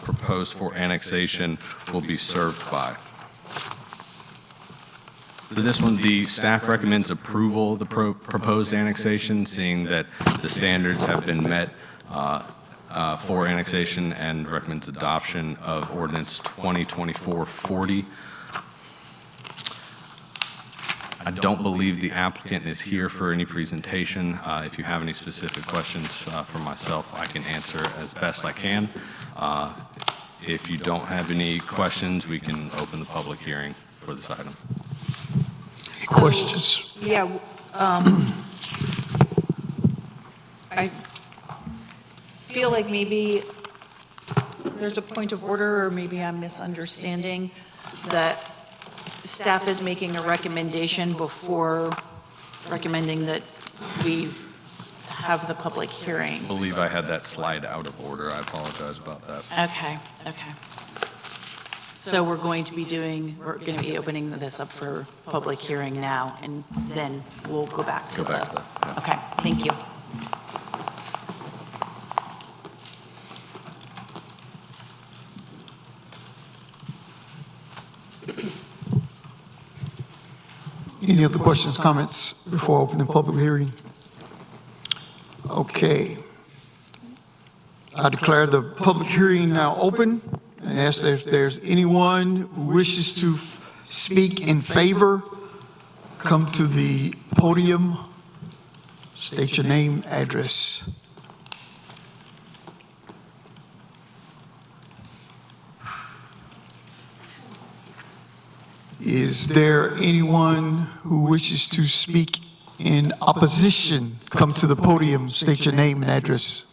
proposed for annexation will be served by. For this one, the staff recommends approval of the proposed annexation, seeing that the standards have been met for annexation, and recommends adoption of ordinance 2024-40. I don't believe the applicant is here for any presentation. If you have any specific questions for myself, I can answer as best I can. If you don't have any questions, we can open the public hearing for this item. Questions? Yeah, I feel like maybe there's a point of order, or maybe I'm misunderstanding, that staff is making a recommendation before recommending that we have the public hearing. I believe I had that slide out of order. I apologize about that. Okay. So we're going to be opening this up for public hearing now, and then we'll go back to that. Yeah. Okay, thank you. Any other questions, comments before opening public hearing? Okay. I declare the public hearing now open and ask if there's anyone who wishes to speak in favor, come to the podium, state your name, address. Is there anyone who wishes to speak in opposition? Come to the podium, state your name and address.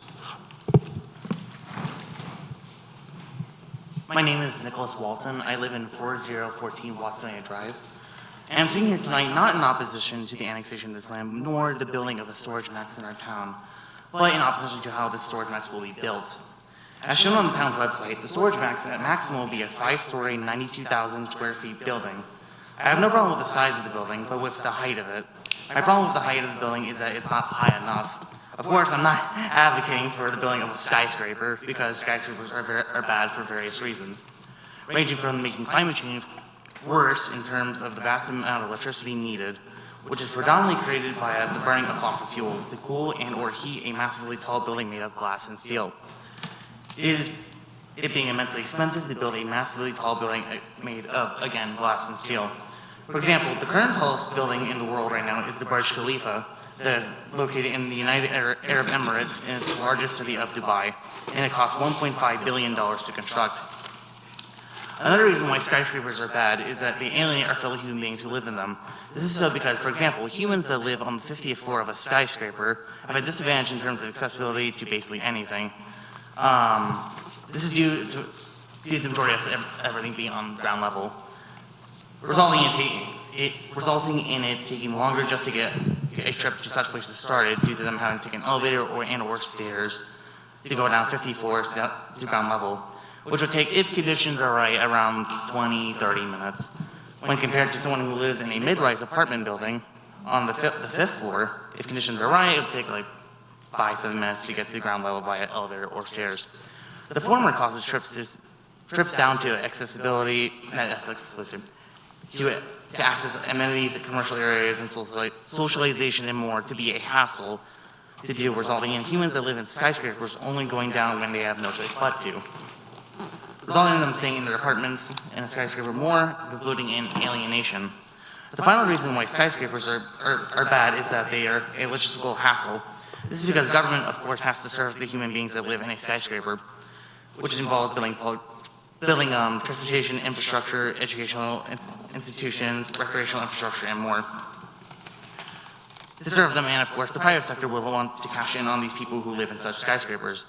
My name is Nicholas Walton. I live in 4014 Watsonia Drive. And I'm sitting here tonight not in opposition to the annexation of this land, nor the building of a storage max in our town, but in opposition to how this storage max will be built. As shown on the town's website, the storage max at maximum will be a 5-story, 92,000 square feet building. I have no problem with the size of the building, but with the height of it. My problem with the height of the building is that it's not high enough. Of course, I'm not advocating for the building of a skyscraper, because skyscrapers are bad for various reasons, ranging from making climate change worse in terms of the vast amount of electricity needed, which is predominantly created via the burning of fossil fuels to cool and or heat a massively tall building made of glass and steel. It being immensely expensive to build a massively tall building made of, again, glass and steel. For example, the current tallest building in the world right now is the Burj Khalifa, that is located in the United Arab Emirates in its largest city of Dubai, and it costs $1.5 billion to construct. Another reason why skyscrapers are bad is that they alienate our fellow human beings who live in them. This is so because, for example, humans that live on the 50th floor of a skyscraper have a disadvantage in terms of accessibility to basically anything. This is due to the majority of everything being on ground level, resulting in it taking longer just to get a trip to such places started due to them having to take an elevator or stairs to go down 50 floors to ground level, which would take, if conditions are right, around 20-30 minutes. When compared to someone who lives in a mid-rise apartment building on the fifth floor, if conditions are right, it would take like 5-7 minutes to get to the ground level via elevator or stairs. The former causes trips down to accessibility, to access amenities at commercial areas and socialization and more to be a hassle to do, resulting in humans that live in skyscrapers only going down when they have no choice but to. resulting in them staying in their apartments in a skyscraper more, including in alienation. The final reason why skyscrapers are bad is that they are a logistical hassle. This is because government, of course, has to service the human beings that live in a skyscraper, which involves building transportation, infrastructure, educational institutions, recreational infrastructure, and more. To serve them, and of course, the private sector will want to cash in on these people who live in such skyscrapers,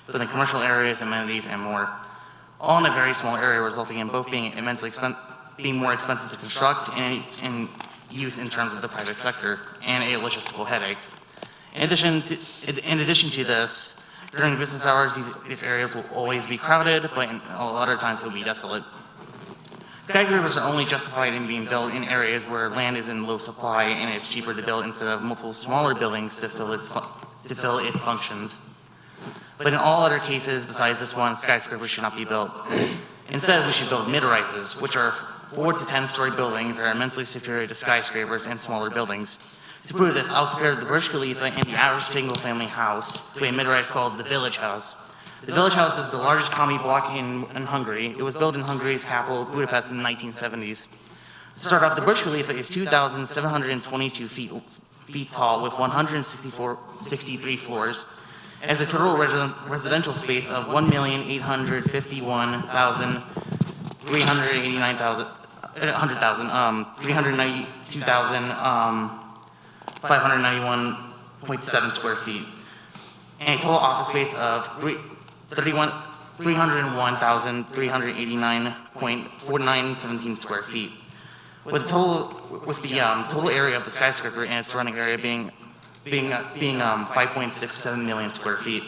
building commercial areas, amenities, and more, all in a very small area, resulting in both being being more expensive to construct and use in terms of the private sector, and a logistical headache. In addition to this, during business hours, these areas will always be crowded, but a lot of times it will be desolate. Skyscrapers are only justified in being built in areas where land is in low supply and it's cheaper to build instead of multiple smaller buildings to fill its functions. But in all other cases besides this one, skyscrapers should not be built. Instead, we should build mid-rises, which are 4 to 10-story buildings that are immensely superior to skyscrapers and smaller buildings. To prove this, I'll compare the Burj Khalifa and the average single-family house to a mid-rise called the Village House. The Village House is the largest commune block in Hungary. It was built in Hungary's capital, Budapest, in the 1970s. To start off, the Burj Khalifa is 2,722 feet tall with 163 floors. It has a total residential space of 392,591.7 square feet, and a total office space of 301,389.4917 square feet, with the total area of the skyscraper and its surrounding area being 5.67 million square feet.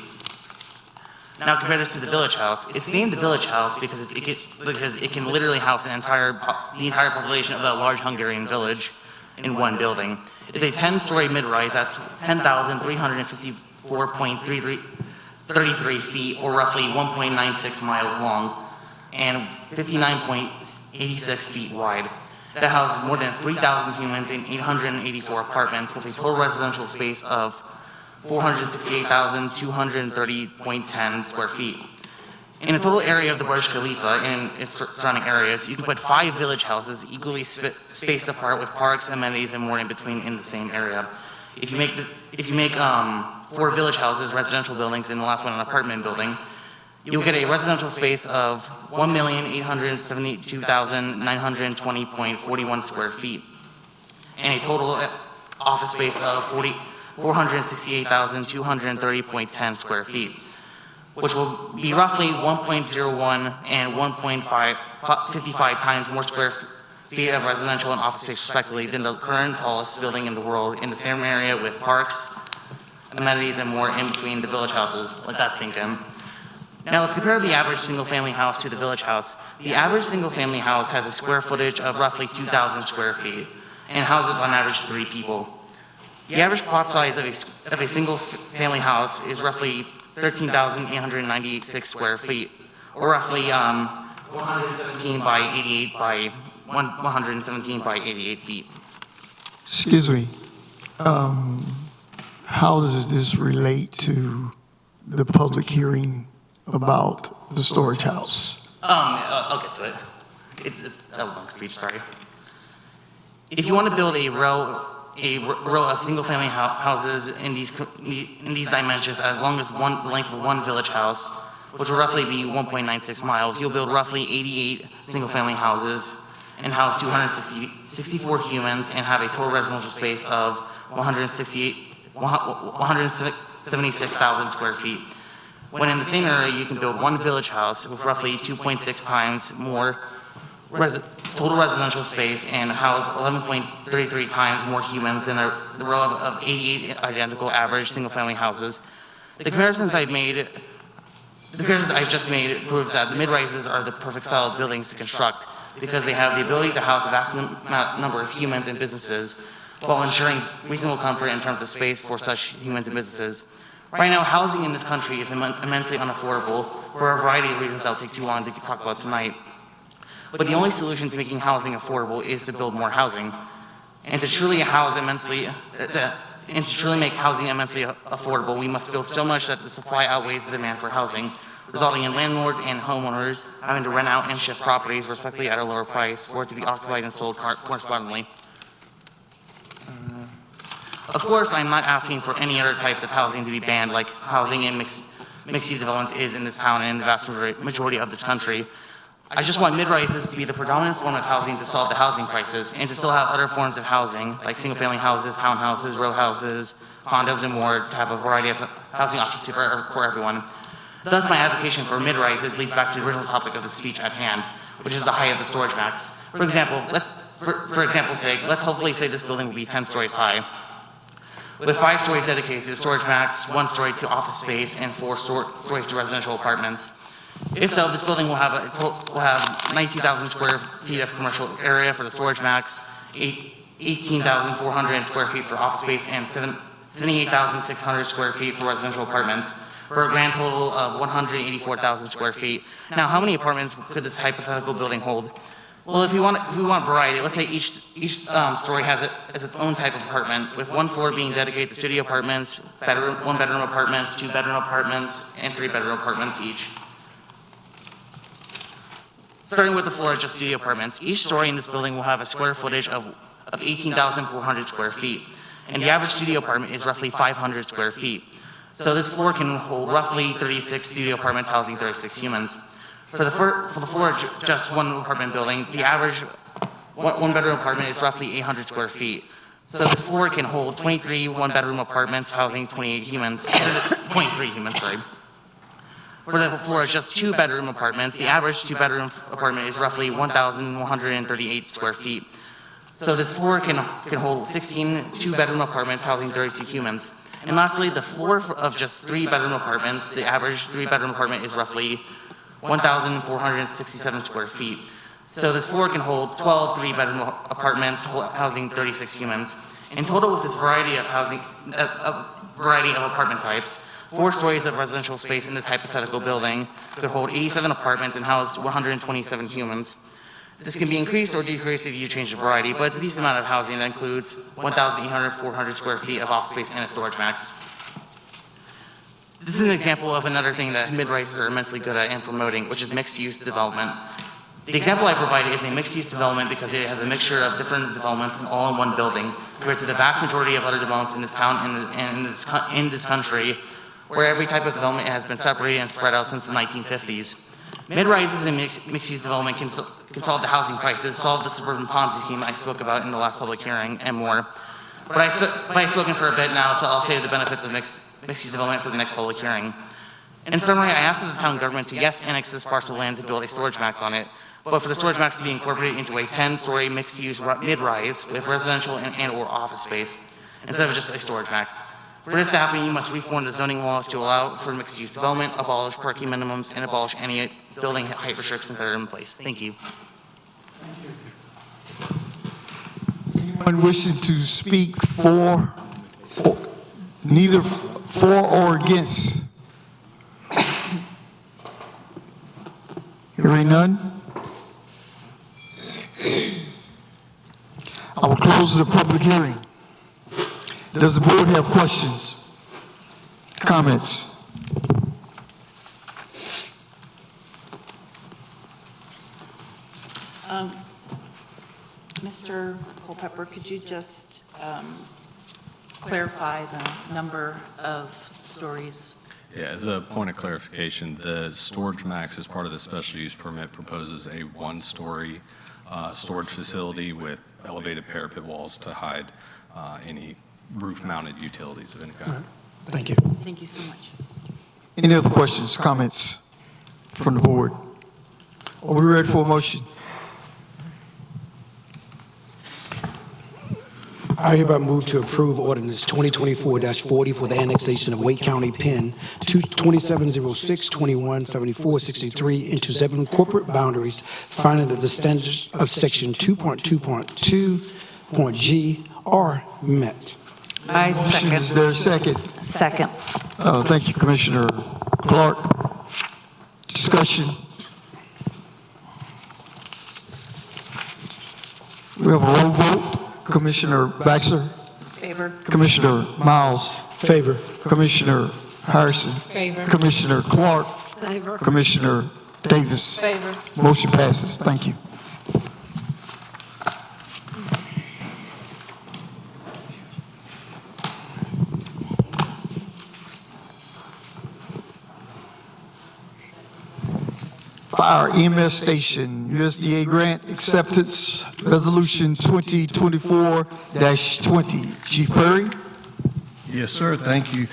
Now compare this to the Village House. It's named the Village House because it can literally house the entire population of a large Hungarian village in one building. It's a 10-story mid-rise that's 10,354.33 feet, or roughly 1.96 miles long, and 59.86 feet wide. That houses more than 3,000 humans in 884 apartments with a total residential space of 468,230.10 square feet. In the total area of the Burj Khalifa and its surrounding areas, you can put 5 village houses equally spaced apart with parks, amenities, and more in between in the same area. If you make 4 village houses, residential buildings, and the last one an apartment building, you'll get a residential space of 1,872,920.41 square feet, and a total office space of 468,230.10 square feet, which will be roughly 1.01 and 1.55 times more square feet of residential and office space respectively than the current tallest building in the world in the same area with parks, amenities, and more in between the village houses. Let that sink in. Now let's compare the average single-family house to the Village House. The average single-family house has a square footage of roughly 2,000 square feet and houses on average 3 people. The average plot size of a single-family house is roughly 13,896 square feet, or roughly 117 by 88 feet. Excuse me. How does this relate to the public hearing about the storage house? I'll get to it. It's a long speech, sorry. If you want to build a row of single-family houses in these dimensions, as long as the length of one village house, which will roughly be 1.96 miles, you'll build roughly 88 single-family houses and house 264 humans and have a total residential space of 176,000 square feet. When in the same area, you can build one village house with roughly 2.6 times more total residential space and house 11.33 times more humans than the row of 88 identical average single-family houses. The comparisons I just made proves that the mid-rises are the perfect style of buildings to construct because they have the ability to house a vast number of humans and businesses while ensuring reasonable comfort in terms of space for such humans and businesses. Right now, housing in this country is immensely unaffordable for a variety of reasons that will take too long to talk about tonight. But the only solution to making housing affordable is to build more housing. And to truly make housing immensely affordable, we must build so much that the supply outweighs the demand for housing. resulting in landlords and homeowners having to rent out and shift properties respectively at a lower price, or to be occupied and sold correspondingly. Of course, I'm not asking for any other types of housing to be banned, like housing in mixed-use developments is in this town and in the vast majority of this country. I just want mid-rises to be the predominant form of housing to solve the housing crisis, and to still have other forms of housing, like single-family houses, townhouses, row houses, condos, and more, to have a variety of housing options for everyone. Thus, my advocation for mid-rises leads back to the original topic of the speech at hand, which is the height of the storage max. For example's sake, let's hopefully say this building will be 10 stories high, with 5 stories dedicated to the storage max, 1 story to office space, and 4 stories to residential apartments. If so, this building will have 92,000 square feet of commercial area for the storage max, 18,400 square feet for office space, and 78,600 square feet for residential apartments, for a grand total of 184,000 square feet. Now, how many apartments could this hypothetical building hold? Well, if we want variety, let's say each story has its own type of apartment, with 1 floor being dedicated to studio apartments, 1-bedroom apartments, 2-bedroom apartments, and 3-bedroom apartments each. Starting with the floor of just studio apartments, each story in this building will have a square footage of 18,400 square feet, and the average studio apartment is roughly 500 square feet. So this floor can hold roughly 36 studio apartments housing 36 humans. For the floor of just one apartment building, the average 1-bedroom apartment is roughly 800 square feet. So this floor can hold 23 1-bedroom apartments housing 23 humans, sorry. For the floor of just 2-bedroom apartments, the average 2-bedroom apartment is roughly 1,138 square feet. So this floor can hold 16 2-bedroom apartments housing 32 humans. And lastly, the floor of just 3-bedroom apartments, the average 3-bedroom apartment is roughly 1,467 square feet. So this floor can hold 12 3-bedroom apartments housing 36 humans. In total, with this variety of apartment types, 4 stories of residential space in this hypothetical building could hold 87 apartments and house 127 humans. This can be increased or decreased if you change the variety, but it's a decent amount of housing that includes 1,400 square feet of office space and a storage max. This is an example of another thing that mid-rises are immensely good at and promoting, which is mixed-use development. The example I provide is a mixed-use development because it has a mixture of different developments all in one building, compared to the vast majority of other developments in this town and in this country, where every type of development has been separated and spread out since the 1950s. Mid-rises and mixed-use development can solve the housing crisis, solve the suburban Ponzi scheme I spoke about in the last public hearing, and more. But I've spoken for a bit now, so I'll save the benefits of mixed-use development for the next public hearing. In summary, I asked the town government to, yes, annex this parcel of land to build a storage max on it, but for the storage max to be incorporated into a 10-story mixed-use mid-rise with residential and/or office space, instead of just a storage max. For this to happen, you must reform the zoning laws to allow for mixed-use development, abolish parking minimums, and abolish any building height restrictions that are in place. Thank you. Anyone wishing to speak neither for or against? Hearing none? I will close the public hearing. Does the board have questions, comments? Mr. Culpepper, could you just clarify the number of stories? Yeah, as a point of clarification, the storage max as part of the special use permit proposes a 1-story storage facility with elevated parapet walls to hide any roof-mounted utilities of any kind. Thank you. Thank you so much. Any other questions, comments from the board? Are we ready for a motion? I hereby move to approve ordinance 2024-40 for the annexation of Wake County Pen 2706-2174-63 into Zebulon corporate boundaries, finding that the standards of section 2.2.2.g are met. I second. Is there a second? Second. Thank you, Commissioner Clark. Discussion. We have a roll vote. Commissioner Baxter? Favor. Commissioner Miles? Favor. Commissioner Harrison? Favor. Commissioner Clark? Favor. Commissioner Davis. Favor. Motion passes. Thank you. Fire EMS Station, USDA Grant Acceptance, Resolution 2024-20. Chief Perry? Yes, sir, thank you.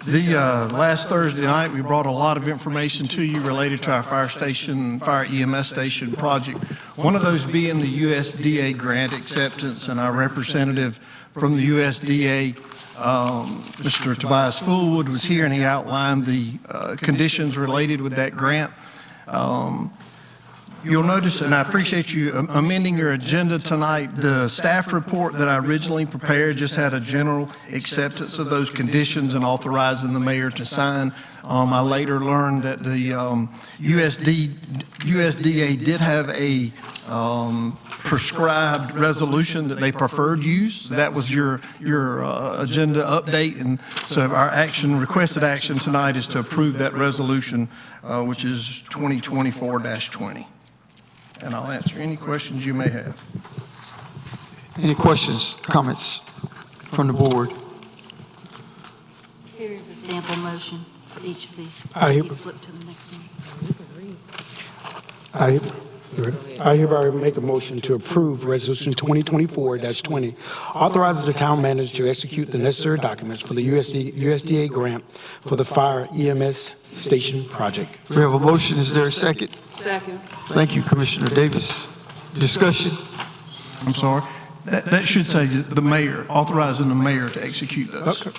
The last Thursday night, we brought a lot of information to you related to our fire station, fire EMS station project. One of those being the USDA grant acceptance, and our representative from the USDA, Mr. Tobias Fullwood, was here, and he outlined the conditions related with that grant. You'll notice, and I appreciate you amending your agenda tonight, the staff report that I originally prepared just had a general acceptance of those conditions and authorizing the mayor to sign. I later learned that the USDA did have a prescribed resolution that they preferred use. That was your agenda update, and so our requested action tonight is to approve that resolution, which is 2024-20. And I'll answer any questions you may have. Any questions, comments from the board? Here's a sample motion for each of these. I Flip to the next one. I hereby make a motion to approve Resolution 2024-20, authorizing the town manager to execute the necessary documents for the USDA grant for the fire EMS station project. We have a motion. Is there a second? Second. Thank you, Commissioner Davis. Discussion? I'm sorry. That should say the mayor, authorizing the mayor to execute those. Okay.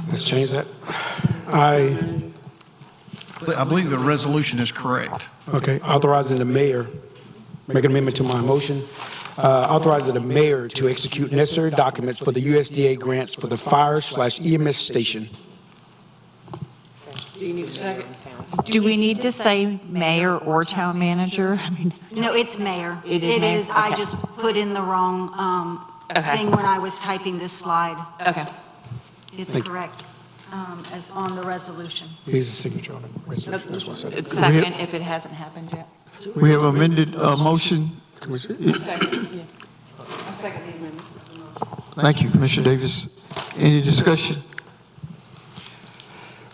Let's change that. I believe the resolution is correct. Okay, authorizing the mayor, make an amendment to my motion, authorizing the mayor to execute necessary documents for the USDA grants for the fire/EMS station. Do you need a second? Do we need to say mayor or town manager? I mean, No, it's mayor. It is mayor? I Okay. just put in the wrong Okay. thing when I was typing this slide. okay. It's Thank you. correct, as on the resolution. Here's the signature on the resolution. That's what I said. Second, if it hasn't happened yet. We have amended motion. Second, yeah. I second the amendment. Thank you, Commissioner Davis. Any discussion?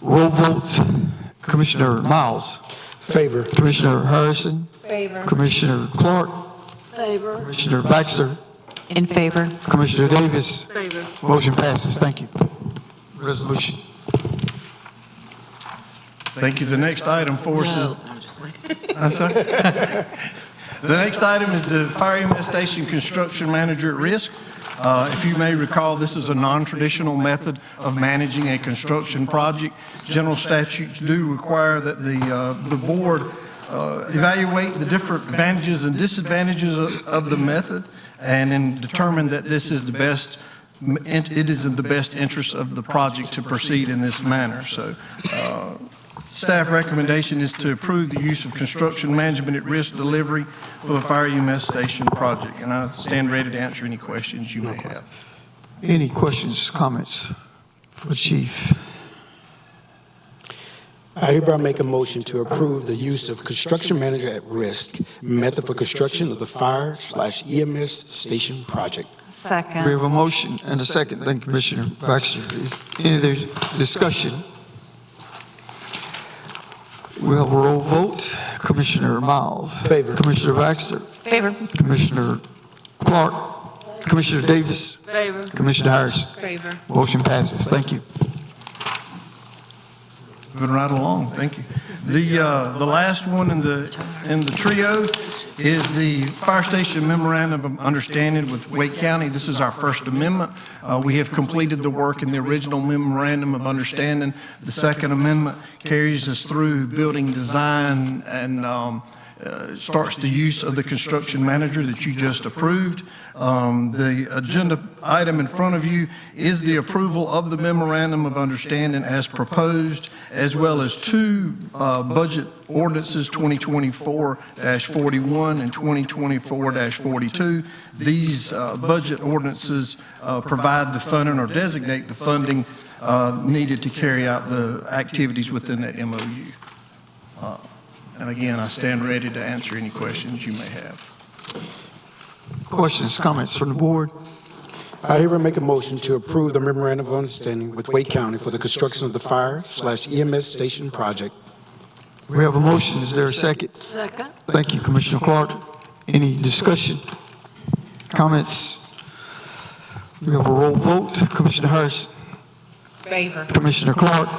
Roll vote. Commissioner Miles. Favor. Commissioner Harrison. Favor. Commissioner Clark. Favor. Commissioner Baxter. In favor. Commissioner Davis. Favor. Motion passes. Thank you. Resolution. Thank you. The next item for us is... I'm sorry? The next item is the fire EMS station construction manager at risk. If you may recall, this is a non-traditional method of managing a construction project. General statutes do require that the board evaluate the different advantages and disadvantages of the method, and then determine that this is the best. It is in the best interest of the project to proceed in this manner. So, staff recommendation is to approve the use of construction management at risk delivery for the fire EMS station project. And I stand ready to answer any questions you may have. Any questions, comments for Chief? I hereby make a motion to approve the use of construction manager at risk method for construction of the fire/EMS station project. Second. We have a motion and a second. Thank you, Commissioner Baxter. Is any other discussion? We'll have a roll vote. Commissioner Miles. Favor. Commissioner Baxter. Favor. Commissioner Clark. Commissioner Davis. Favor. Commissioner Harris. Favor. Motion passes. Thank you. Moving right along, thank you. The last one in the trio is the fire station memorandum of understanding with Wake County. This is our first amendment. We have completed the work in the original memorandum of understanding. The second amendment carries us through building design and starts the use of the construction manager that you just approved. The agenda item in front of you is the approval of the memorandum of understanding as proposed, as well as two budget ordinances, 2024-41 and 2024-42. These budget ordinances provide the funding or designate the funding needed to carry out the activities within that MOU. And again, I stand ready to answer any questions you may have. Questions, comments from the board? I hereby make a motion to approve the memorandum of understanding with Wake County for the construction of the fire/EMS station project. We have a motion. Is there a second? Second. Thank you, Commissioner Clark. Any discussion? Comments? We have a roll vote. Commissioner Harris. Favor. Commissioner Clark.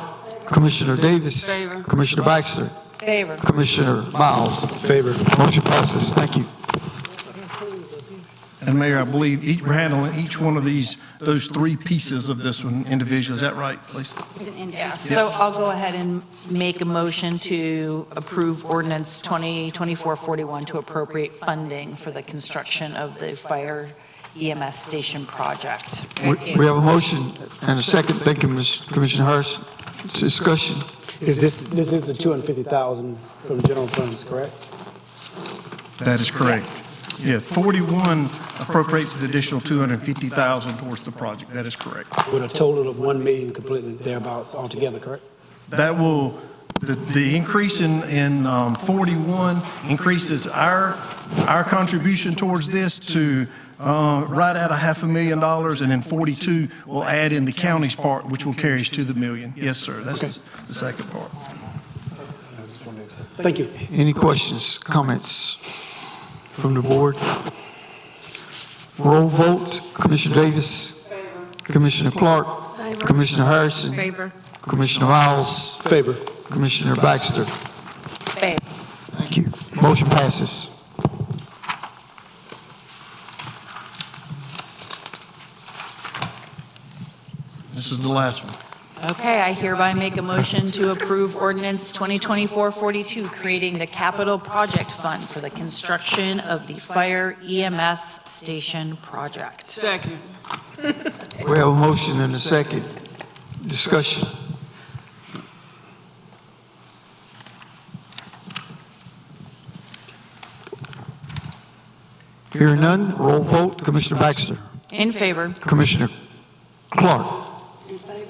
Commissioner Davis. Favor. Commissioner Baxter. Favor. Commissioner Miles. Favor. Motion passes. Thank you. And Mayor, I believe we're handling each one of those three pieces of this one individually. Is that right, please? Yes. So I'll go ahead and make a motion to approve ordinance 2024-41 to appropriate funding for the construction of the fire EMS station project. We have a motion and a second. Thank you, Commissioner Harris. Discussion. Is this is the $250,000 from general funds, correct? That is correct. Yeah, 41 appropriates the additional 250,000 towards the project. That is correct. With a total of 1 million completely thereabouts altogether, correct? That will, the increase in 41 increases our contribution towards this to right at $500,000, and then 42 will add in the county's part, which will carry us to the million. Yes, sir. That's the second part. Thank you. Any questions, comments from the board? Roll vote. Commissioner Davis. Commissioner Clark. Commissioner Harrison. Favor. Commissioner Miles. Favor. Commissioner Baxter. Favor. Thank you. Motion passes. This is the last one. Okay, I hereby make a motion to approve ordinance 2024-42, creating the capital project fund for the construction of the fire EMS station project. Second. We have a motion and a second. Discussion. Hearing none, roll vote. Commissioner Baxter. In favor. Commissioner Clark.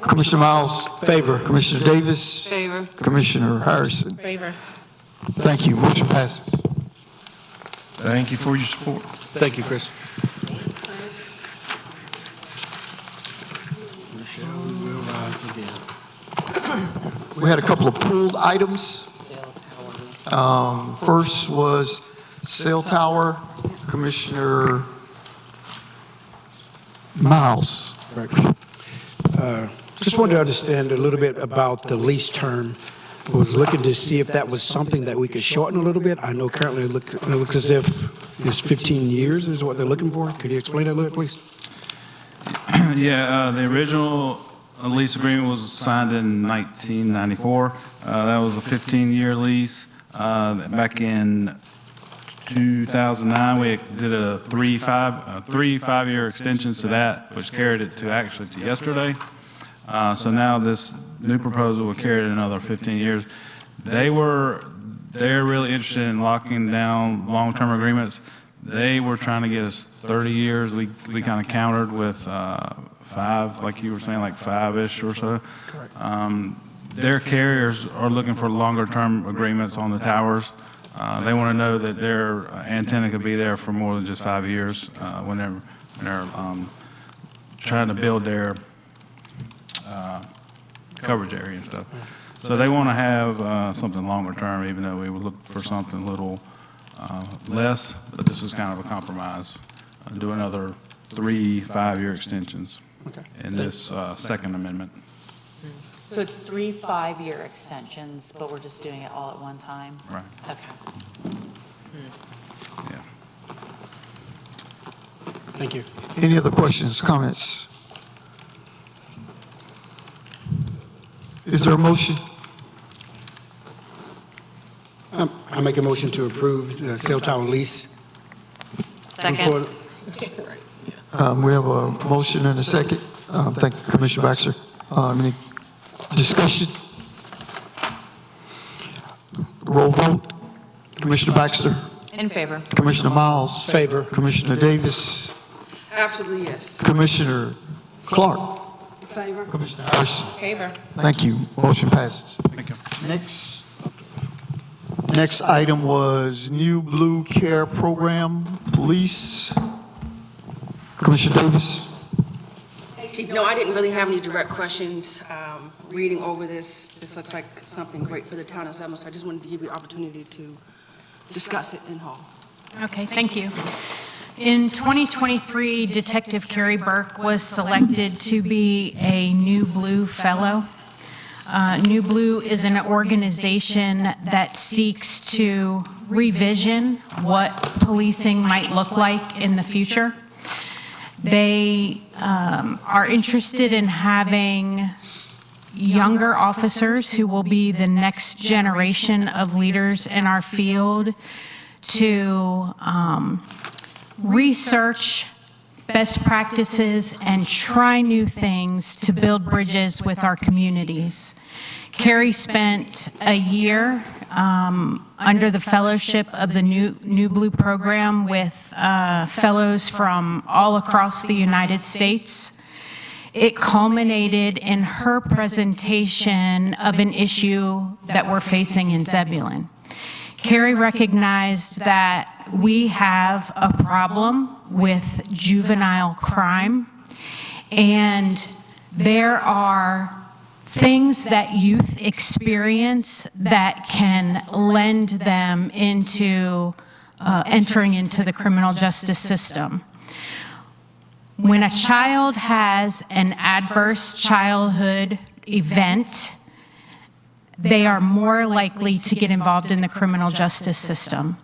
Commissioner Miles. Favor. Commissioner Davis. Favor. Commissioner Harrison. Favor. Thank you. Motion passes. Thank you for your support. Thank you, Chris. We had a couple of pulled items. First was cell tower. Commissioner Miles. Just wanted to understand a little bit about the lease term. I was looking to see if that was something that we could shorten a little bit. I know currently it looks as if it's 15 years is what they're looking for. Could you explain that a little bit, please? Yeah, the original lease agreement was signed in 1994. That was a 15-year lease. Back in 2009, we did a three five-year extensions to that, which carried it to actually to yesterday. So now this new proposal will carry it another 15 years. They're really interested in locking down long-term agreements. They were trying to get us 30 years. We kind of countered with 5, like you were saying, like 5-ish or so. Their carriers are looking for longer-term agreements on the towers. They want to know that their antenna could be there for more than just 5 years when they're trying to build their coverage area and stuff. So they want to have something longer term, even though we would look for something a little less, but this is kind of a compromise. Do another 3 5-year extensions in this second amendment. So it's 3 5-year extensions, but we're just doing it all at one time? Right. Okay. Yeah. Thank you. Any other questions, comments? Is there a motion? I make a motion to approve the cell tower lease. Second. We have a motion and a second. Thank you, Commissioner Baxter. Any discussion? Roll vote. Commissioner Baxter. In favor. Commissioner Miles. Favor. Commissioner Davis. Absolutely, yes. Commissioner Clark. In favor? Commissioner Harrison. Favor. Thank you. Motion passes. Thank you. Next item was New Blue Care Program, Police. Commissioner Davis. Hey, Chief, no, I didn't really have any direct questions. Reading over this looks like something great for the town of Zebulon, so I just wanted to give you the opportunity to discuss it in Hall. Okay, thank you. In 2023, Detective Carrie Burke was selected to be a New Blue Fellow. New Blue is an organization that seeks to revision what policing might look like in the future. They are interested in having younger officers who will be the next generation of leaders in our field to research best practices and try new things to build bridges with our communities. Carrie spent a year under the fellowship of the New Blue program with fellows from all across the United States. It culminated in her presentation of an issue that we're facing in Zebulon. Carrie recognized that we have a problem with juvenile crime, and there are things that youth experience that can lend them into entering into the criminal justice system. When a child has an adverse childhood event, they are more likely to get involved in the criminal justice system.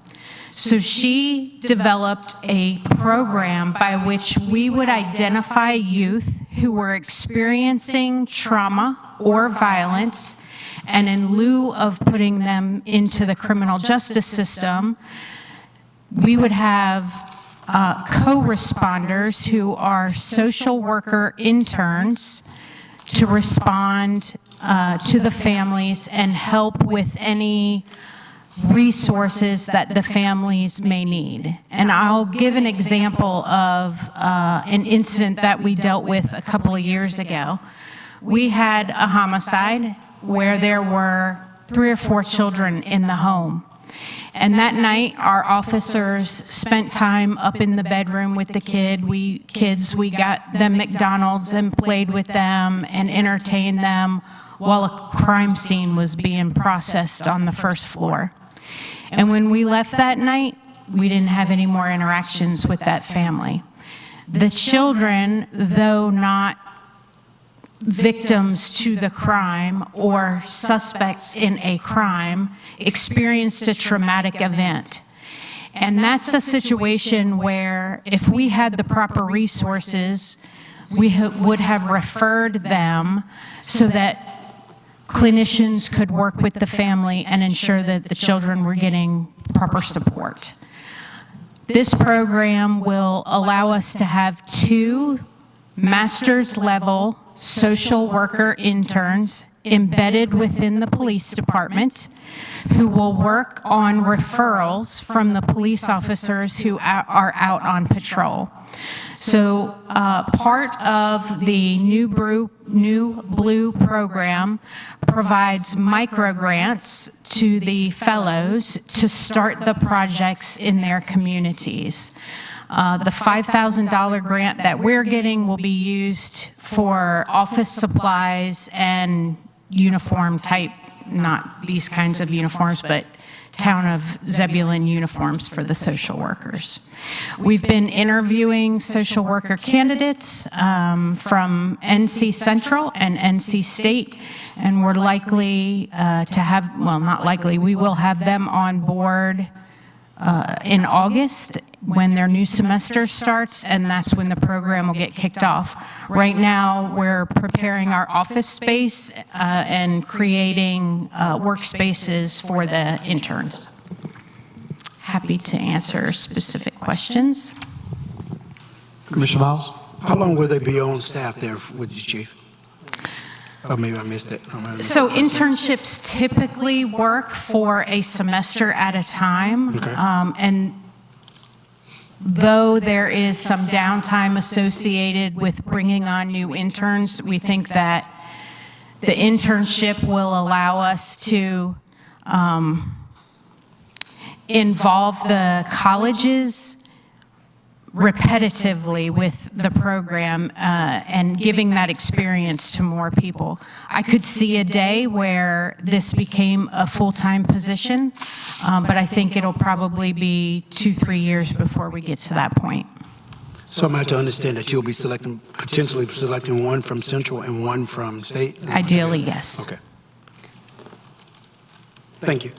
So she developed a program by which we would identify youth who were experiencing trauma or violence, and in lieu of putting them into the criminal justice system, we would have co-responders who are social worker interns to respond to the families and help with any resources that the families may need. And I'll give an example of an incident that we dealt with a couple of years ago. We had a homicide where there were 3 or 4 children in the home. And that night, our officers spent time up in the bedroom with the kids. We got them McDonald's and played with them and entertained them while a crime scene was being processed on the first floor. And when we left that night, we didn't have any more interactions with that family. The children, though not victims to the crime or suspects in a crime, experienced a traumatic event. And that's a situation where if we had the proper resources, we would have referred them so that clinicians could work with the family and ensure that the children were getting proper support. This program will allow us to have 2 master's level social worker interns embedded within the police department who will work on referrals from the police officers who are out on patrol. So part of the New Blue program provides micro grants to the fellows to start the projects in their communities. The $5,000 grant that we're getting will be used for office supplies and uniform type, not these kinds of uniforms, but town of Zebulon uniforms for the social workers. We've been interviewing social worker candidates from NC Central and NC State, and we're likely to have, well, not likely, we will have them on board in August when their new semester starts, and that's when the program will get kicked off. Right now, we're preparing our office space and creating workspaces for the interns. happy to answer specific questions. Commissioner Miles, how long will they be on staff there with you, Chief? Oh, maybe I missed it. So internships typically work for a semester at a time. Okay. And though there is some downtime associated with bringing on new interns, we think that the internship will allow us to involve the colleges repetitively with the program and giving that experience to more people. I could see a day where this became a full-time position, but I think it'll probably be 2-3 years before we get to that point. So am I to understand that you'll be potentially selecting one from Central and one from State? Ideally, yes. Okay. Thank you.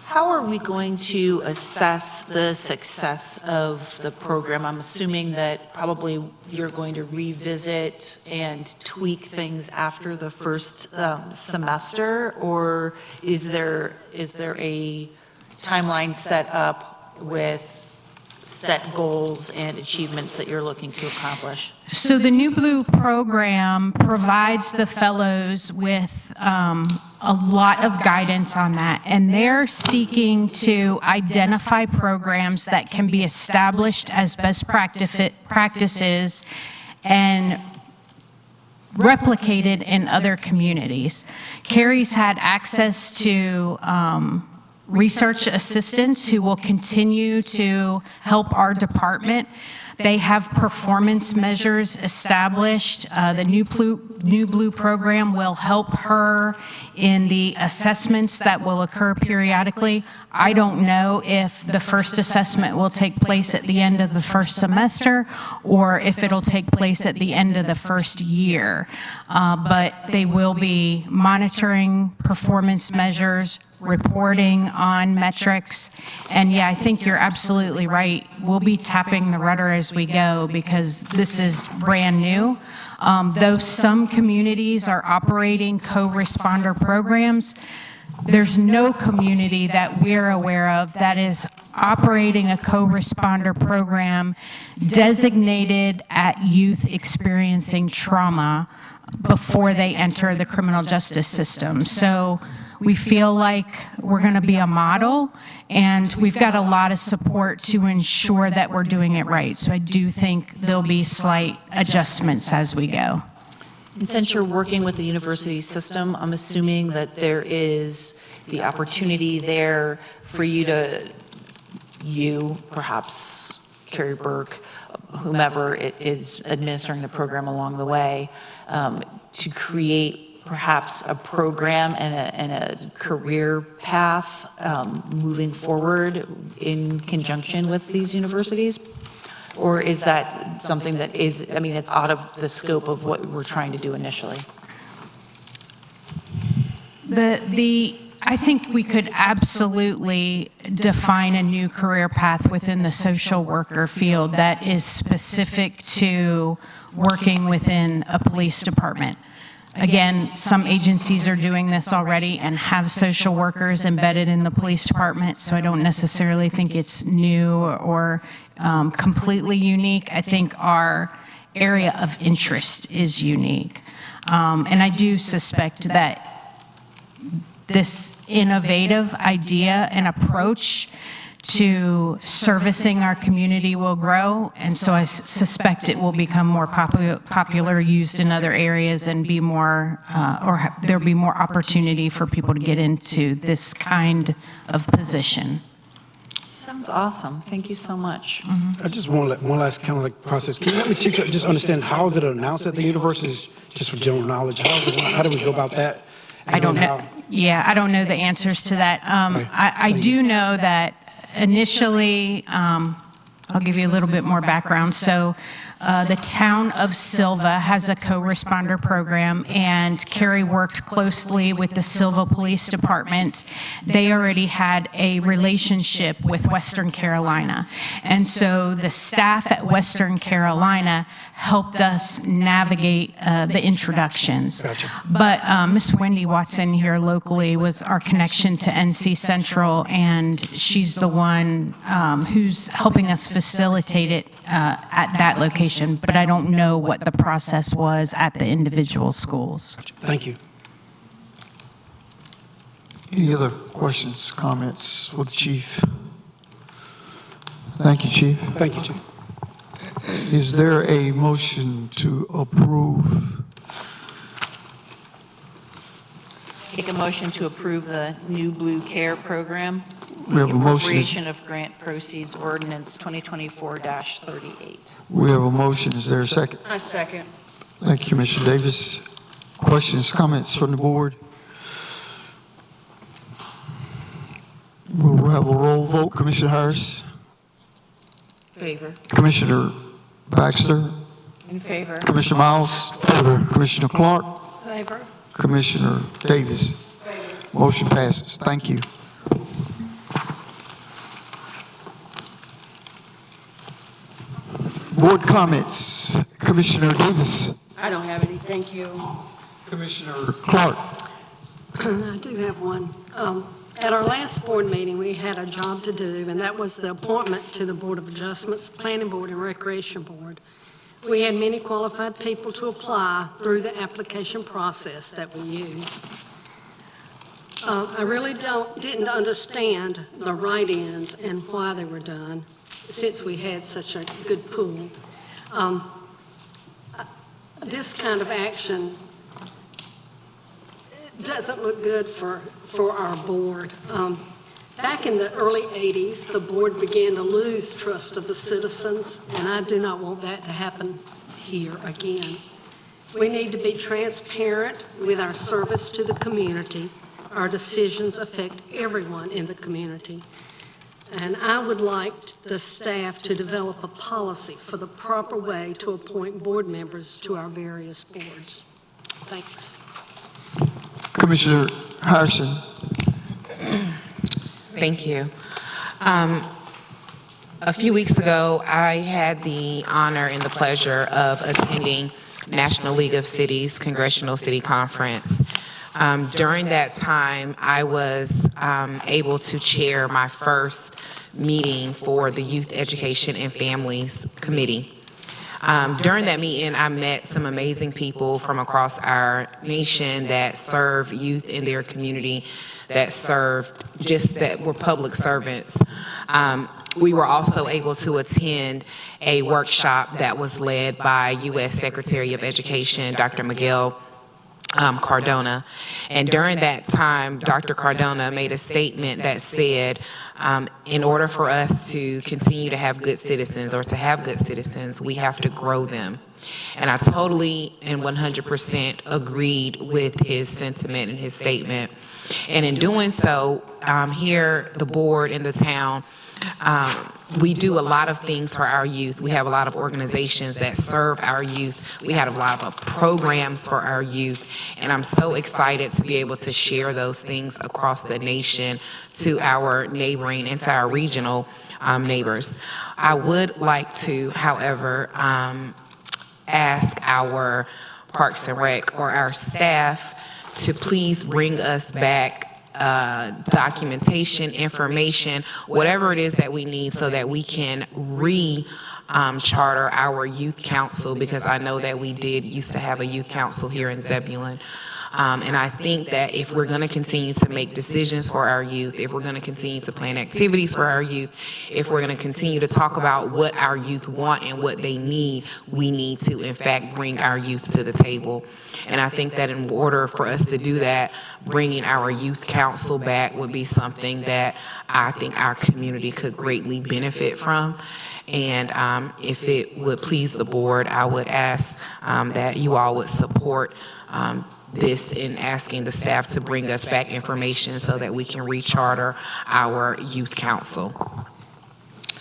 How are we going to assess the success of the program? I'm assuming that probably you're going to revisit and tweak things after the first semester, or is there a timeline set up with set goals and achievements that you're looking to accomplish? So the New Blue program provides the fellows with a lot of guidance on that, and they're seeking to identify programs that can be established as best practices and replicated in other communities. Carrie's had access to research assistants who will continue to help our department. They have performance measures established. The New Blue program will help her in the assessments that will occur periodically. I don't know if the first assessment will take place at the end of the first semester or if it'll take place at the end of the first year. But they will be monitoring performance measures, reporting on metrics. And yeah, I think you're absolutely right. We'll be tapping the rudder as we go because this is brand new. Though some communities are operating co-responder programs, there's no community that we're aware of that is operating a co-responder program designated at youth experiencing trauma before they enter the criminal justice system. So we feel like we're going to be a model, and we've got a lot of support to ensure that we're doing it right. So I do think there'll be slight adjustments as we go. And since you're working with the university system, I'm assuming that there is the opportunity there for you, perhaps Carrie Burke, whomever it is administering the program along the way, to create perhaps a program and a career path moving forward in conjunction with these universities? Or is that something that is, I mean, it's out of the scope of what we're trying to do initially? I think we could absolutely define a new career path within the social worker field that is specific to working within a police department. Again, some agencies are doing this already and have social workers embedded in the police department, so I don't necessarily think it's new or completely unique. I think our area of interest is unique. And I do suspect that this innovative idea and approach to servicing our community will grow, and so I suspect it will become more popular, used in other areas, and be more, or there'll be more opportunity for people to get into this kind of position. Sounds awesome. Thank you so much. I just want one last kind of like process. Can you help me just understand how is it announced at the universities, just for general knowledge? How do we go about that? I don't know. Yeah, I don't know the answers to that. I do know that initially, I'll give you a little bit more background. So The town of Silva has a co-responder program, and Carrie worked closely with the Silva Police Department. They already had a relationship with Western Carolina, and so the staff at Western Carolina helped us navigate the introductions. Gotcha. But Miss Wendy Watson here locally was our connection to NC Central, and she's the one who's helping us facilitate it at that location. But I don't know what the process was at the individual schools. Thank you. Any other questions, comments for the chief? Thank you, Chief. Thank you, Chief. Is there a motion to approve? Take a motion to approve the New Blue Care Program. We have a motion. Appropriation of grant proceeds ordinance 2024-38. We have a motion. Is there a second? I second. Thank you, Commissioner Davis. Questions, comments from the board? We'll have a roll vote. Commissioner Harris? Favor. Commissioner Baxter? In favor. Commissioner Miles? Favor. Commissioner Clark? Favor. Commissioner Davis? Motion passes. Thank you. Board comments. Commissioner Davis? I don't have any, thank you. Commissioner Clark? I do have one. At our last board meeting, we had a job to do, and that was the appointment to the Board of Adjustments, Planning Board, and Recreation Board. We had many qualified people to apply through the application process that we use. I really didn't understand the write-ins and why they were done, since we had such a good pool. This kind of action doesn't look good for our board. Back in the early 80s, the board began to lose trust of the citizens, and I do not want that to happen here again. We need to be transparent with our service to the community. Our decisions affect everyone in the community. And I would like the staff to develop a policy for the proper way to appoint board members to our various boards. Thanks. Commissioner Harrison? Thank you. A few weeks ago, I had the honor and the pleasure of attending National League of Cities Congressional City Conference. During that time, I was able to chair my first meeting for the Youth Education and Families Committee. During that meeting, I met some amazing people from across our nation that serve youth in their community, that were public servants. We were also able to attend a workshop that was led by U.S. Secretary of Education, Dr. Miguel Cardona. And during that time, Dr. Cardona made a statement that said, in order for us to continue to have good citizens, or to have good citizens, we have to grow them. And I totally and 100% agreed with his sentiment and his statement. And in doing so, here, the board in the town, we do a lot of things for our youth. We have a lot of organizations that serve our youth. We have a lot of programs for our youth. And I'm so excited to be able to share those things across the nation to our neighboring and to our regional neighbors. I would like to, however, ask our Parks and Rec or our staff to please bring us back documentation, information, whatever it is that we need so that we can charter our youth council, because I know that we used to have a youth council here in Zebulon. And I think that if we're going to continue to make decisions for our youth, if we're going to continue to plan activities for our youth, if we're going to continue to talk about what our youth want and what they need, we need to, in fact, bring our youth to the table. And I think that in order for us to do that, bringing our youth council back would be something that I think our community could greatly benefit from. And if it would please the board, I would ask that you all would support this in asking the staff to bring us back information so that we can recharter our youth council.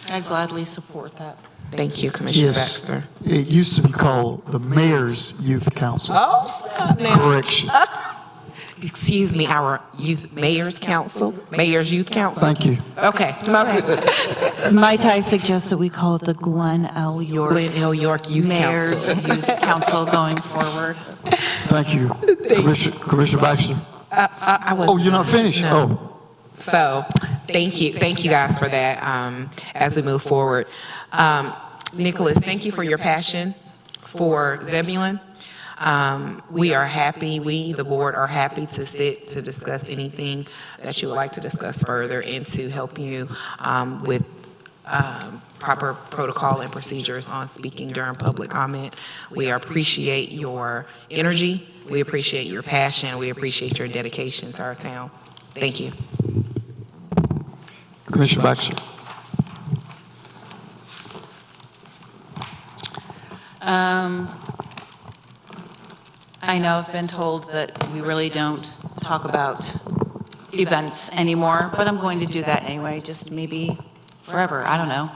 I gladly support that. Thank you, Commissioner Yes. Baxter. It used to be called the Mayor's Youth Council. Oh, snap now. Correction. Excuse me, our Mayor's Youth Council? Thank you. Okay, my bad. Might I suggest that we call it the Glen L. York Glen L. York Youth Mayor's Council. Youth Council going forward. Thank you. Commissioner Baxter? I was. Oh, you're not finished? No. Oh. So, thank you guys for that as we move forward. Nicholas, thank you for your passion for Zebulon. We are happy, the board are happy to sit to discuss anything that you would like to discuss further and to help you with proper protocol and procedures on speaking during public comment. We appreciate your energy, we appreciate your passion, we appreciate your dedication to our town. Thank you. Commissioner Baxter? I know I've been told that we really don't talk about events anymore, but I'm going to do that anyway, just maybe forever, I don't know.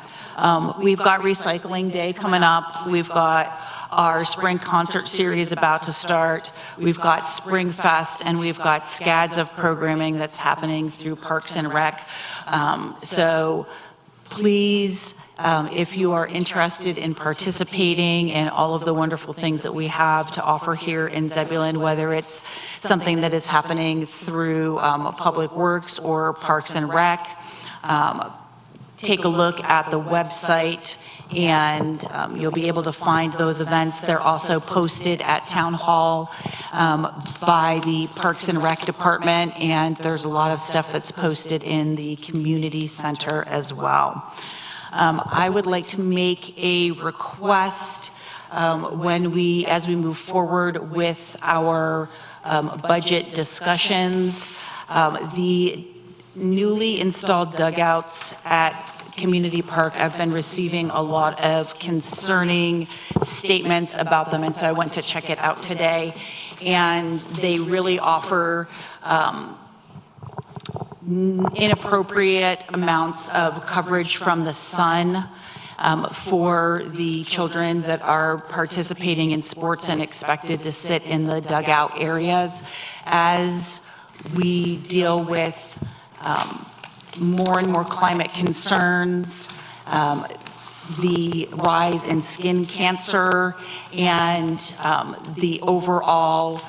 We've got Recycling Day coming up. We've got our spring concert series about to start. We've got Spring Fest, and we've got scads of programming that's happening through Parks and Rec. So please, if you are interested in participating in all of the wonderful things that we have to offer here in Zebulon, whether it's something that is happening through Public Works or Parks and Rec, take a look at the website and you'll be able to find those events. They're also posted at Town Hall by the Parks and Rec Department, and there's a lot of stuff that's posted in the Community Center as well. I would like to make a request as we move forward with our budget discussions. The newly installed dugouts at Community Park, I've been receiving a lot of concerning statements about them, and so I went to check it out today, and they really offer inappropriate amounts of coverage from the sun for the children that are participating in sports and expected to sit in the dugout areas. As we deal with more and more climate concerns, the rise in skin cancer, and the overall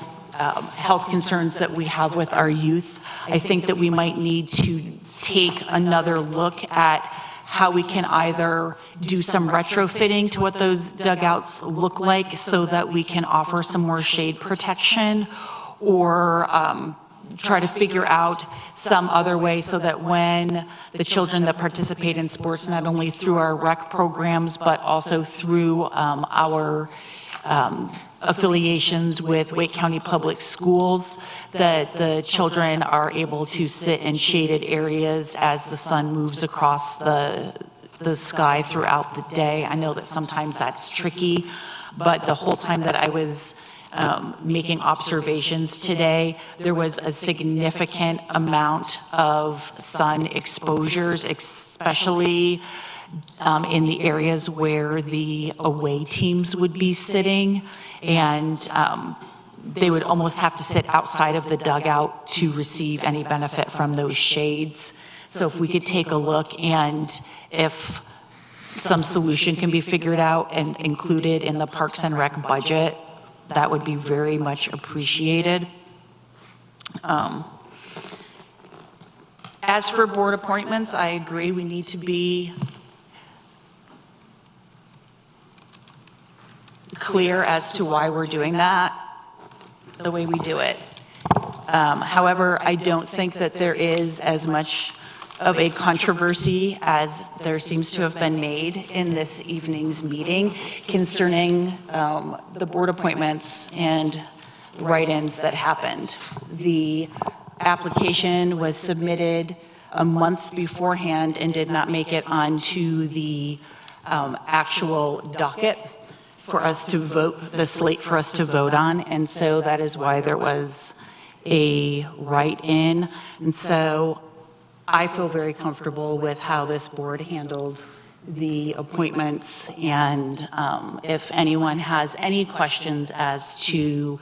health concerns that we have with our youth, I think that we might need to take another look at how we can either do some retrofitting to what those dugouts look like so that we can offer some more shade protection, or try to figure out some other way so that when the children that participate in sports, not only through our rec programs, but also through our affiliations with Wake County Public Schools, that the children are able to sit in shaded areas as the sun moves across the sky throughout the day. I know that sometimes that's tricky, but the whole time that I was making observations today, there was a significant amount of sun exposures, especially in the areas where the away teams would be sitting, and they would almost have to sit outside of the dugout to receive any benefit from those shades. So if we could take a look, and if some solution can be figured out and included in the Parks and Rec budget, that would be very much appreciated. As for board appointments, I agree we need to be clear as to why we're doing that the way we do it. However, I don't think that there is as much of a controversy as there seems to have been made in this evening's meeting concerning the board appointments and write-ins that happened. The application was submitted a month beforehand and did not make it onto the actual docket for us to vote, the slate for us to vote on, and so that is why there was a write-in. And so I feel very comfortable with how this board handled the appointments, and if anyone has any questions as to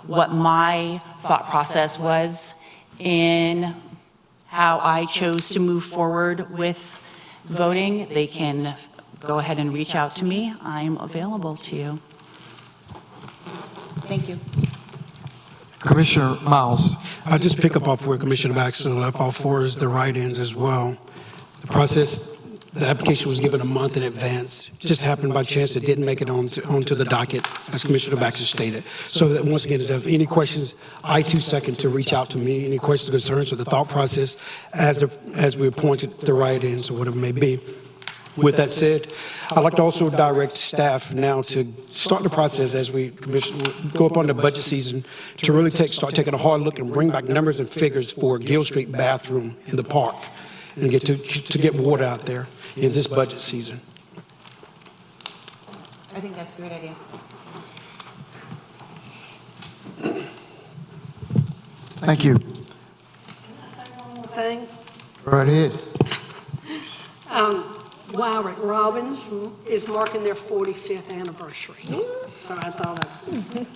what my thought process was in how I chose to move forward with voting, they can go ahead and reach out to me. I'm available to you. Thank you. Commissioner Miles. I'll just pick up off where Commissioner Baxter left off for is the write-ins as well. The process, the application was given a month in advance. Just happened by chance it didn't make it onto the docket, as Commissioner Baxter stated. So that once again, if you have any questions, I too second to reach out to me, any questions or concerns or the thought process as we appointed the write-ins or whatever it may be. With that said, I'd like to also direct staff now to start the process as we go up on the budget season to really start taking a hard look and bring back numbers and figures for Gill Street bathroom in the park and get to get water out there in this budget season. I think that's a great idea. Thank you. Thing. Right ahead. Wyrick Robbins is marking their 45th anniversary. So I thought I'd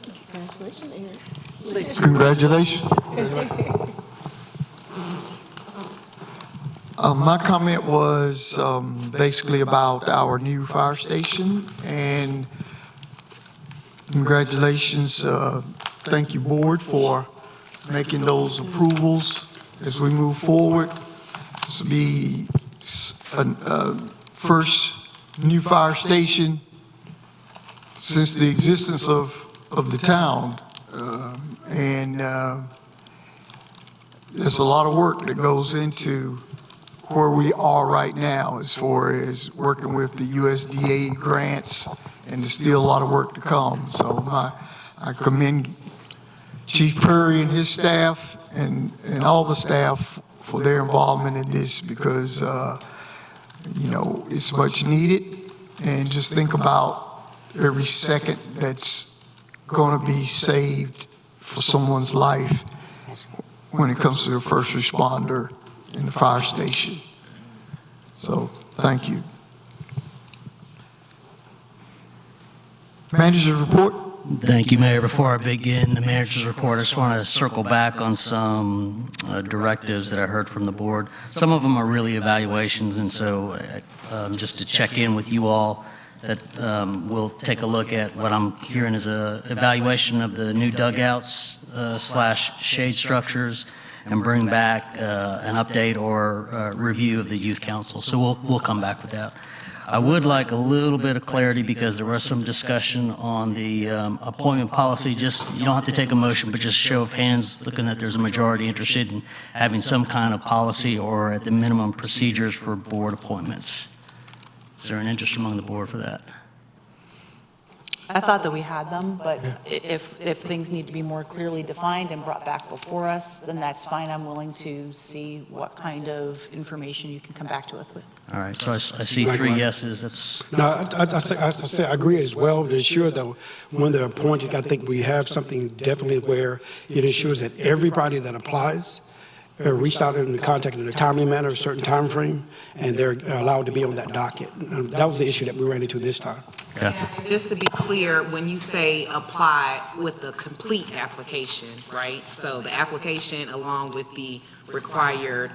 Congratulations. My comment was basically about our new fire station, and congratulations. Thank you, board, for making those approvals as we move forward. This will be a first new fire station since the existence of the town. And there's a lot of work that goes into where we are right now as far as working with the USDA grants, and there's still a lot of work to come. So I commend Chief Perry and his staff and all the staff for their involvement in this, because you know, it's much needed. And just think about every second that's going to be saved for someone's life when it comes to the first responder in the fire station. So thank you. Manager's report. Thank you, Mayor. Before I begin the manager's report, I just want to circle back on some directives that I heard from the board. Some of them are really evaluations, and so just to check in with you all, that we'll take a look at what I'm hearing is a evaluation of the new dugouts / shade structures, and bring back an update or review of the youth council. So we'll come back with that. I would like a little bit of clarity, because there was some discussion on the appointment policy. Just, you don't have to take a motion, but just show of hands, looking that there's a majority interested in having some kind of policy or at the minimum procedures for board appointments. Is there an interest among the board for that? I thought that we had them, but if things need to be more clearly defined and brought back before us, then that's fine. I'm willing to see what kind of information you can come back to us with. All right, so I see 3 yeses. That's No, I agree as well. To ensure that when they're appointed, I think we have something definitely where it ensures that everybody that applies reached out in contact in a timely manner, a certain time frame, and they're allowed to be on that docket. That was the issue that we ran into this time. okay. Just to be clear, when you say apply with the complete application, right? So the application along with the required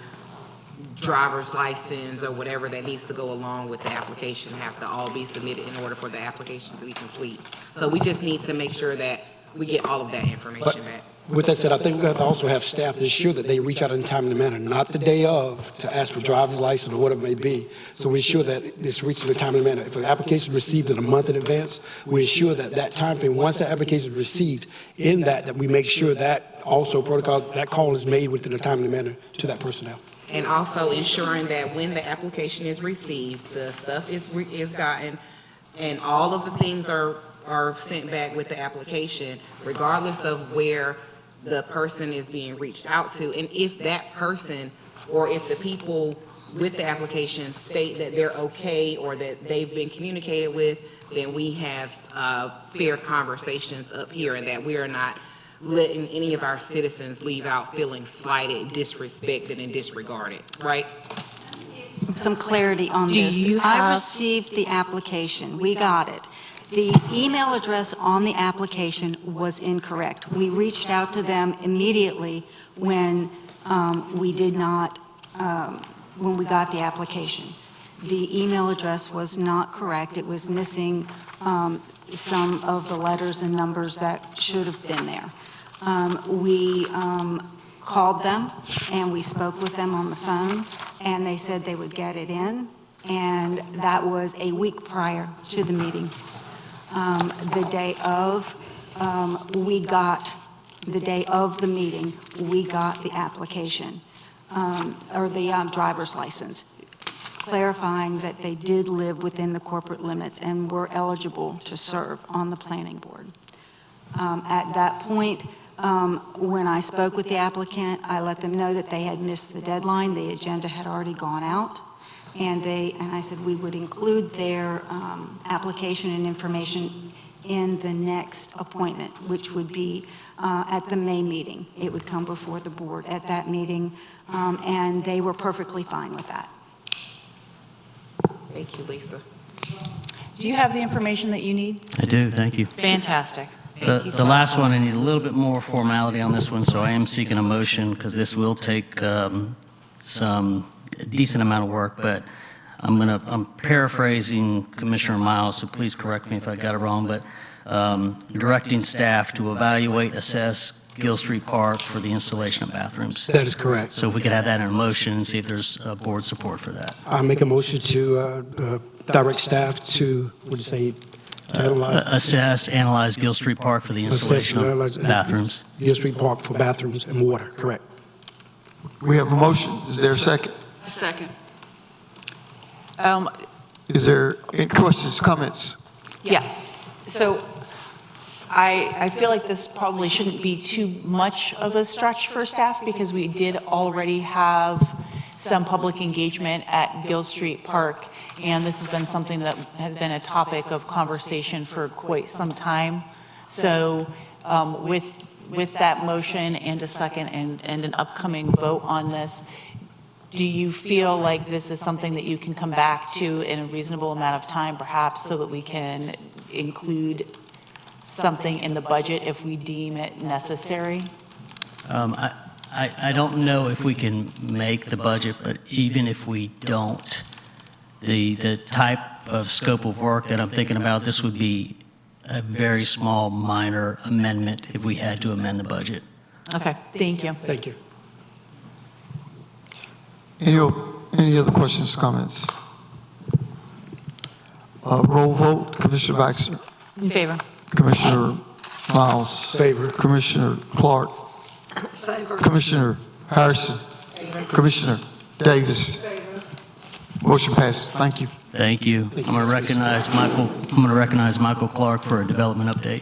driver's license or whatever that needs to go along with the application have to all be submitted in order for the application to be complete. So we just need to make sure that we get all of that information back. With that said, I think we have to also have staff to ensure that they reach out in a timely manner, not the day of, to ask for driver's license or whatever it may be. So we ensure that it's reached in a timely manner. If an application is received in a month in advance, we ensure that that time frame, once the application is received, in that we make sure that also protocol, that call is made within a timely manner to that personnel. And also ensuring that when the application is received, the stuff is gotten, and all of the things are sent back with the application, regardless of where the person is being reached out to. And if that person, or if the people with the application state that they're okay or that they've been communicated with, then we have fair conversations up here, and that we are not letting any of our citizens leave out feeling slighted, disrespected, and disregarded, right? some clarity on Do this. you I have- received the application. We got it. The email address on the application was incorrect. We reached out to them immediately when we did not, when we got the application. The email address was not correct. It was missing some of the letters and numbers that should have been there. We called them and we spoke with them on the phone, and they said they would get it in, and that was a week prior to the meeting. The day of the meeting, we got the application, or the driver's license, clarifying that they did live within the corporate limits and were eligible to serve on the planning board. At that point, when I spoke with the applicant, I let them know that they had missed the deadline. The agenda had already gone out. And I said we would include their application and information in the next appointment, which would be at the May meeting. It would come before the board at that meeting, and they were perfectly fine with that. Thank you, Lisa. Do you have the information that you need? I do, thank you. Fantastic. The last one, I need a little bit more formality on this one, so I am seeking a motion, because this will take some decent amount of work, but I'm paraphrasing Commissioner Miles, so please correct me if I got it wrong, but directing staff to evaluate, assess Gill Street Park for the installation of bathrooms. That is correct. So if we could have that in a motion and see if there's board support for that. I make a motion to direct staff to, what do you say, to analyze? Assess, analyze Gill Street Park for the installation of bathrooms. Gill Street Park for bathrooms and water, correct. We have a motion. Is there a second? Second. Is there any questions, comments? Yeah. So I feel like this probably shouldn't be too much of a stretch for staff, because we did already have some public engagement at Gill Street Park, and this has been something that has been a topic of conversation for quite some time. So with that motion and a second and an upcoming vote on this, do you feel like this is something that you can come back to in a reasonable amount of time, perhaps, so that we can include something in the budget if we deem it necessary? I don't know if we can make the budget, but even if we don't, the type of scope of work that I'm thinking about, this would be a very small, minor amendment if we had to amend the budget. Okay, thank you. Thank you. Any other questions, comments? Roll vote. Commissioner Baxter. In favor. Commissioner Miles. Favor. Commissioner Clark. Favor. Commissioner Harrison. Commissioner Davis. Motion passes. Thank you. Thank you. I'm going to recognize Michael Clark for a development update.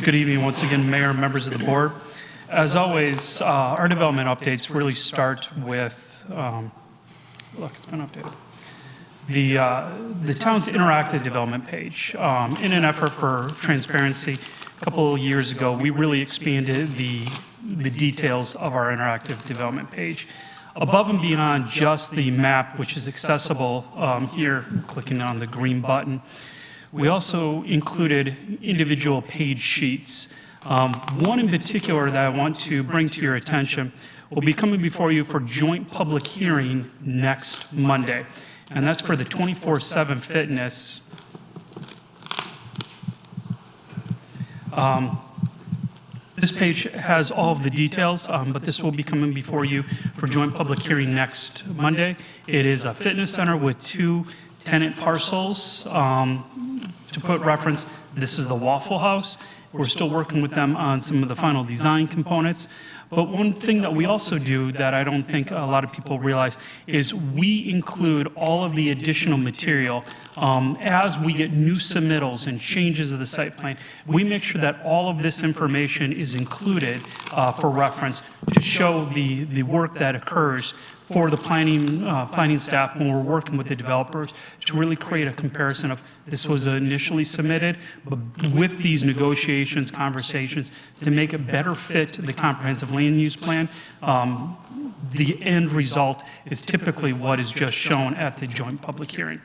Good evening once again, Mayor and members of the board. As always, our development updates really start with, look, it's been updated. The town's interactive development page. In an effort for transparency, a couple of years ago, we really expanded the details of our interactive development page. Above and beyond just the map, which is accessible here, clicking on the green button, we also included individual page sheets. One in particular that I want to bring to your attention will be coming before you for joint public hearing next Monday, and that's for the 24/7 fitness. This page has all of the details, but this will be coming before you for joint public hearing next Monday. It is a fitness center with 2 tenant parcels. To put reference, this is the Waffle House. We're still working with them on some of the final design components. But one thing that we also do that I don't think a lot of people realize is we include all of the additional material as we get new submittals and changes of the site plan. We make sure that all of this information is included for reference to show the work that occurs for the planning staff when we're working with the developers to really create a comparison of this was initially submitted, but with these negotiations, conversations, to make it better fit the comprehensive land use plan, the end result is typically what is just shown at the joint public hearing.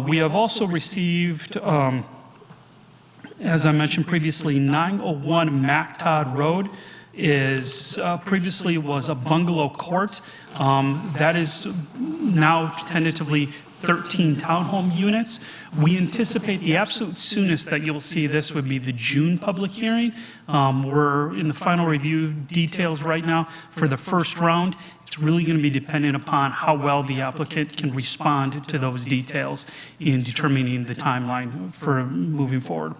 We have also received, as I mentioned previously, 901 MacTodd Road is previously was a bungalow court. That is now tentatively 13 townhome units. We anticipate the absolute soonest that you'll see this would be the June public hearing. We're in the final review details right now for the first round. It's really going to be dependent upon how well the applicant can respond to those details in determining the timeline for moving forward.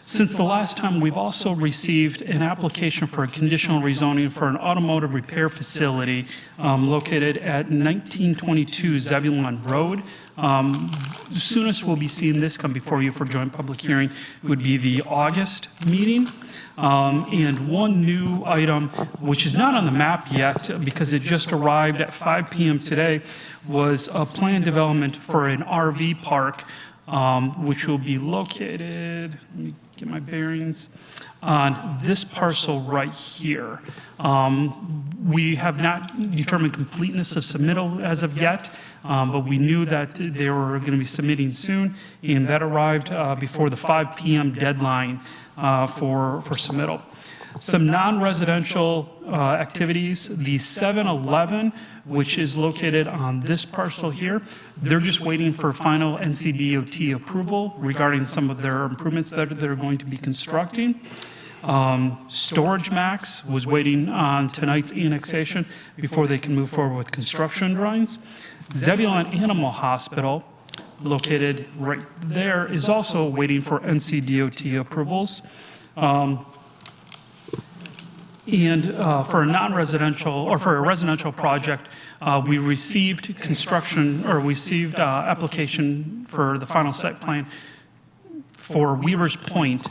Since the last time, we've also received an application for a conditional rezoning for an automotive repair facility located at 1922 Zebulon Road. The soonest we'll be seeing this come before you for joint public hearing would be the August meeting. And one new item, which is not on the map yet because it just arrived at 5 p.m. today, was a planned development for an RV park, which will be located, let me get my bearings, on this parcel right here. We have not determined completeness of submittal as of yet, but we knew that they were going to be submitting soon, and that arrived before the 5 p.m. deadline for submittal. Some non-residential activities, the 7-Eleven, which is located on this parcel here, they're just waiting for final NCDOT approval regarding some of their improvements that they're going to be constructing. Storage Max was waiting on tonight's annexation before they can move forward with construction drawings. Zebulon Animal Hospital, located right there, is also waiting for NCDOT approvals. And for a non-residential, or for a residential project, we received construction, or received application for the final site plan for Weaver's Point,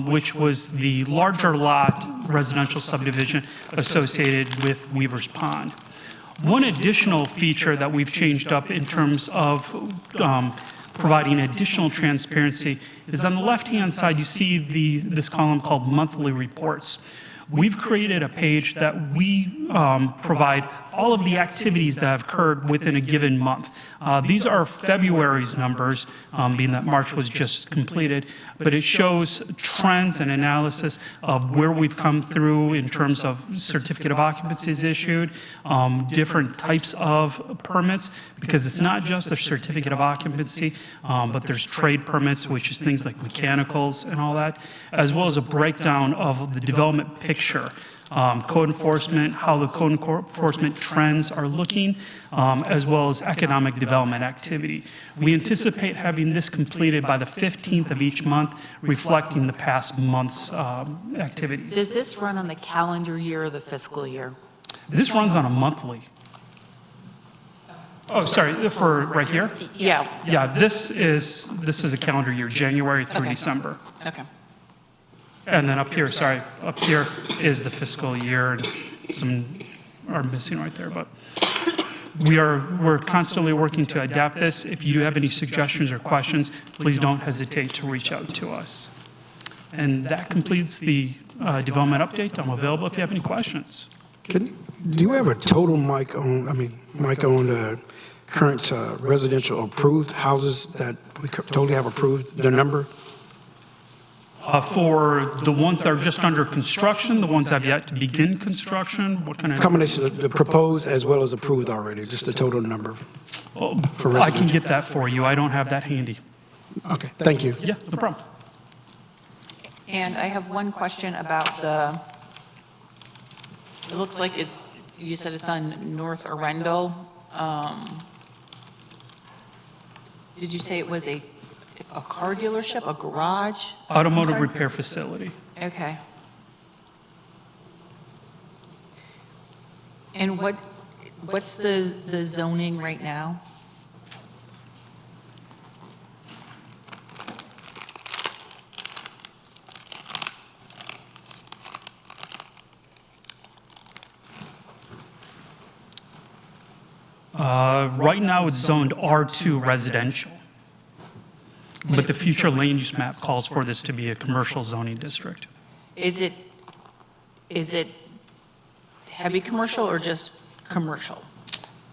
which was the larger lot residential subdivision associated with Weaver's Pond. One additional feature that we've changed up in terms of providing additional transparency is on the left-hand side, you see this column called monthly reports. We've created a page that we provide all of the activities that have occurred within a given month. These are February's numbers, being that March was just completed, but it shows trends and analysis of where we've come through in terms of certificate of occupancies issued, different types of permits, because it's not just a certificate of occupancy, but there's trade permits, which is things like mechanicals and all that, as well as a breakdown of the development picture. Code enforcement, how the code enforcement trends are looking, as well as economic development activity. We anticipate having this completed by the 15th of each month, reflecting the past month's activities. Does this run on the calendar year or the fiscal year? This runs on a monthly. Oh, sorry, for right here? Yeah. Yeah, this is a calendar year, January through December. Okay. And then up here, sorry, up here is the fiscal year, and some are missing right there, but we're constantly working to adapt this. If you do have any suggestions or questions, please don't hesitate to reach out to us. And that completes the development update. I'm available if you have any questions. Do you have a total Mike on the current residential approved houses that we totally have approved, the number? For the ones that are just under construction, the ones that have yet to begin construction, what kind of? Combination of the proposed as well as approved already, just the total number. For I can get that for you. I don't have that handy. Okay, thank you. Yeah, no problem. And I have one question about it looks like you said it's on North Arundel. Did you say it was a car dealership, a garage? Automotive repair facility. Okay. And what's the zoning right now? Right now, it's zoned R2 residential. But the future land use map calls for this to be a commercial zoning district. Is it heavy commercial or just commercial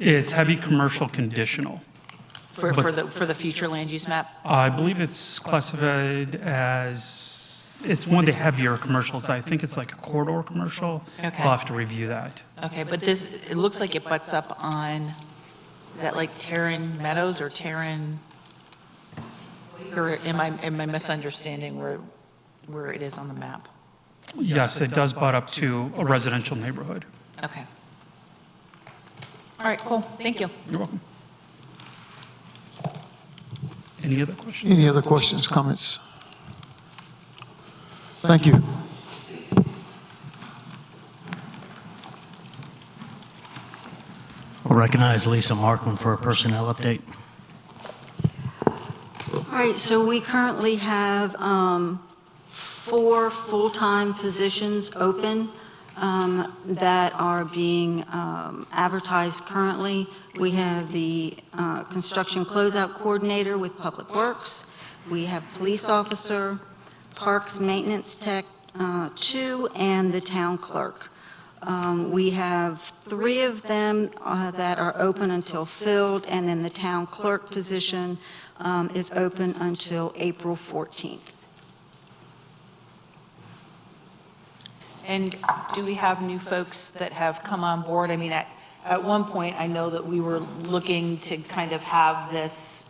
It's heavy commercial conditional. for the future land use map? I believe it's classified as, it's one of the heavier commercials. I think it's like a corridor commercial. Okay. I'll have to review that. Okay, but this, it looks like it butts up on, is that like Terran Meadows or Terran? Or am I misunderstanding where it is on the map? Yes, it does butt up to a residential neighborhood. Okay. All right, cool, thank you. You're welcome. Any other questions? Any other questions, comments? Thank you. We'll recognize Lisa Markman for a personnel update. All right, so we currently have 4 full-time positions open that are being advertised currently. We have the construction closeout coordinator with Public Works. We have police officer, parks maintenance tech 2, and the town clerk. We have 3 of them that are open until filled, and then the town clerk position is open until April 14th. And do we have new folks that have come on board? I mean, at one point, I know that we were looking to kind of have this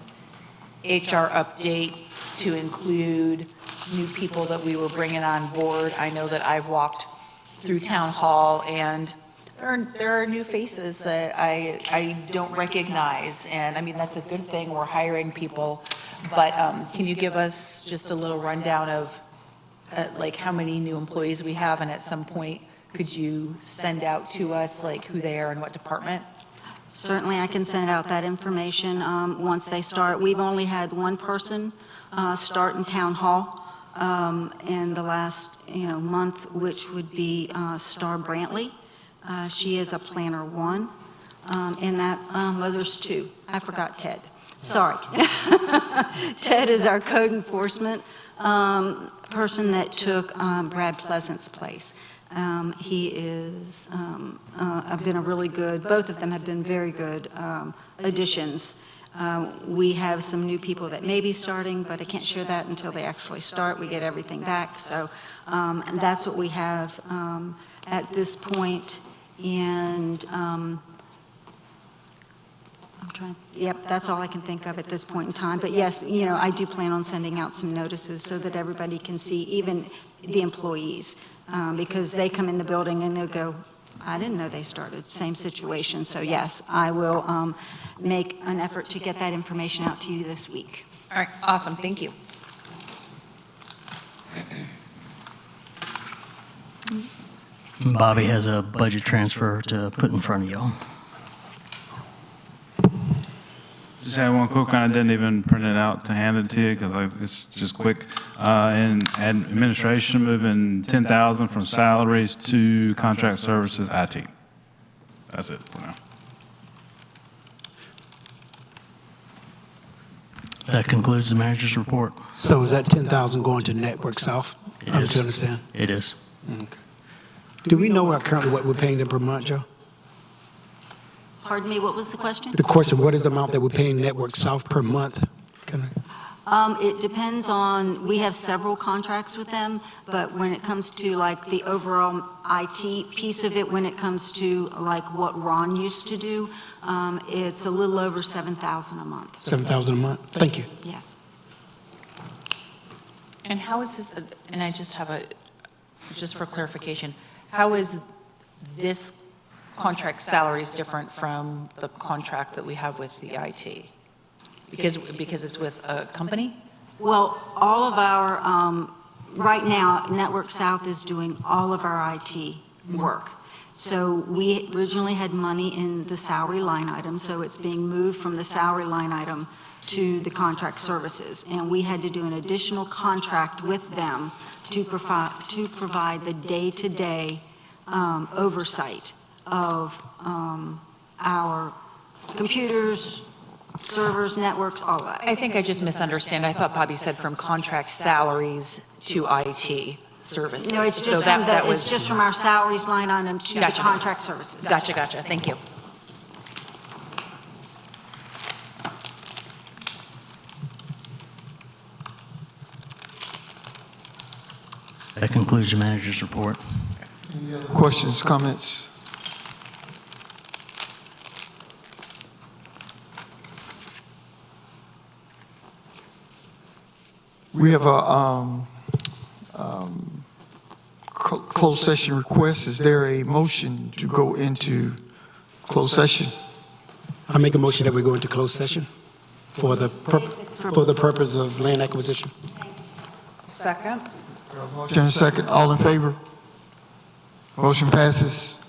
HR update to include new people that we were bringing on board. I know that I've walked through town hall, and there are new faces that I don't recognize. And I mean, that's a good thing. We're hiring people. But can you give us just a little rundown of like how many new employees we have? And at some point, could you send out to us like who they are and what department? Certainly, I can send out that information once they start. We've only had one person start in town hall in the last month, which would be Star Brantley. She is a planner 1. And that, well, there's 2. I forgot Ted. Sorry. Ted is our code enforcement person that took Brad Pleasant's place. He is been a really good, both of them have been very good additions. We have some new people that may be starting, but I can't share that until they actually start. We get everything back. So and that's what we have at this point. And yep, that's all I can think of at this point in time. But yes, I do plan on sending out some notices so that everybody can see, even the employees, because they come in the building and they'll go, I didn't know they started. Same situation. So yes, I will make an effort to get that information out to you this week. All right, awesome, thank you. Bobby has a budget transfer to put in front of y'all. Just had one quick one. I didn't even print it out to hand it to you because it's just quick. In administration, moving 10,000 from salaries to contract services IT. That's it for now. That concludes the manager's report. So is that 10,000 going to Network South? It I'm is. to understand. It is. Okay. Do we know currently what we're paying them per month, Joe? Pardon me, what was the question? The question, what is the amount that we're paying Network South per month? It depends on, we have several contracts with them, but when it comes to like the overall IT piece of it, when it comes to like what Ron used to do, it's a little over $7,000 a month. $7,000 a month? Thank you. Yes. And how is this, and I just have just for clarification, how is this contract salaries different from the contract that we have with the IT? Because it's with a company? Well, all of our, right now, Network South is doing all of our IT work. So we originally had money in the salary line item, so it's being moved from the salary line item to the contract services. And we had to do an additional contract with them to provide the day-to-day oversight of our computers, servers, networks, all that. I think I just misunderstand. I thought Bobby said from contract salaries to IT. services. No, it's So just that from was it's just from our salaries line item to the Gotcha. contract services. Gotcha. Thank you. That concludes the manager's report. Any other questions, comments? We have a closed session request. Is there a motion to go into closed session? I make a motion that we go into closed session for the purpose of land acquisition. Second. Motion and a second. All in favor? Motion passes.